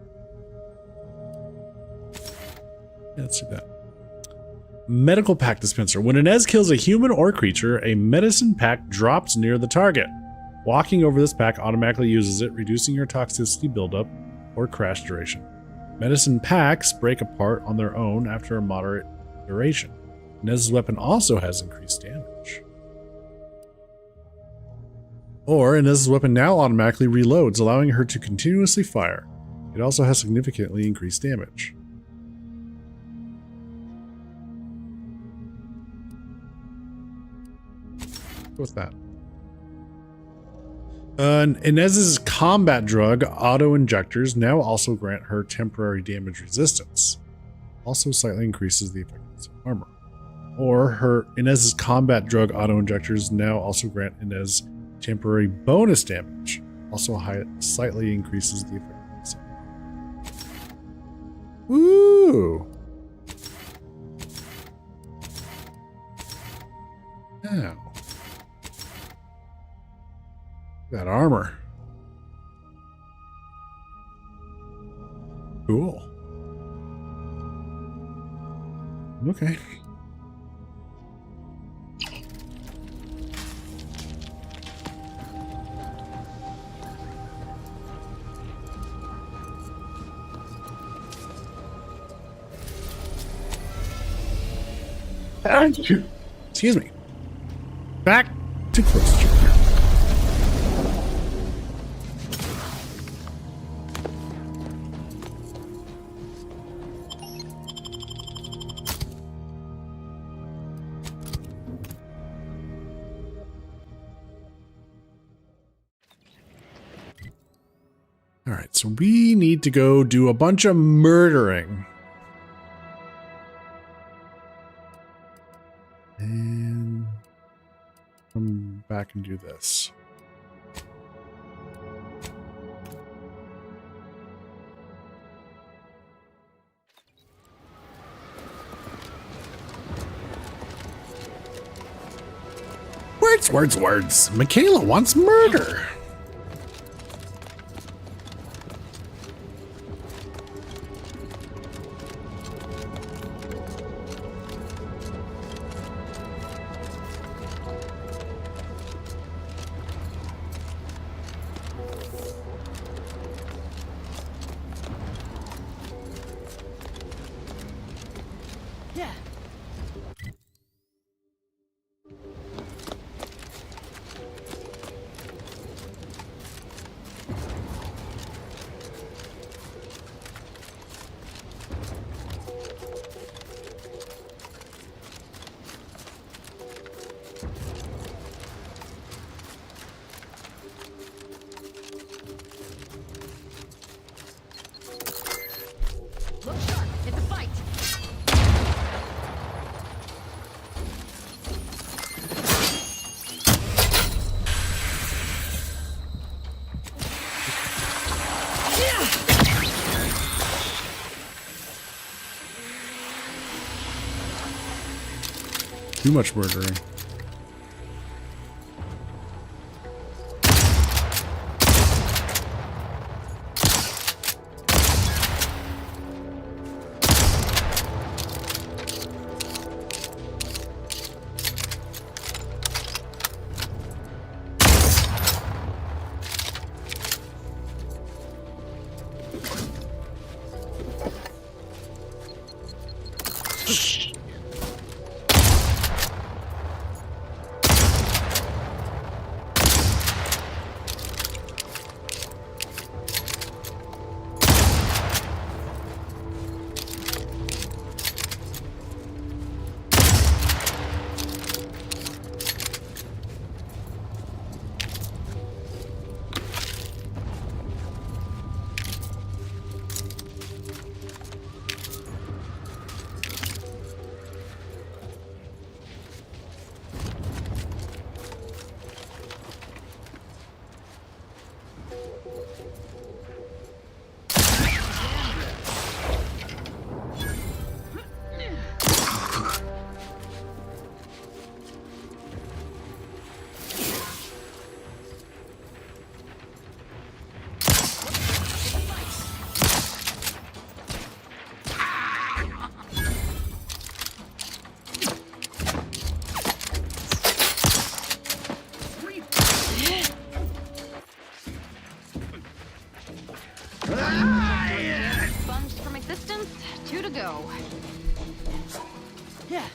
Yeah, let's do that. Medical pack dispenser. When Inez kills a human or creature, a medicine pack drops near the target. Walking over this pack automatically uses it, reducing your toxicity buildup or crash duration. Medicine packs break apart on their own after a moderate duration. Inez's weapon also has increased damage. Or Inez's weapon now automatically reloads, allowing her to continuously fire. It also has significantly increased damage. What's that? Inez's combat drug auto-injectors now also grant her temporary damage resistance. Also slightly increases the effectiveness of armor. Or Inez's combat drug auto-injectors now also grant Inez temporary bonus damage. Also slightly increases the effectiveness of armor. Woo! Now. That armor. Cool. Okay. Excuse me. Back to Cloister. Alright, so we need to go do a bunch of murdering. And come back and do this. Words. Michaela wants murder. Too much murdering. Sponged from existence, 2 to go. Yeah.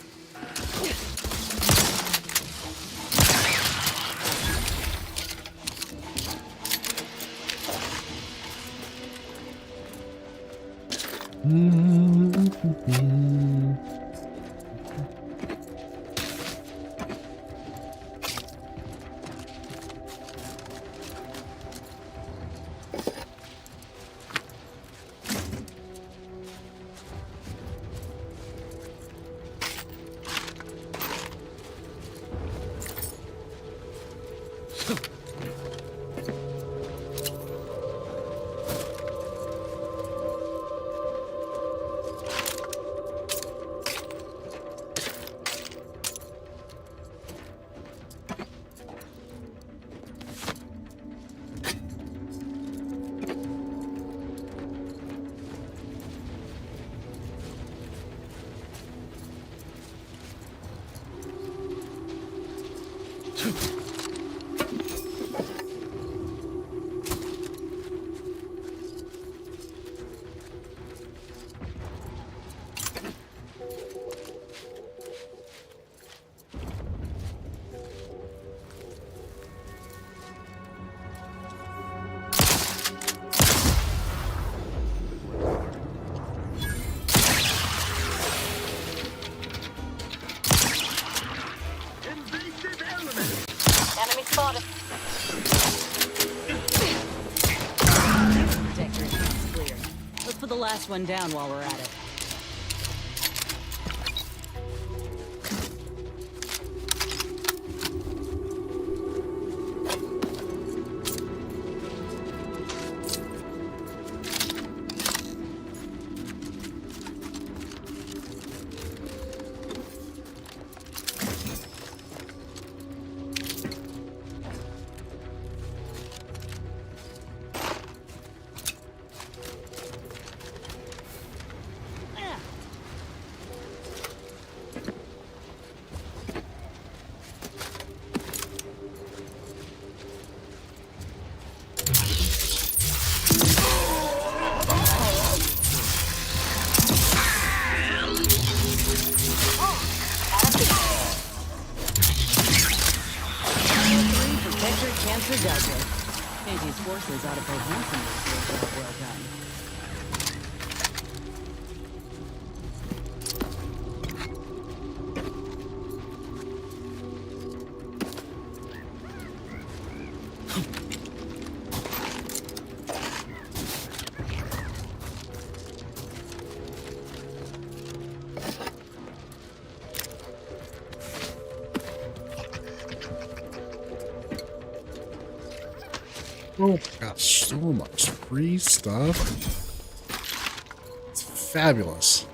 Enemy spotted. Protector accounts clear. Let's put the last one down while we're at it. Cancer does it. Andy's forces ought to pay handsomely for a job well done. Oh, got so much free stuff. It's fabulous.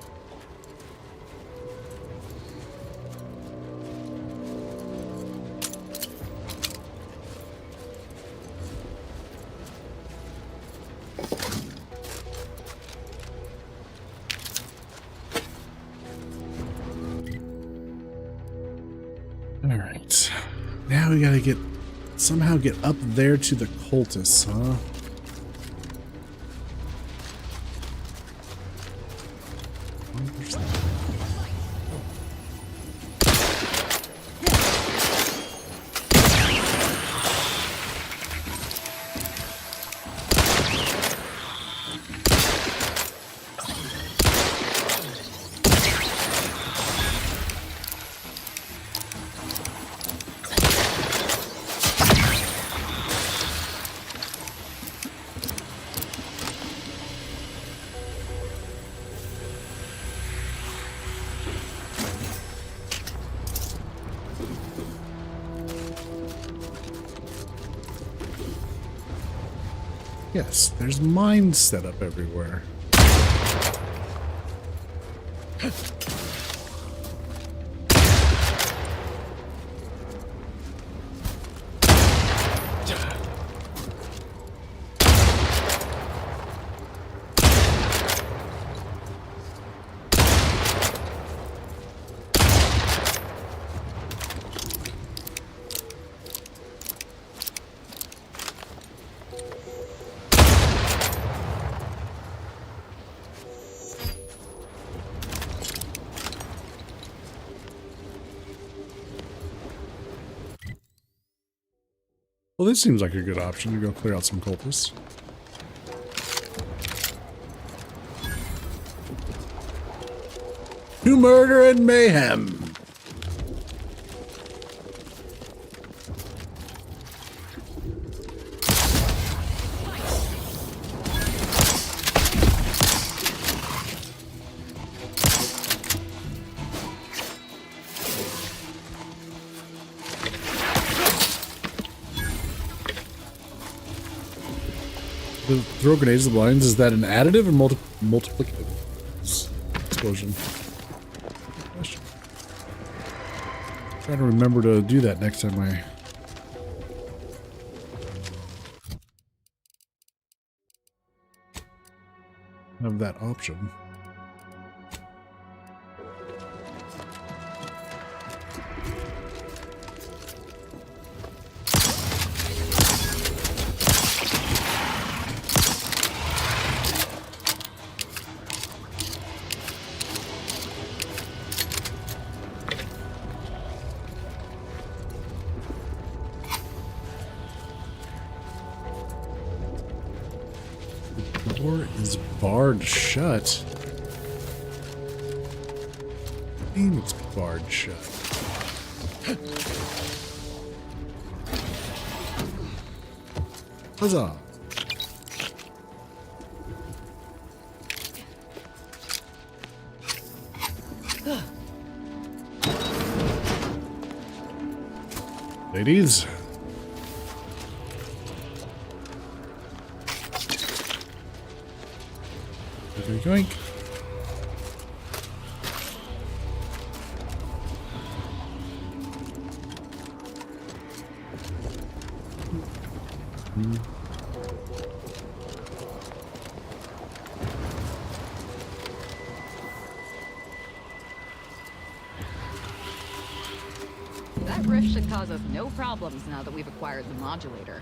now we gotta somehow get up there to the cultists, huh? Yes, there's mines set up everywhere. Well, this seems like a good option to go clear out some cultists. To murder and mayhem. The throw grenades, the blinds, is that an additive or multiplicative explosion? Question. Trying to remember to do that next time I have that option. The door is barred shut. I mean, it's barred shut. Huzzah! Ladies. Yoink. That rift should cause us no problems now that we've acquired the modulator.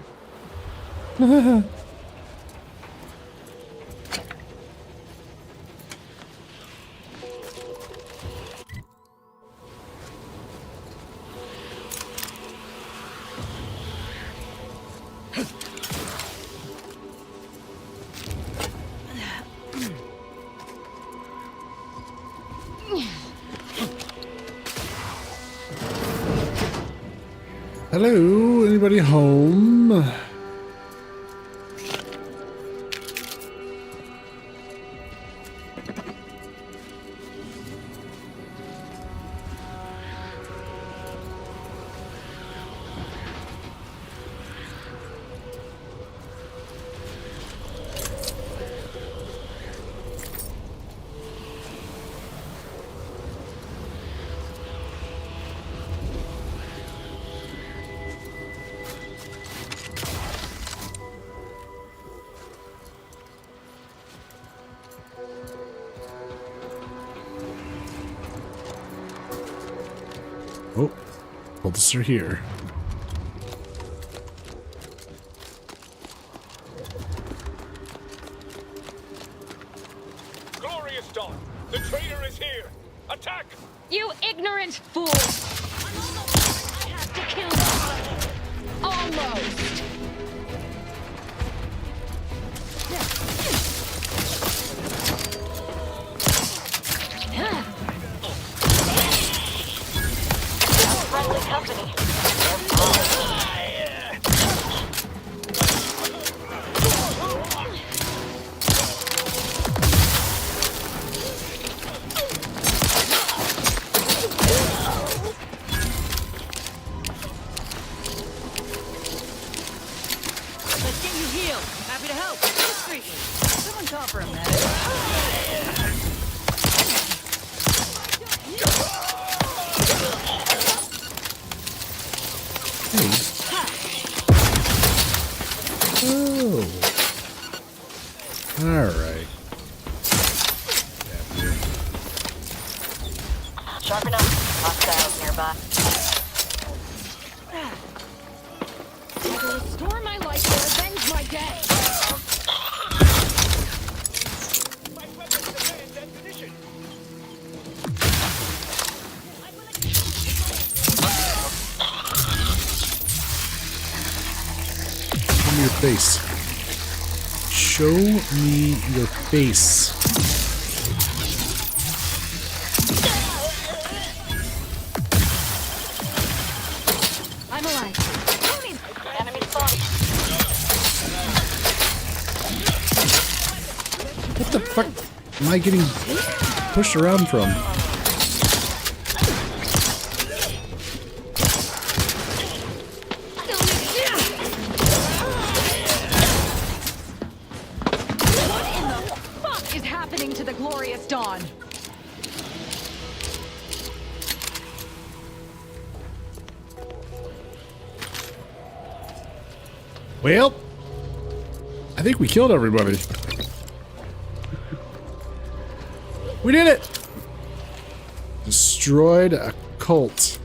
Hello, anybody home? Oh, cultists are here. Dawn. The traitor is here. Attack! You ignorant fool! I have to kill you. Almost. Friendly company. Let's get you healed. Happy to help. Discreetly. Someone call for a medic. Oh. Alright. Sharp enough. Hostiles nearby. I will restore my life to avenge my death. Show me your face. Show me your face. I'm alive. Enemy spotted. What the fuck am I getting pushed around from? What in the fuck is happening to the glorious dawn? Well, I think we killed everybody. We did it! Destroyed a cult.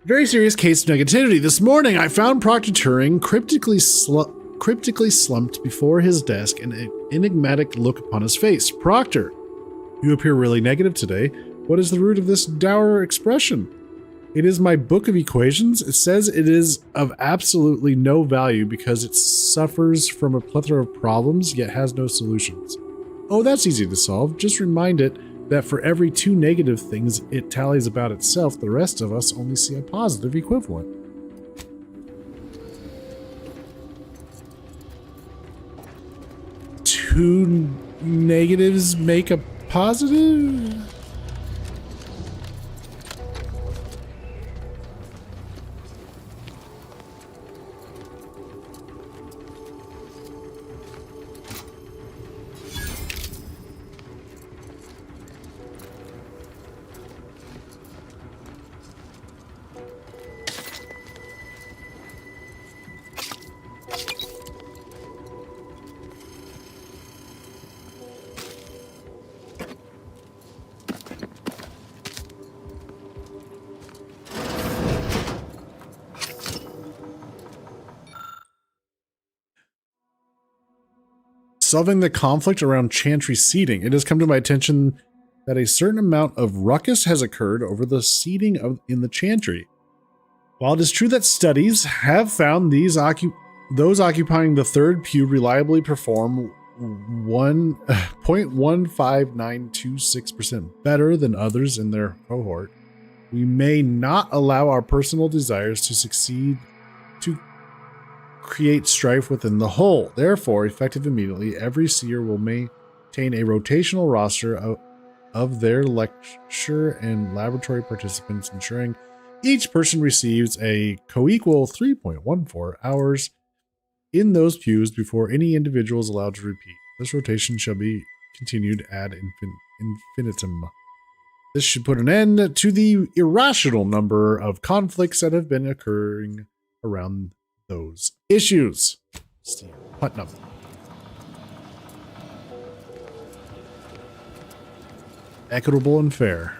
Very serious case of negativity. This morning, I found Proctor Turing cryptically slumped before his desk, an enigmatic look upon his face. Proctor, you appear really negative today. What is the root of this dour expression? It is my book of equations. It says it is of absolutely no value because it suffers from a plethora of problems, yet has no solutions. Oh, that's easy to solve. Just remind it that for every 2 negative things it tallies about itself, the rest of us only see a positive equivalent. Two negatives make a positive? Solving the conflict around Chantry seating, it has come to my attention that a certain amount of ruckus has occurred over the seating in the Chantry. While it is true that studies have found those occupying the third pew reliably perform 0.15926% better than others in their cohort, we may not allow our personal desires to succeed to create strife within the whole. Therefore, effective immediately, every seer will maintain a rotational roster of their lecture and laboratory participants, ensuring each person receives a co-equal 3.14 hours in those pews before any individual is allowed to repeat. This rotation shall be continued ad infinitum. This should put an end to the irrational number of conflicts that have been occurring around those issues. Steve Putnam. Equitable and fair.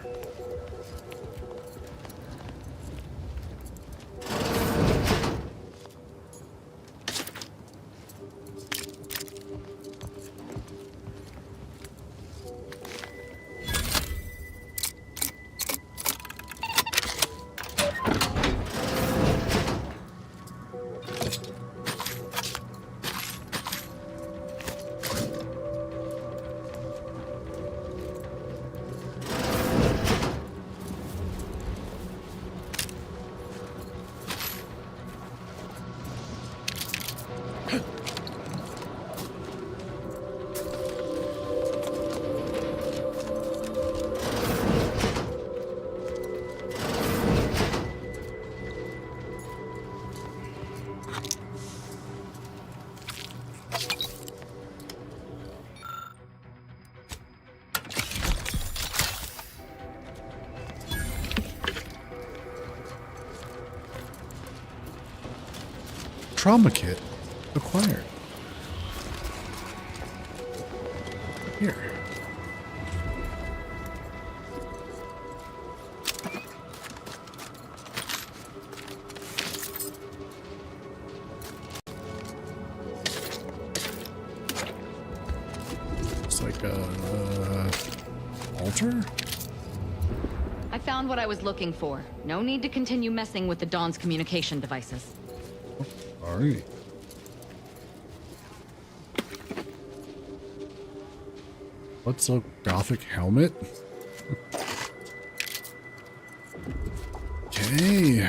Trauma kit acquired. Here. Looks like a altar? I found what I was looking for. No need to continue messing with the Dawn's communication devices. Alright. What's a gothic helmet? Okay.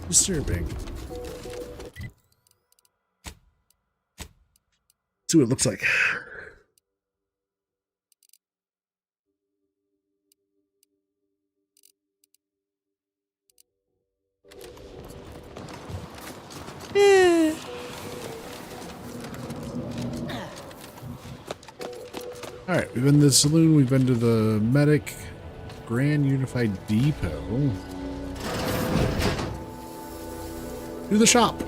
Disturbing. See what it looks like. Alright, we've been to the saloon, we've been to the medic, Grand Unified Depot. To the shop.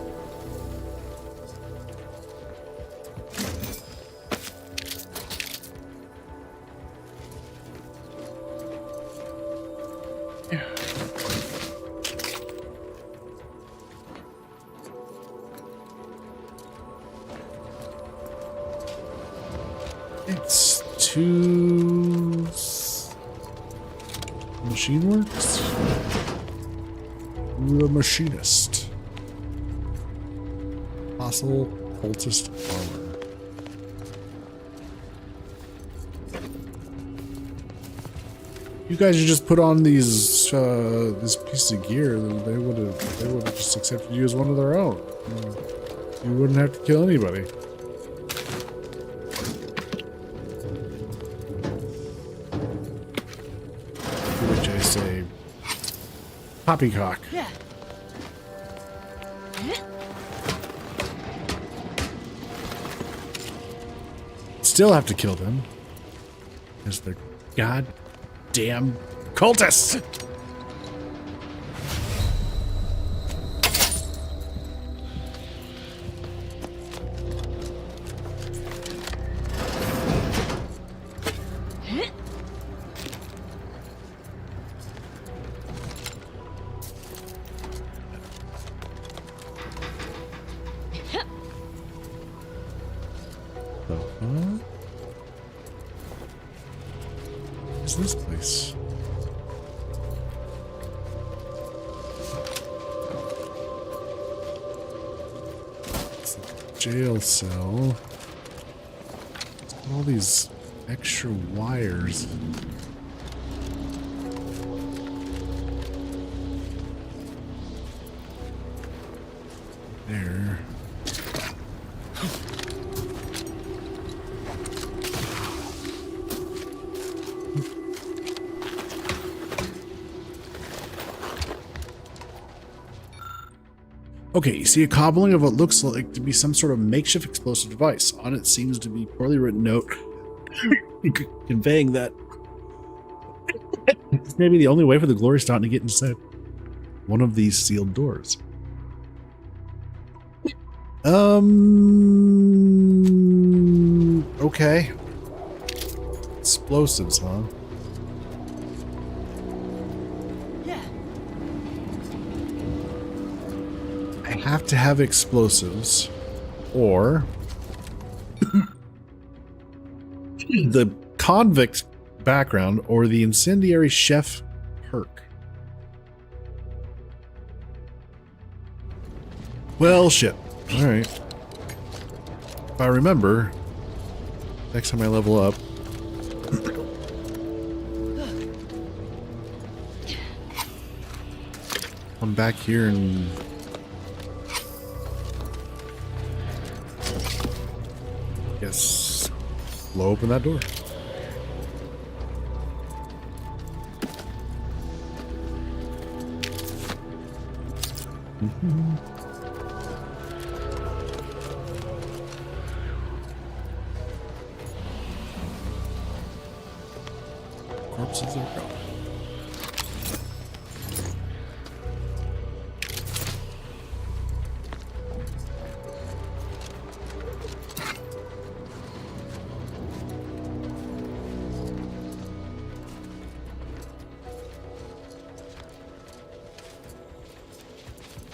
It's to Machine Works? The Machinist. Fossil Cultist Armor. You guys should just put on these this piece of gear, they would have just accepted you as one of their own. You wouldn't have to kill anybody. Which I say poppycock. Yeah. Still have to kill them. Because they're goddamn cultists! What's this place? It's like a jail cell. It's got all these extra wires. There. Okay, you see a cobbling of what looks like to be some sort of makeshift explosive device. On it seems to be a poorly written note conveying that This may be the only way for the Glory Stone to get inside one of these sealed doors. Okay. Explosives, huh? Yeah. I have to have explosives, or the convict background, or the incendiary chef perk. Well, shit. All right. If I remember, next time I level up, I'm back here and guess blow open that door. Corpses are gone.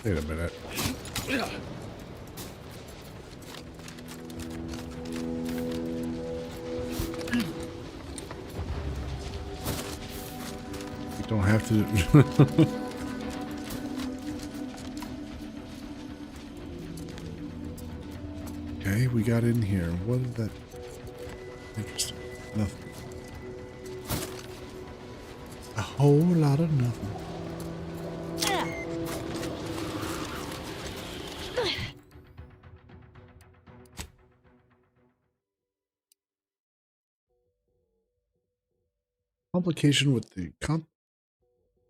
Wait a minute. We don't have to. Okay, we got in here. What is that? Interesting. Nothing. A whole lot of nothing. Complication with the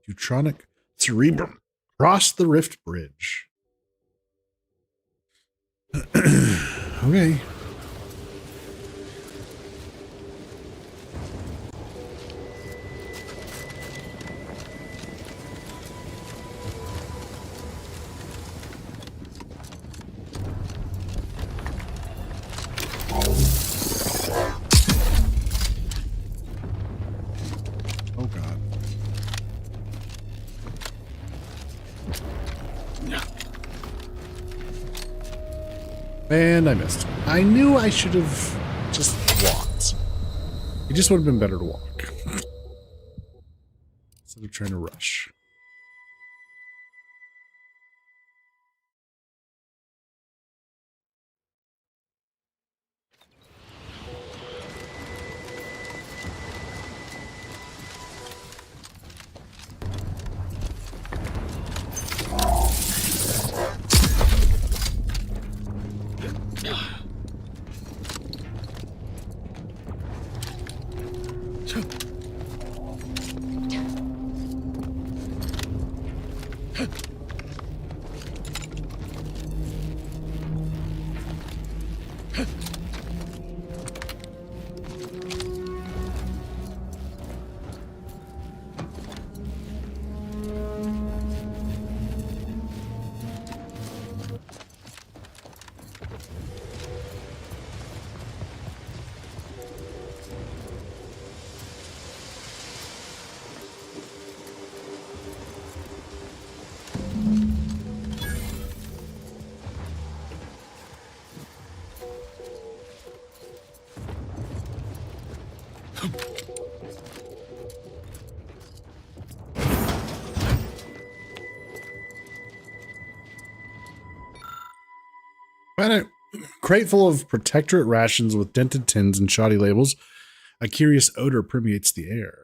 Computronic cerebrum. Cross the Rift Bridge. Okay. Oh God. And I missed. I knew I should have just walked. It just would have been better to walk. Instead of trying to rush. Found a crate full of Protectorate rations with dented tins and shoddy labels. A curious odor permeates the air.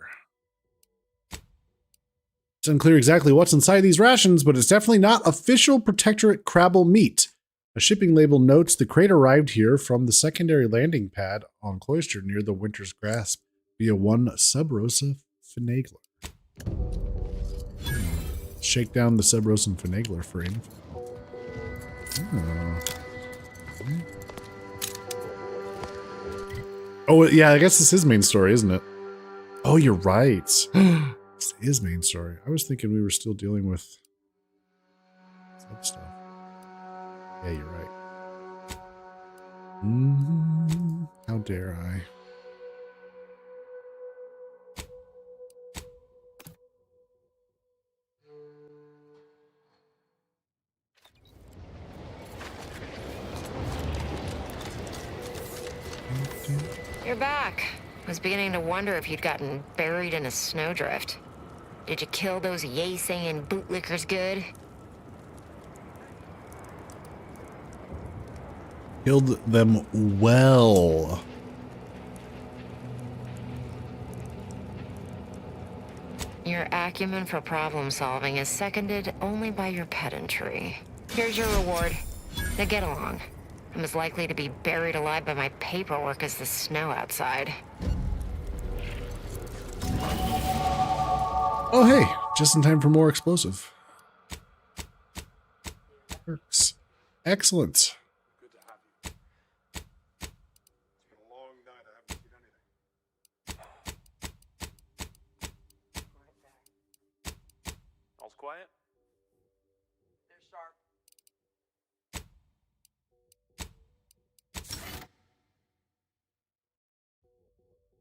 It's unclear exactly what's inside these rations, but it's definitely not official Protectorate Crabble meat. A shipping label notes the crate arrived here from the secondary landing pad on Cloister near the Winter's Grasp via one Sub Rosa Finagler. Shake down the Sub Rosa Finagler for info. Oh, yeah, I guess this is main story, isn't it? Oh, you're right. This is main story. I was thinking we were still dealing with sub stuff. Yeah, you're right. How dare I? You're back. Was beginning to wonder if you'd gotten buried in a snowdrift. Did you kill those yay-saying bootlickers good? Killed them well. Your acumen for problem solving is seconded only by your pedantry. Here's your reward. Now get along. I'm as likely to be buried alive by my paperwork as the snow outside. Oh, hey, just in time for more explosive. Works. Excellent. All's quiet? They're sharp.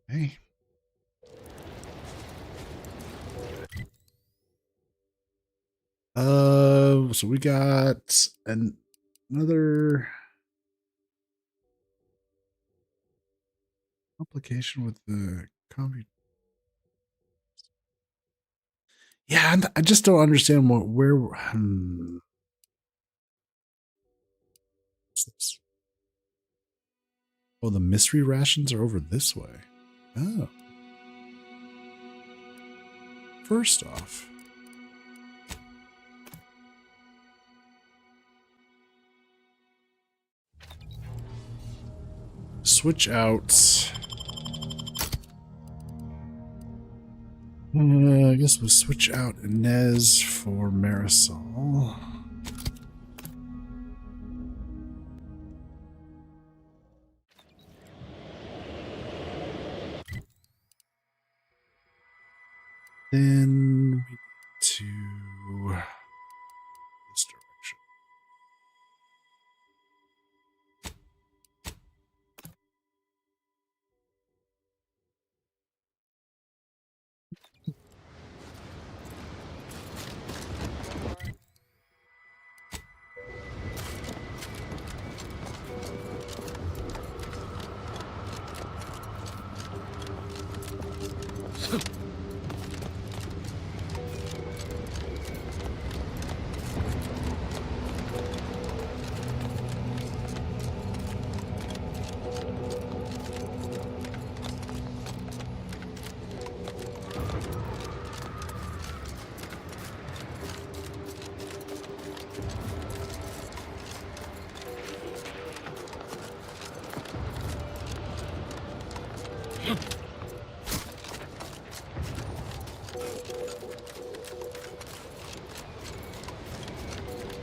Hey. So we got another complication with the compute. Yeah, I just don't understand where. What's this? Oh, the mystery rations are over this way. Oh. First off. Switch out. I guess we'll switch out Inez for Marisol. Then we need to this direction.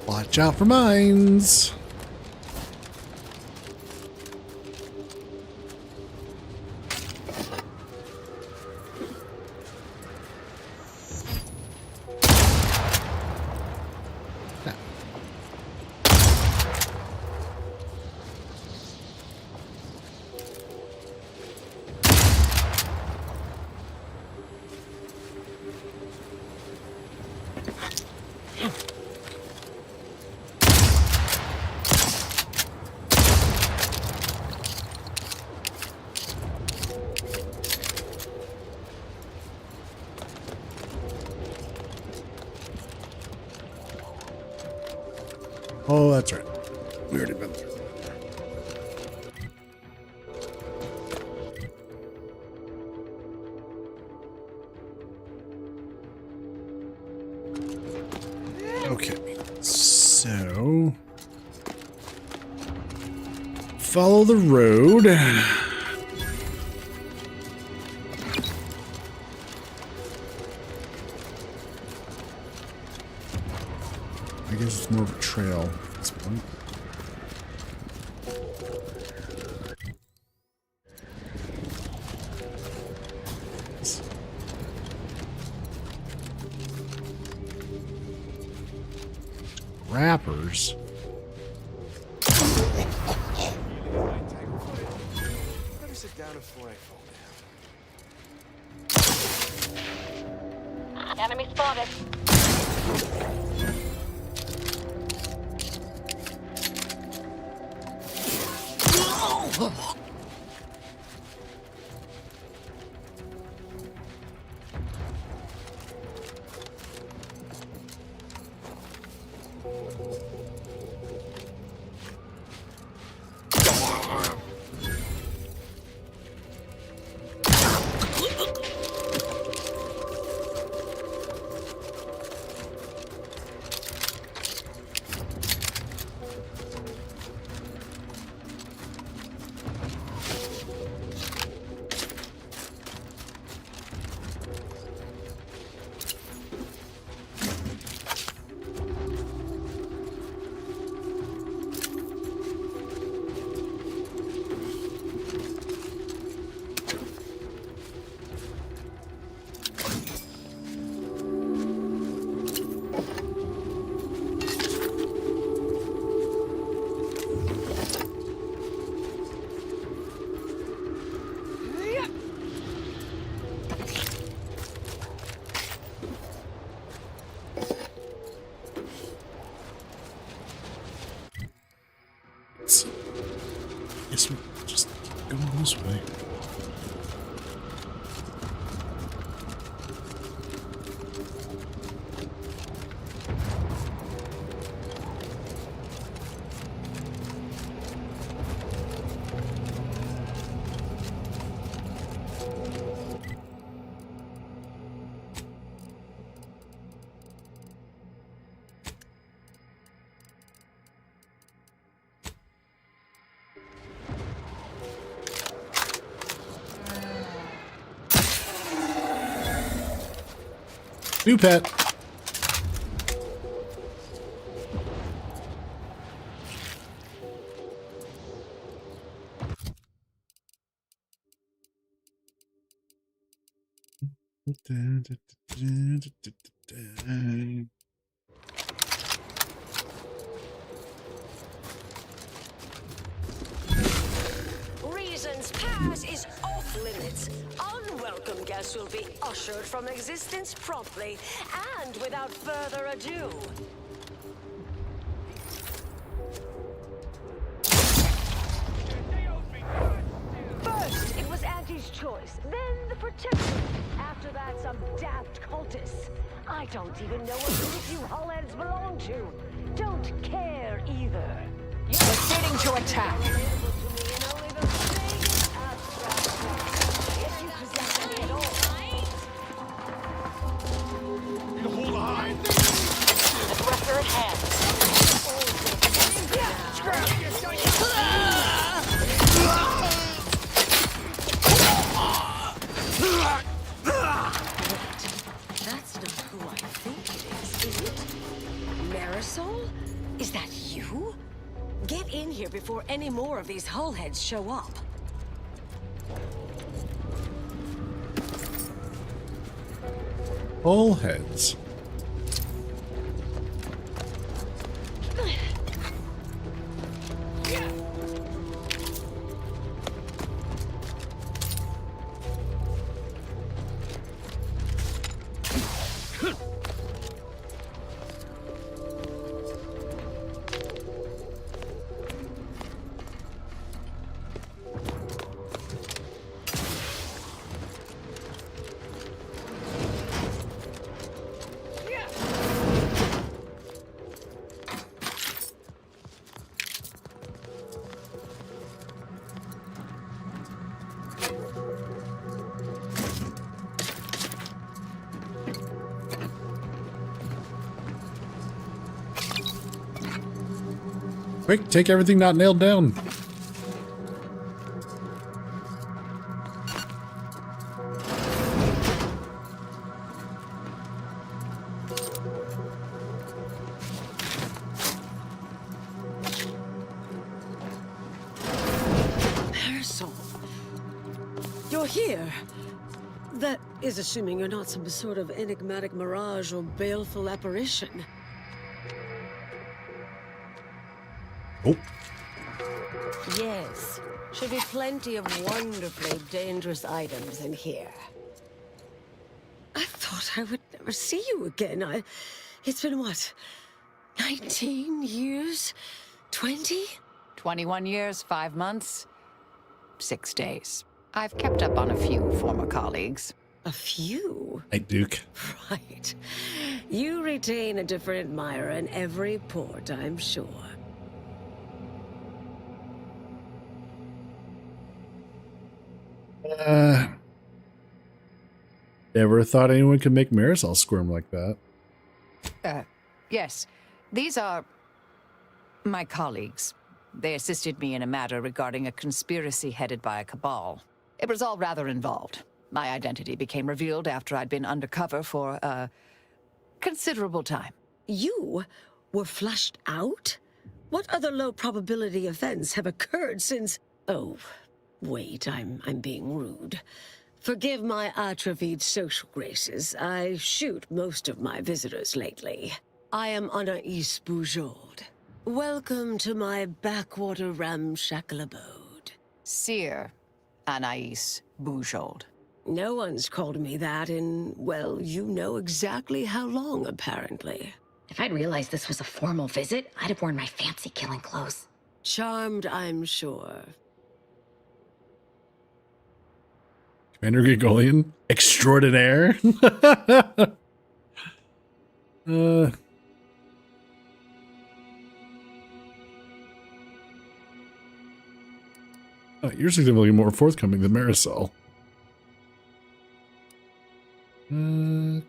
Watch out for mines. Oh, that's right. We already been through. Okay, so follow the road. I guess it's more of a trail at this point. Trappers. Better sit down before I fall down. Enemy spotted. Guess we just keep going this way. New pet. Reason's pass is off limits. Unwelcome guests will be ushered from existence promptly and without further ado. First, it was Auntie's choice, then the Protectorate. After that, some daft cultists. I don't even know what group you hullheads belong to. Don't care either. Proceeding to attack. Aggressor at hand. That's not who I think it is it? Marisol? Is that you? Get in here before any more of these hullheads show up. All heads. Quick, take everything not nailed down. Marisol, you're here. That is assuming you're not some sort of enigmatic mirage or baleful apparition. Oh. Yes. Should be plenty of wonderfully dangerous items in here. I thought I would never see you again. It's been what? 19 years? 20? 21 years, 5 months, 6 days. I've kept up on a few former colleagues. A few? Night Duke. Right. You retain a different admirer in every port, I'm sure. Never thought anyone could make Marisol squirm like that. Yes. These are my colleagues. They assisted me in a matter regarding a conspiracy headed by a cabal. It was all rather involved. My identity became revealed after I'd been undercover for a considerable time. You were flushed out? What other low-probability events have occurred since... Oh, wait, I'm being rude. Forgive my atrophied social graces. I shoot most of my visitors lately. I am Anais Bujold. Welcome to my backwater ramshackle abode. Seer Anais Bujold. No one's called me that in, well, you know exactly how long, apparently. If I'd realized this was a formal visit, I'd have worn my fancy killing clothes. Charmed, I'm sure. Commander Gregolian extraordinaire. You're significantly more forthcoming than Marisol. Commander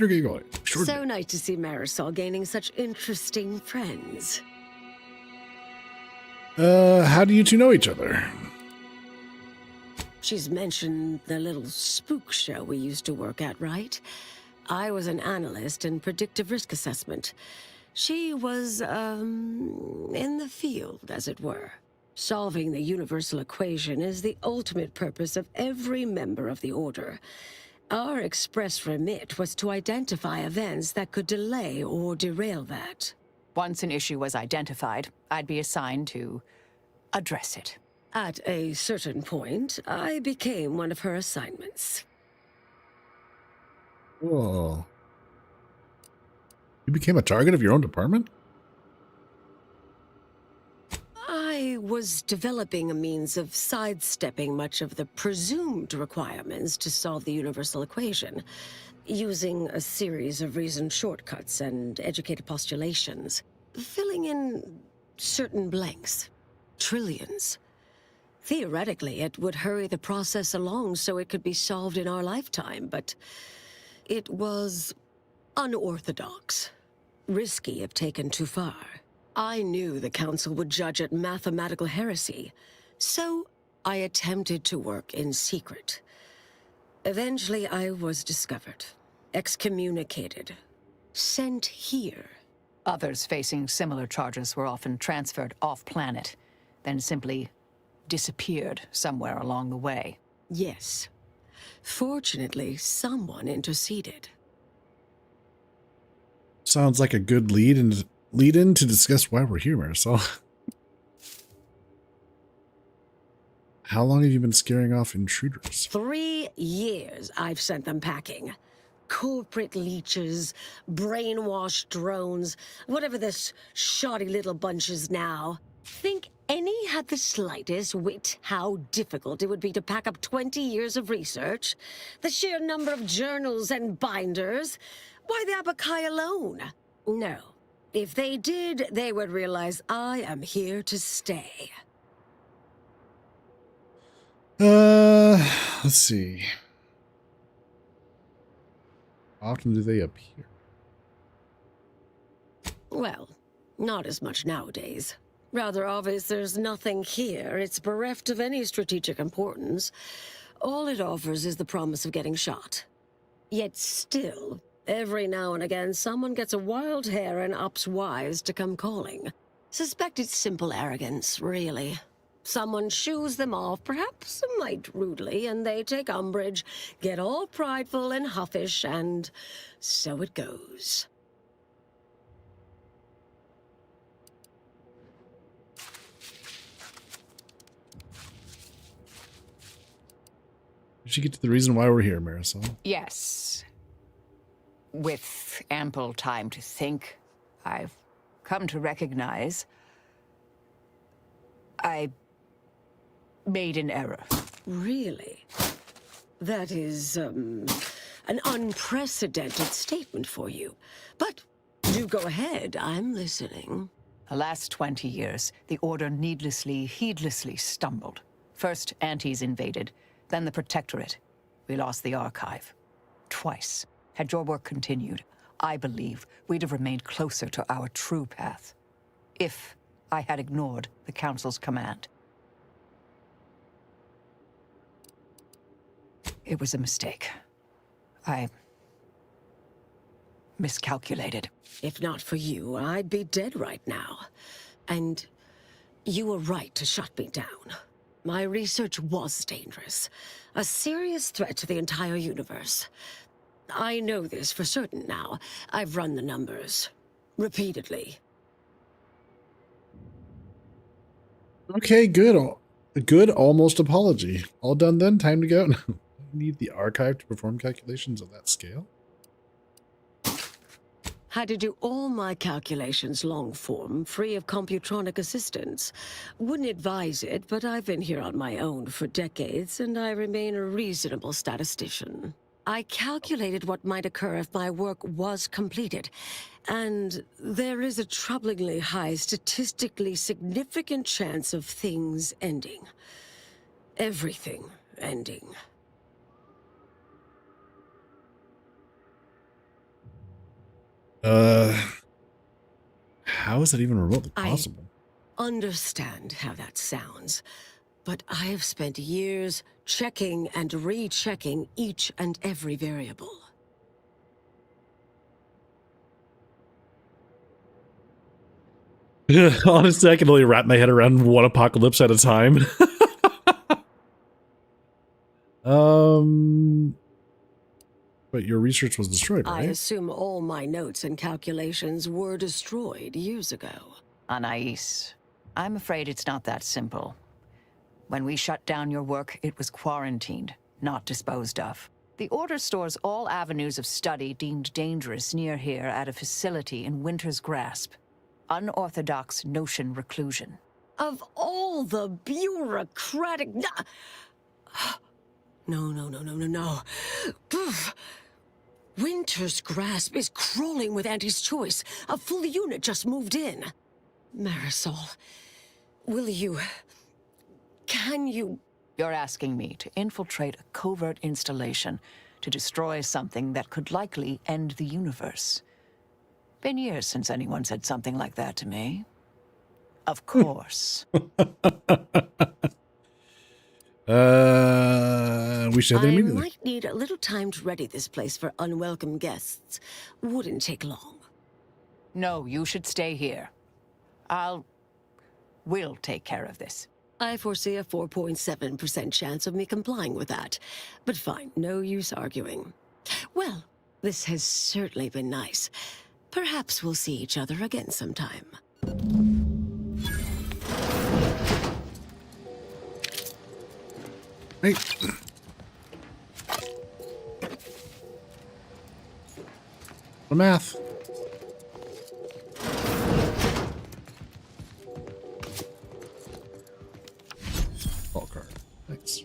Gregolian. So nice to see Marisol gaining such interesting friends. How do you two know each other? She's mentioned the little spook show we used to work at, right? I was an analyst in predictive risk assessment. She was, in the field, as it were. Solving the universal equation is the ultimate purpose of every member of the Order. Our express remit was to identify events that could delay or derail that. Once an issue was identified, I'd be assigned to address it. At a certain point, I became one of her assignments. Whoa. You became a target of your own department? I was developing a means of sidestepping much of the presumed requirements to solve the universal equation, using a series of reasoned shortcuts and educated postulations, filling in certain blanks. Trillions. Theoretically, it would hurry the process along so it could be solved in our lifetime, but it was unorthodox, risky if taken too far. I knew the Council would judge it mathematical heresy, so I attempted to work in secret. Eventually, I was discovered, excommunicated, sent here. Others facing similar charges were often transferred off-planet, then simply disappeared somewhere along the way. Yes. Fortunately, someone interceded. Sounds like a good lead-in to discuss why we're here, Marisol. How long have you been scaring off intruders? 3 years I've sent them packing. Corporate leeches, brainwashed drones, whatever this shoddy little bunch is now. Think any had the slightest wit how difficult it would be to pack up 20 years of research? The sheer number of journals and binders? Why the Abakai alone? No. If they did, they would realize I am here to stay. Let's see. How often do they appear? Well, not as much nowadays. Rather obvious there's nothing here. It's bereft of any strategic importance. All it offers is the promise of getting shot. Yet still, every now and again, someone gets a wild hair and opts wise to come calling. Suspect it's simple arrogance, really. Someone shoos them off, perhaps a mite rudely, and they take umbrage, get all prideful and huffish, and so it goes. We should get to the reason why we're here, Marisol. Yes. With ample time to think, I've come to recognize I made an error. Really? That is, an unprecedented statement for you. But do go ahead, I'm listening. The last 20 years, the Order needlessly, heedlessly stumbled. First, Antes invaded, then the Protectorate. We lost the Archive. Twice. Had your work continued, I believe we'd have remained closer to our true path. If I had ignored the Council's command. It was a mistake. I miscalculated. If not for you, I'd be dead right now. And you were right to shut me down. My research was dangerous. A serious threat to the entire universe. I know this for certain now. I've run the numbers. Repeatedly. Okay, good. A good almost apology. All done then? Time to go? No. Need the archive to perform calculations of that scale? Had to do all my calculations long form, free of computronic assistance. Wouldn't advise it, but I've been here on my own for decades, and I remain a reasonable statistician. I calculated what might occur if my work was completed, and there is a troublingly high, statistically significant chance of things ending. Everything ending. How is that even remotely possible? I understand how that sounds, but I have spent years checking and rechecking each and every variable. Honestly, I can only wrap my head around one apocalypse at a time. But your research was destroyed, I right? assume all my notes and calculations were destroyed years ago. Anais, I'm afraid it's not that simple. When we shut down your work, it was quarantined, not disposed of. The Order stores all avenues of study deemed dangerous near here at a facility in Winter's Grasp. Unorthodox notion reclusion. Of all the bureaucratic... No. Poof. Winter's Grasp is crawling with Anti's choice. A full unit just moved in. Marisol, will you... Can you... You're asking me to infiltrate a covert installation to destroy something that could likely end the universe. Been years since anyone said something like that to me. Of course. We should have it I immediately. might need a little time to ready this place for unwelcome guests. Wouldn't take long. No, you should stay here. We'll take care of this. I foresee a 4.7% chance of me complying with that. But fine, no use arguing. Well, this has certainly been nice. Perhaps we'll see each other again sometime. Hey. The math. Ball card. Thanks.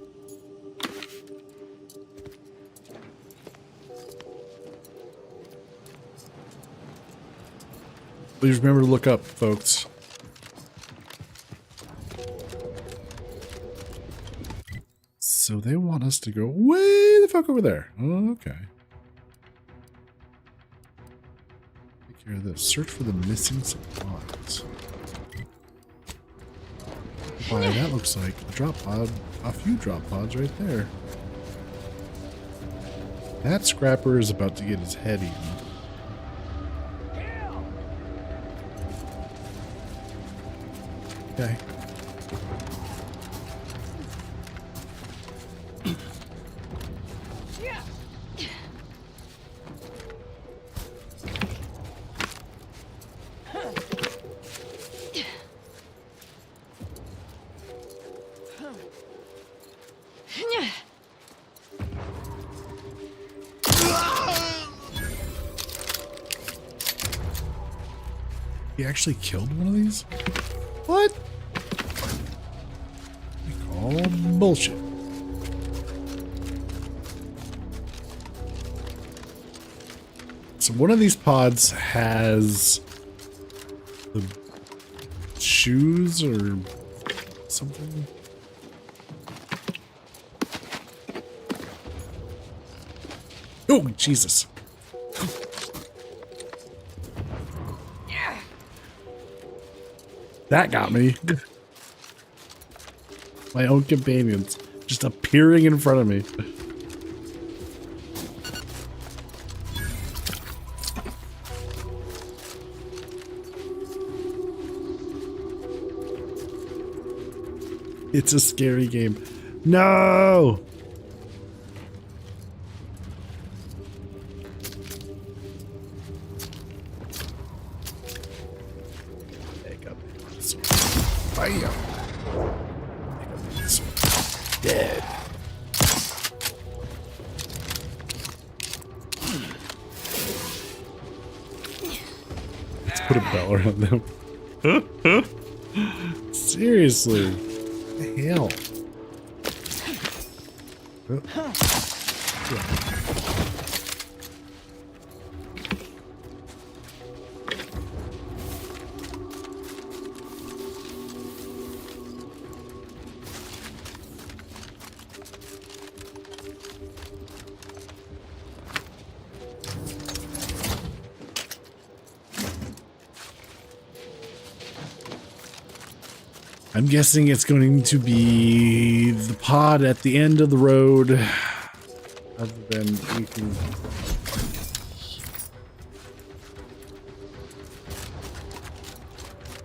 Please remember to look up, folks. So they want us to go way the fuck over there. Oh, okay. Take care of this. Search for the missing supplies. Why, that looks like a drop pod. A few drop pods right there. That scrapper is about to get his head eaten. Okay. He actually killed one of these? What? I call bullshit. So one of these pods has the shoes or something. Oh, Jesus. That got me. My own companions just appearing in front of me. It's a scary game. No! Bam! Dead. Let's put a bell around them. Seriously. What the hell? I'm guessing it's going to be the pod at the end of the road. Other than anything.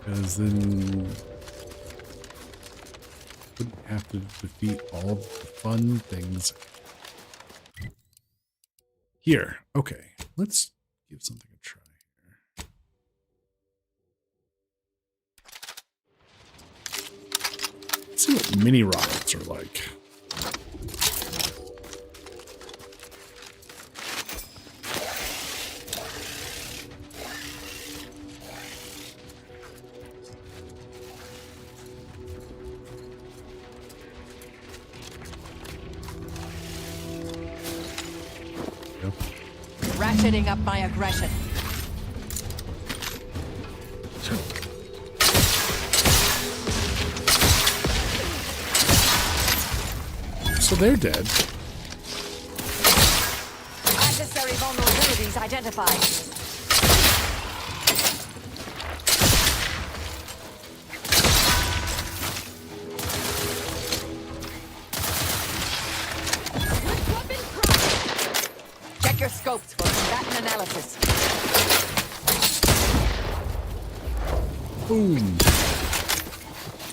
Because then wouldn't have to defeat all of the fun things. Here. Okay. Let's give something a try. Let's see what mini rockets are like. Ratcheting up my aggression. So they're dead. Adversary vulnerabilities identified. Check your scopes for combatant analysis. Boom.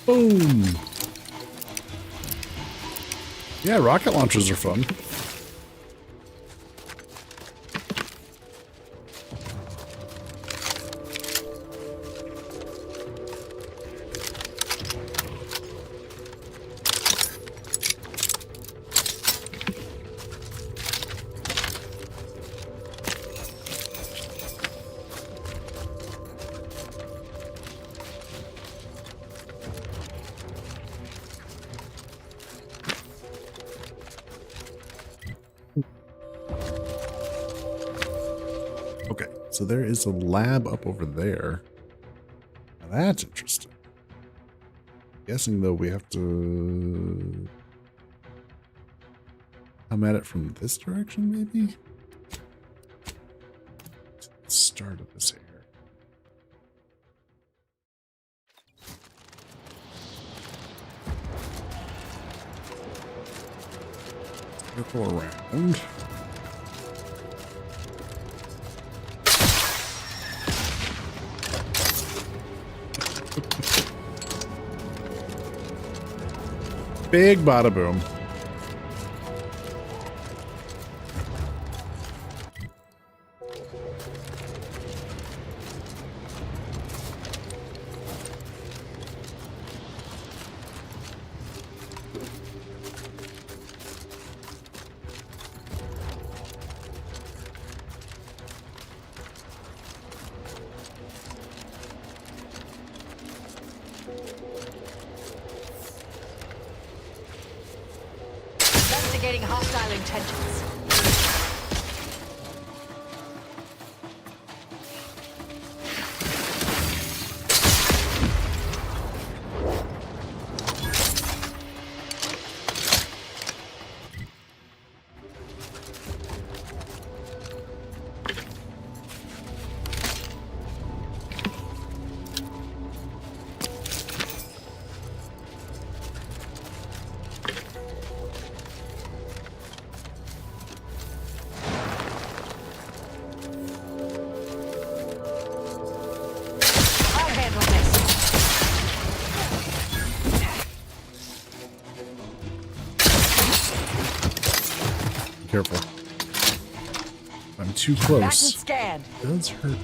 Boom. Yeah, rocket launchers are fun. Okay, so there is a lab up over there. Now that's interesting. Guessing though we have to come at it from this direction, maybe? Start of this area. Circle around. Big bada boom. Indicating hostile intentions. Careful. I'm too Back and close. scan. It does hurt.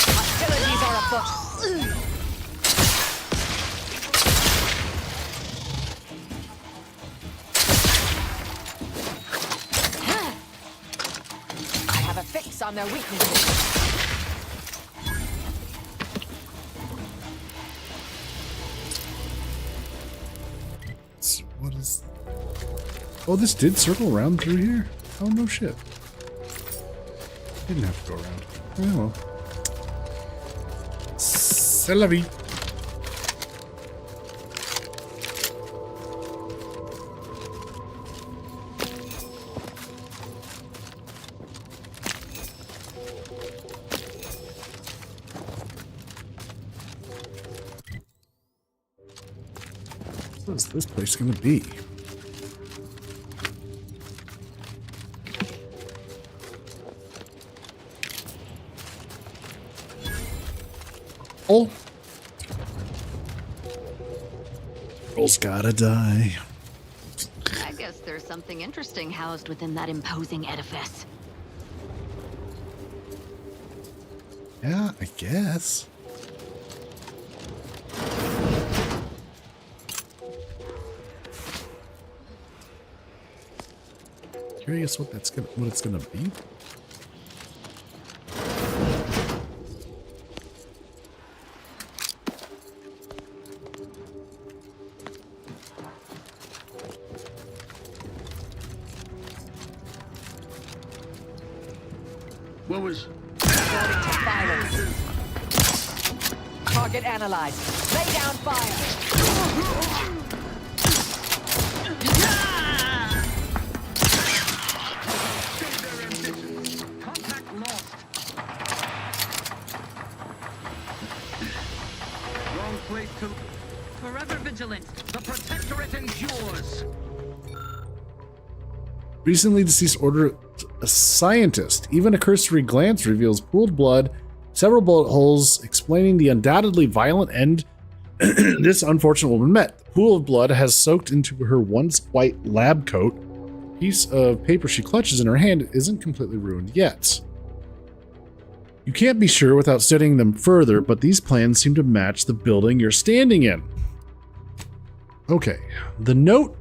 Hostilities are afoot. I have a fix on their weaknesses. What is... Oh, this did circle around through here? Oh, no shit. Didn't have to go around. Oh, well. C'est la vie. What is this place gonna be? Oh. Girl's gotta die. I guess there's something interesting housed within that imposing edifice. Yeah, I guess. Curious what it's gonna be. What was... Resorting to violence. Target analyzed. Lay down fire. Contact lost. Wrong place to... Forever vigilant. The Protectorate endures. Recently deceased order a scientist. Even a cursory glance reveals pooled blood, several bullet holes, explaining the undoubtedly violent end this unfortunate woman met. The pool of blood has soaked into her once white lab coat. A piece of paper she clutches in her hand isn't completely ruined yet. You can't be sure without studying them further, but these plans seem to match the building you're standing in. Okay, the note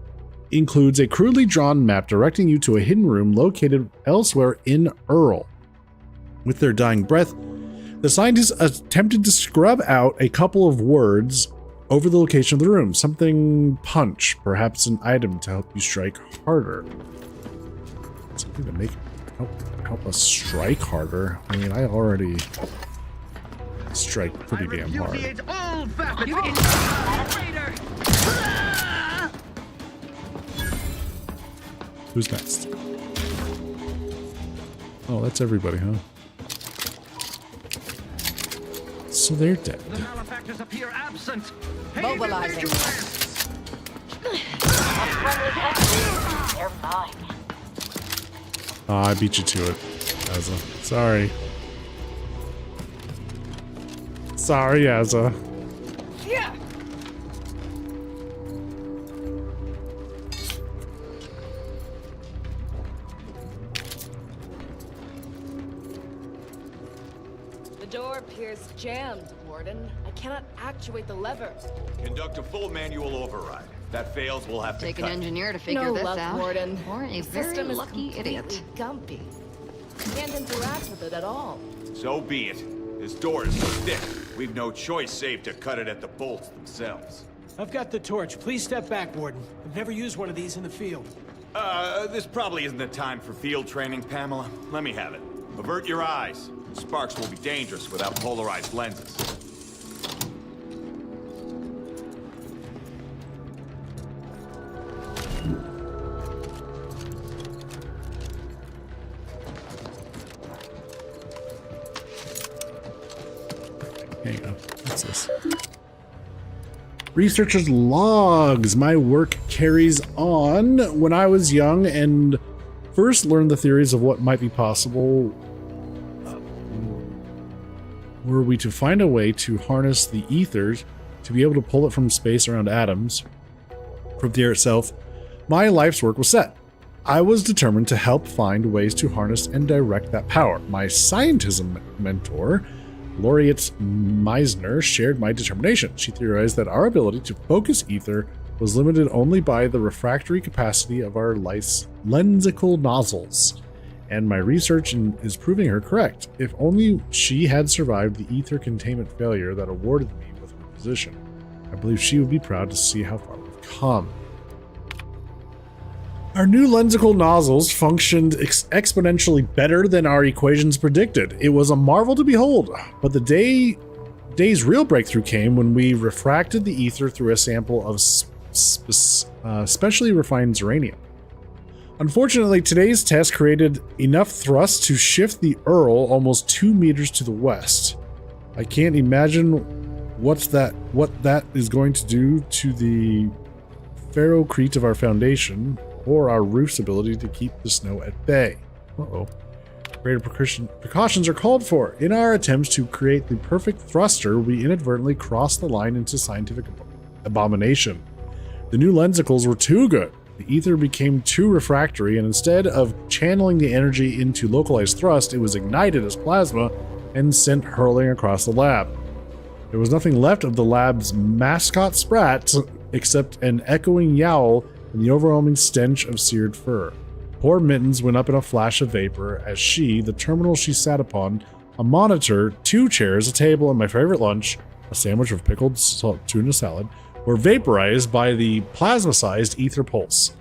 includes a crudely drawn map directing you to a hidden room located elsewhere in Earl. With their dying breath, the scientists attempted to scrub out a couple of words over the location of the room. Something punch, perhaps an item to help you strike harder. Something to make help us strike harder. I mean, I already strike pretty damn hard. Who's next? Oh, that's everybody, huh? So they're dead. The malefactors appear absent. Mobilizing. They're mine. Oh, I beat you to it, Azza. Sorry. Sorry, Azza. Yeah. The door appears jammed, Warden. I cannot actuate the lever. Conduct a full manual override. that fails, we'll have to Take cut. an engineer to figure No this luck, out. Warden. Or a The very system is lucky completely idiot. gumpy. Can't interact with it at all. So be it. This door is so thick, we've no choice save to cut it at the bolts themselves. I've got the torch. Please step back, Warden. I've never used one of these in the field. This probably isn't the time for field training, Pamela. Let me have it. Avert your eyes. Sparks will be dangerous without polarized lenses. Hang on. What's this? Researcher's logs. My work carries on. When I was young and first learned the theories of what might be possible, were we to find a way to harness the ether to be able to pull it from space around atoms, from the air itself, my life's work was set. I was determined to help find ways to harness and direct that power. My scientism mentor, Laureate Meisner, shared my determination. She theorized that our ability to focus ether was limited only by the refractory capacity of our lensical nozzles, and my research is proving her correct. If only she had survived the ether containment failure that awarded me with her position, I believe she would be proud to see how far we've come. Our new lensical nozzles functioned exponentially better than our equations predicted. It was a marvel to behold, but the day's real breakthrough came when we refracted the ether through a sample of specially refined uranium. Unfortunately, today's test created enough thrust to shift the Earl almost 2 meters to the west. I can't imagine what that is going to do to the ferrocrete of our foundation, or our roof's ability to keep the snow at bay. Uh-oh. Greater precautions are called for. In our attempts to create the perfect thruster, we inadvertently crossed the line into scientific abomination. The new lensicles were too good. The ether became too refractory, and instead of channeling the energy into localized thrust, it was ignited as plasma and sent hurling across the lab. There was nothing left of the lab's mascot Sprat except an echoing yowl and the overwhelming stench of seared fur. Poor Mittens went up in a flash of vapor as the terminal she sat upon, a monitor, 2 chairs, a table, and my favorite lunch, a sandwich of pickled tuna salad, were vaporized by the plasma-sized ether pulse.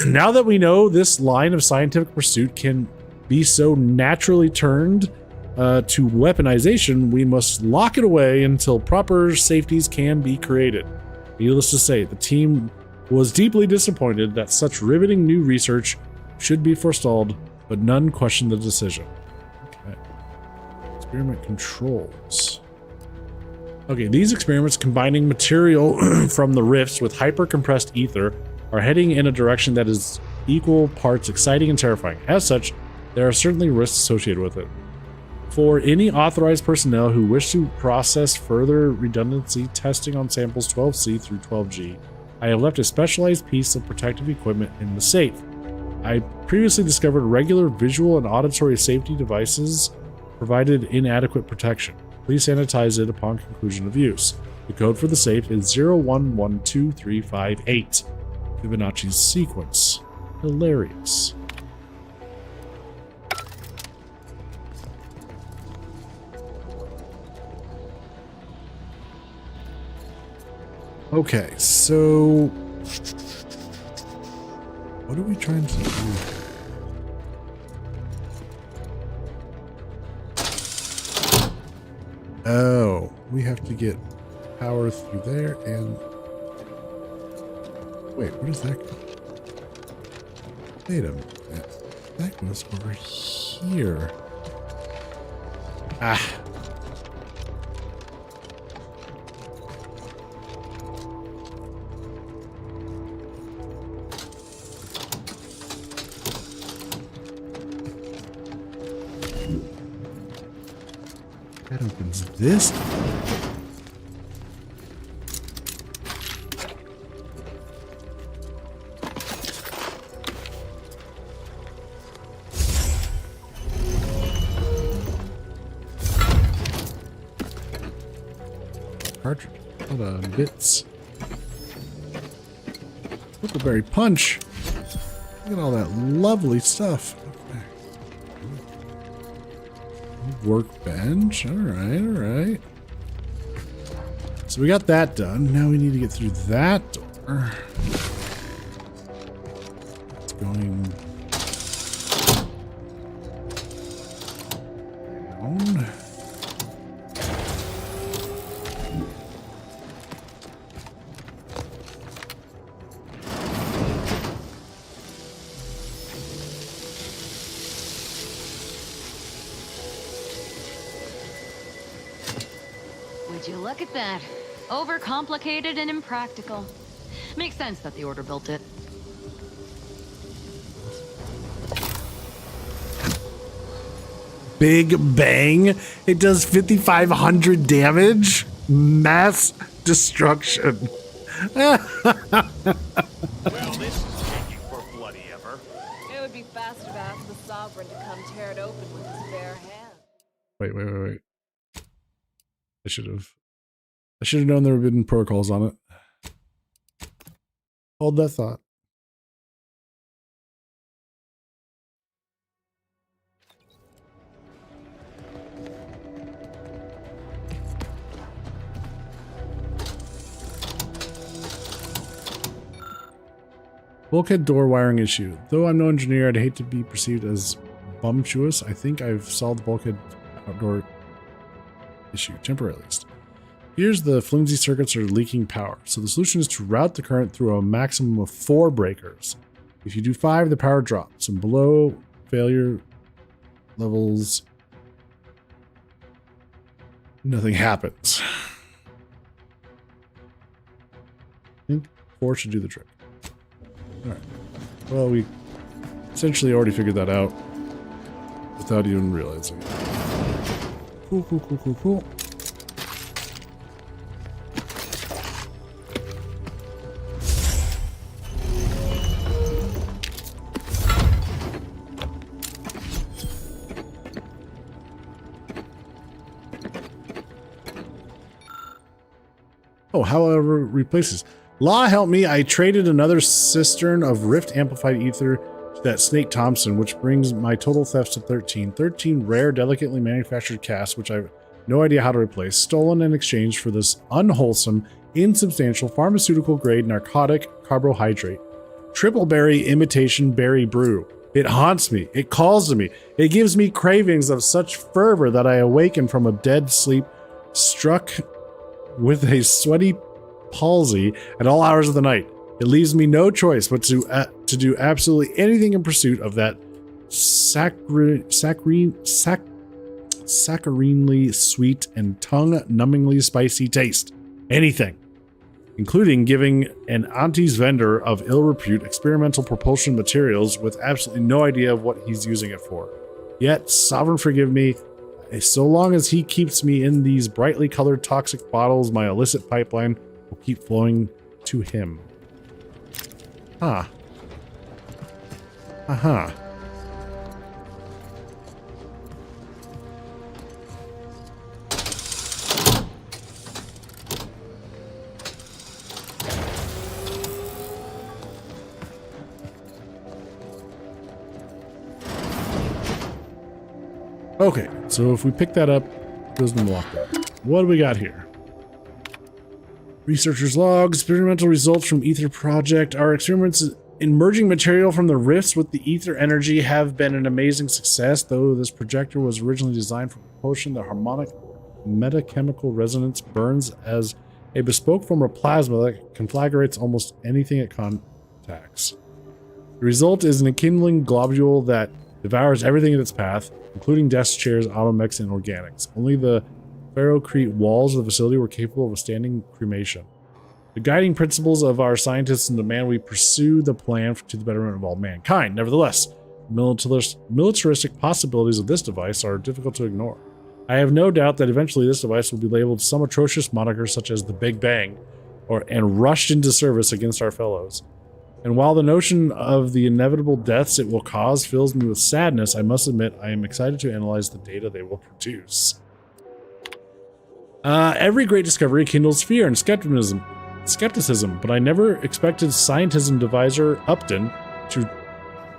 Now that we know this line of scientific pursuit can be so naturally turned to weaponization, we must lock it away until proper safeties can be created. Needless to say, the team was deeply disappointed that such riveting new research should be forestalled, but none questioned the decision. Okay. Experiment controls. Okay, these experiments combining material from the rifts with hyper-compressed ether are heading in a direction that is equal parts exciting and terrifying. As such, there are certainly risks associated with it. For any authorized personnel who wish to process further redundancy testing on samples 12C through 12G, I have left a specialized piece of protective equipment in the safe. I previously discovered regular visual and auditory safety devices provided inadequate protection. Please sanitize it upon conclusion of use. The code for the safe is 01123558. Fibonacci's sequence. Hilarious. Okay, so what are we trying to do? Oh, we have to get power through there and wait, where does that go? Wait a minute. That goes over here. Ah. That opens this. Cartridge. Hold on, bits. Huckleberry Punch. Look at all that lovely stuff. Okay. Workbench. Alright, alright. So we got that done. Now we need to get through that door. It's going down. Would you look at that? Overcomplicated and impractical. Makes sense that the Order built it. Big Bang. It does 5,500 damage. Mass destruction. Well, this is taking for bloody ever. It would be faster to ask the Sovereign to come tear it open with his bare hands. Wait. I should have known there had been protocols on it. Hold that thought. Bulkhead door wiring issue. Though I'm no engineer, I'd hate to be perceived as bumptious. I think I've solved the bulkhead outdoor issue, temporarily at least. Here's the flimsy circuits are leaking power. So the solution is to route the current through a maximum of 4 breakers. If you do 5, the power drops. And below failure levels, nothing happens. I think 4 should do the trick. Alright. Well, we essentially already figured that out without even realizing it. Cool. Oh, however, replaces. Law help me, I traded another cistern of Rift Amplified Ether to that Snake Thompson, which brings my total thefts to 13. 13 rare, delicately manufactured casts, which I have no idea how to replace, stolen in exchange for this unwholesome, insubstantial, pharmaceutical-grade narcotic carbohydrate. Triple berry imitation berry brew. It haunts me. It calls to me. It gives me cravings of such fervor that I awaken from a dead sleep, struck with a sweaty palsy at all hours of the night. It leaves me no choice but to do absolutely anything in pursuit of that saccharinely sweet and tongue-numbingly spicy taste. Anything. Including giving an auntie's vendor of ill repute experimental propulsion materials with absolutely no idea of what he's using it for. Yet, Sovereign forgive me, so long as he keeps me in these brightly colored toxic bottles, my illicit pipeline will keep flowing to him. Huh. Uh-huh. Okay, so if we pick that up, goes in the locker. What do we got here? Researcher's log, experimental results from Ether Project. Our experiments in merging material from the rifts with the ether energy have been an amazing success, though this projector was originally designed for propulsion. The harmonic metachemical resonance burns as a bespoke form of plasma that conflagrates almost anything it contacts. The result is an enkindling globule that devours everything in its path, including desks, chairs, automechs, and organics. Only the ferrocrete walls of the facility were capable of withstanding cremation. The guiding principles of our scientists demand we pursue the plan to the betterment of all mankind. Nevertheless, militaristic possibilities of this device are difficult to ignore. I have no doubt that eventually this device will be labeled some atrocious moniker such as the Big Bang, and rushed into service against our fellows. And while the notion of the inevitable deaths it will cause fills me with sadness, I must admit I am excited to analyze the data they will produce. Every great discovery kindles fear and skepticism. skepticism, but I never expected scientism deviser Upton to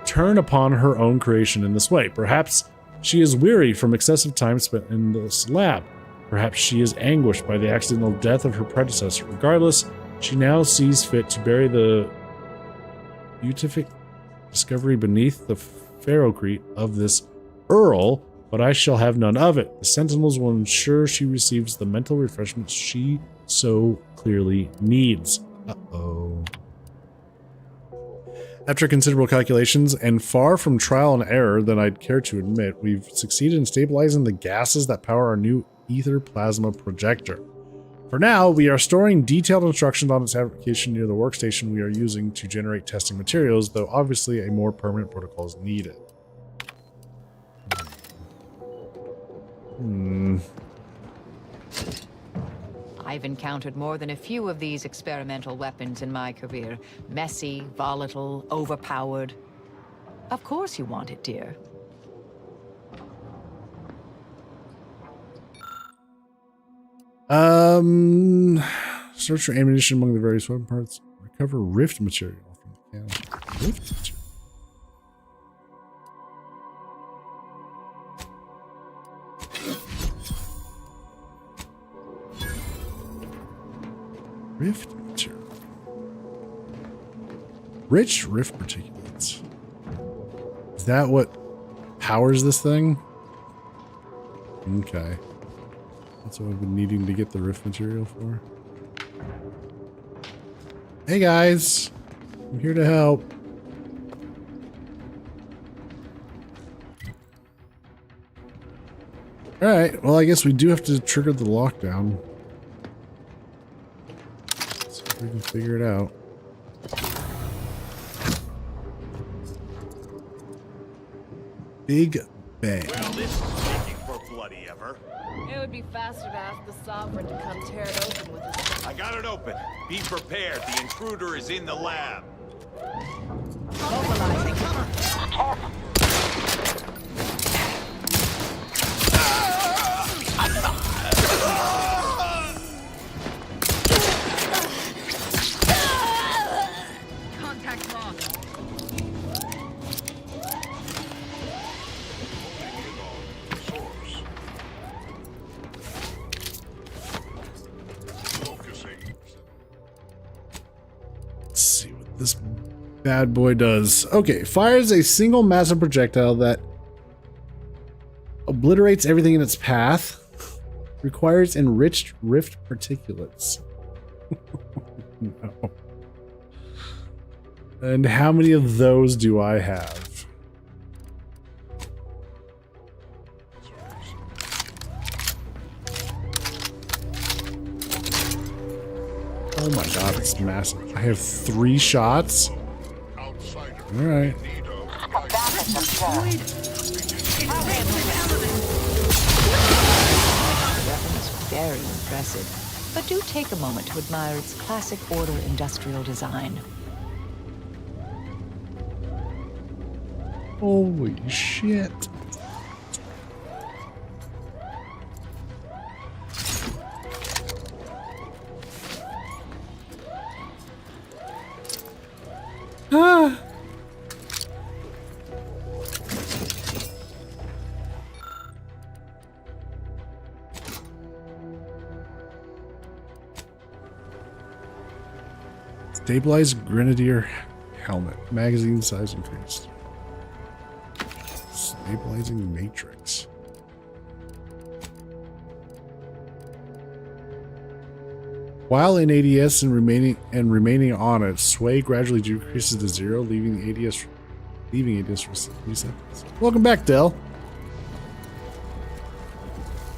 turn upon her own creation in this way. Perhaps she is weary from excessive time spent in this lab. Perhaps she is anguished by the accidental death of her predecessor. Regardless, she now sees fit to bury the beatific discovery beneath the ferocrete of this Earl, but I shall have none of it. The Sentinels will ensure she receives the mental refreshment she so clearly needs. Uh-oh. After considerable calculations, and far from trial and error than I'd care to admit, we've succeeded in stabilizing the gases that power our new ether plasma projector. For now, we are storing detailed instructions on its application near the workstation we are using to generate testing materials, though obviously a more permanent protocol is needed. I've encountered more than a few of these experimental weapons in my career. Messy, volatile, overpowered. Of course you want it, dear. Search for ammunition among the various weapon parts. Recover rift material from the cannon. Rift material. Rift material. Rich rift particulates. Is that what powers this thing? Okay. That's what I've been needing to get the rift material for. Hey guys, I'm here to help. Alright, well I guess we do have to trigger the lockdown. See if we can figure it out. Big Bang. Well, this is making for bloody ever. It would be faster to ask the Sovereign to come tear it open with his... I got it open. Be prepared. The intruder is in the lab. Mobilizing. Contact lost. Let's see what this bad boy does. Okay, fires a single massive projectile that obliterates everything in its path. Requires enriched rift particulates. No. And how many of those do I have? Oh my god, it's massive. I have 3 shots? Alright. Very impressive, but do take a moment to admire its classic order industrial design. Holy shit. Ah. Stabilized Grenadier helmet. Magazine size increased. Stabilizing matrix. While in ADS and remaining on it, sway gradually decreases to 0, leaving ADS for 3 seconds. Welcome back, Del.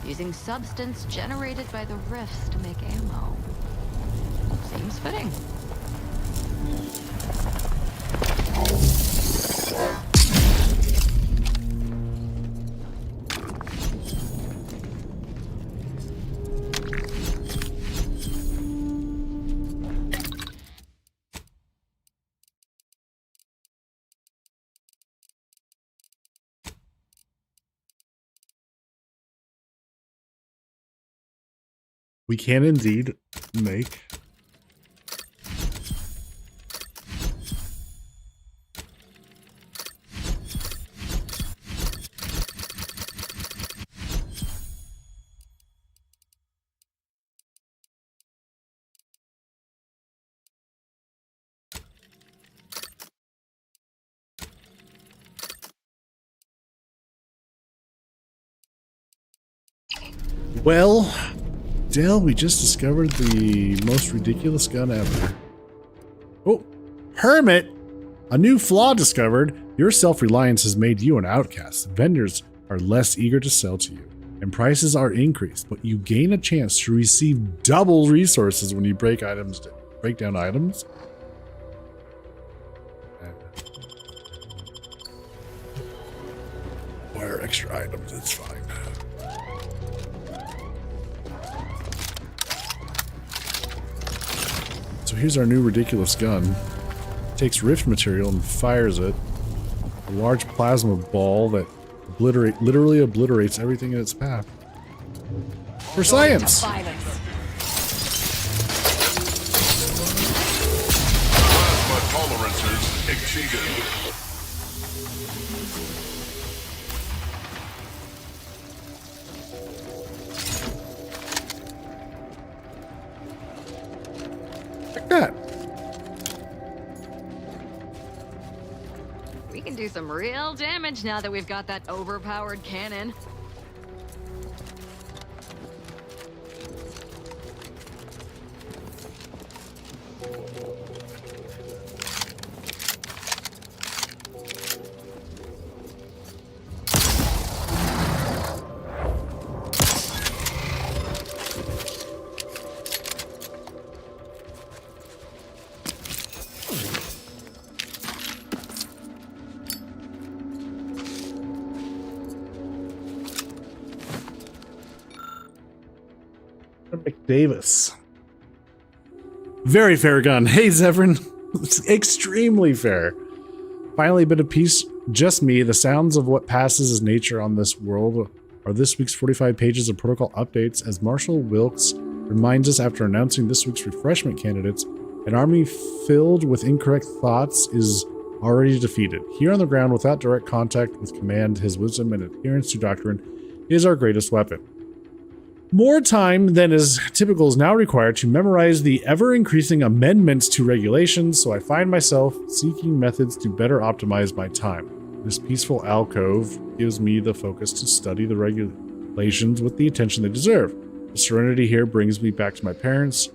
Using substance generated by the rifts to make ammo. Seems fitting. We can indeed make Well, Dale, we just discovered the most ridiculous gun ever. Oh, Hermit! A new flaw discovered. Your self-reliance has made you an outcast. Vendors are less eager to sell to you, and prices are increased, but you gain a chance to receive double resources when you break down items. Acquire extra items, it's fine. So here's our new ridiculous gun. Takes rift material and fires it. A large plasma ball that literally obliterates everything in its path. For science! Plasma tolerances exceeded. Like that. We can do some real damage now that we've got that overpowered cannon. McDavis. Very fair gun. Hey, Zevran. It's extremely fair. Finally, a bit of peace. Just me. The sounds of what passes as nature on this world are this week's 45 pages of protocol updates. As Marshal Wilkes reminds us after announcing this week's refreshment candidates, an army filled with incorrect thoughts is already defeated. Here on the ground, without direct contact with command, his wisdom and adherence to doctrine is our greatest weapon. More time than is typical is now required to memorize the ever-increasing amendments to regulations, so I find myself seeking methods to better optimize my time. This peaceful alcove gives me the focus to study the regulations with the attention they deserve. The serenity here brings me back to my parents'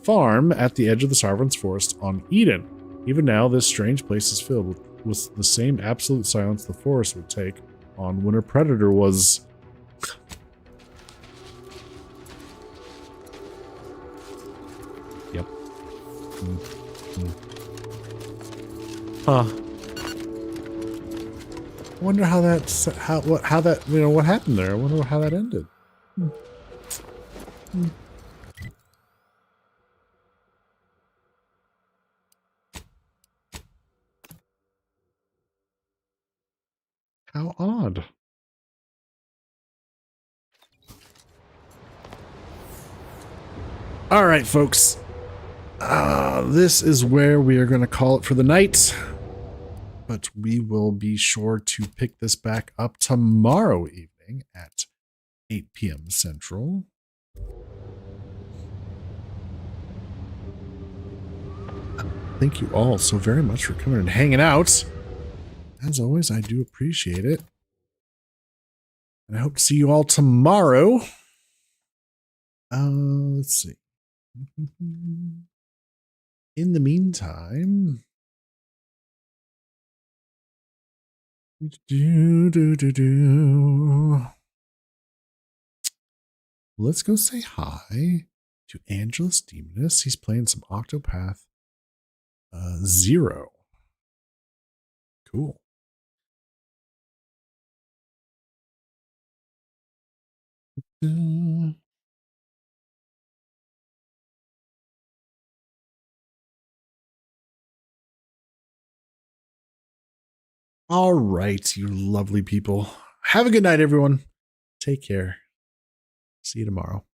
farm at the edge of the Sarvan's Forest on Eden. Even now, this strange place is filled with the same absolute silence the forest would take on when a predator was... Yep. Huh. I wonder how that's how that what happened there. I wonder how that ended. How odd. All right, folks. This is where we are going to call it for the night. But we will be sure to pick this back up tomorrow evening at 8 p.m. Central. Thank you all so very much for coming and hanging out. As always, I do appreciate it. And I hope to see you all tomorrow. Let's see. In the meantime... Let's go say hi to Angelus Demonus. He's playing some Octopath Zero. Cool. All right, you lovely people. Have a good night, everyone. Take care. See you tomorrow.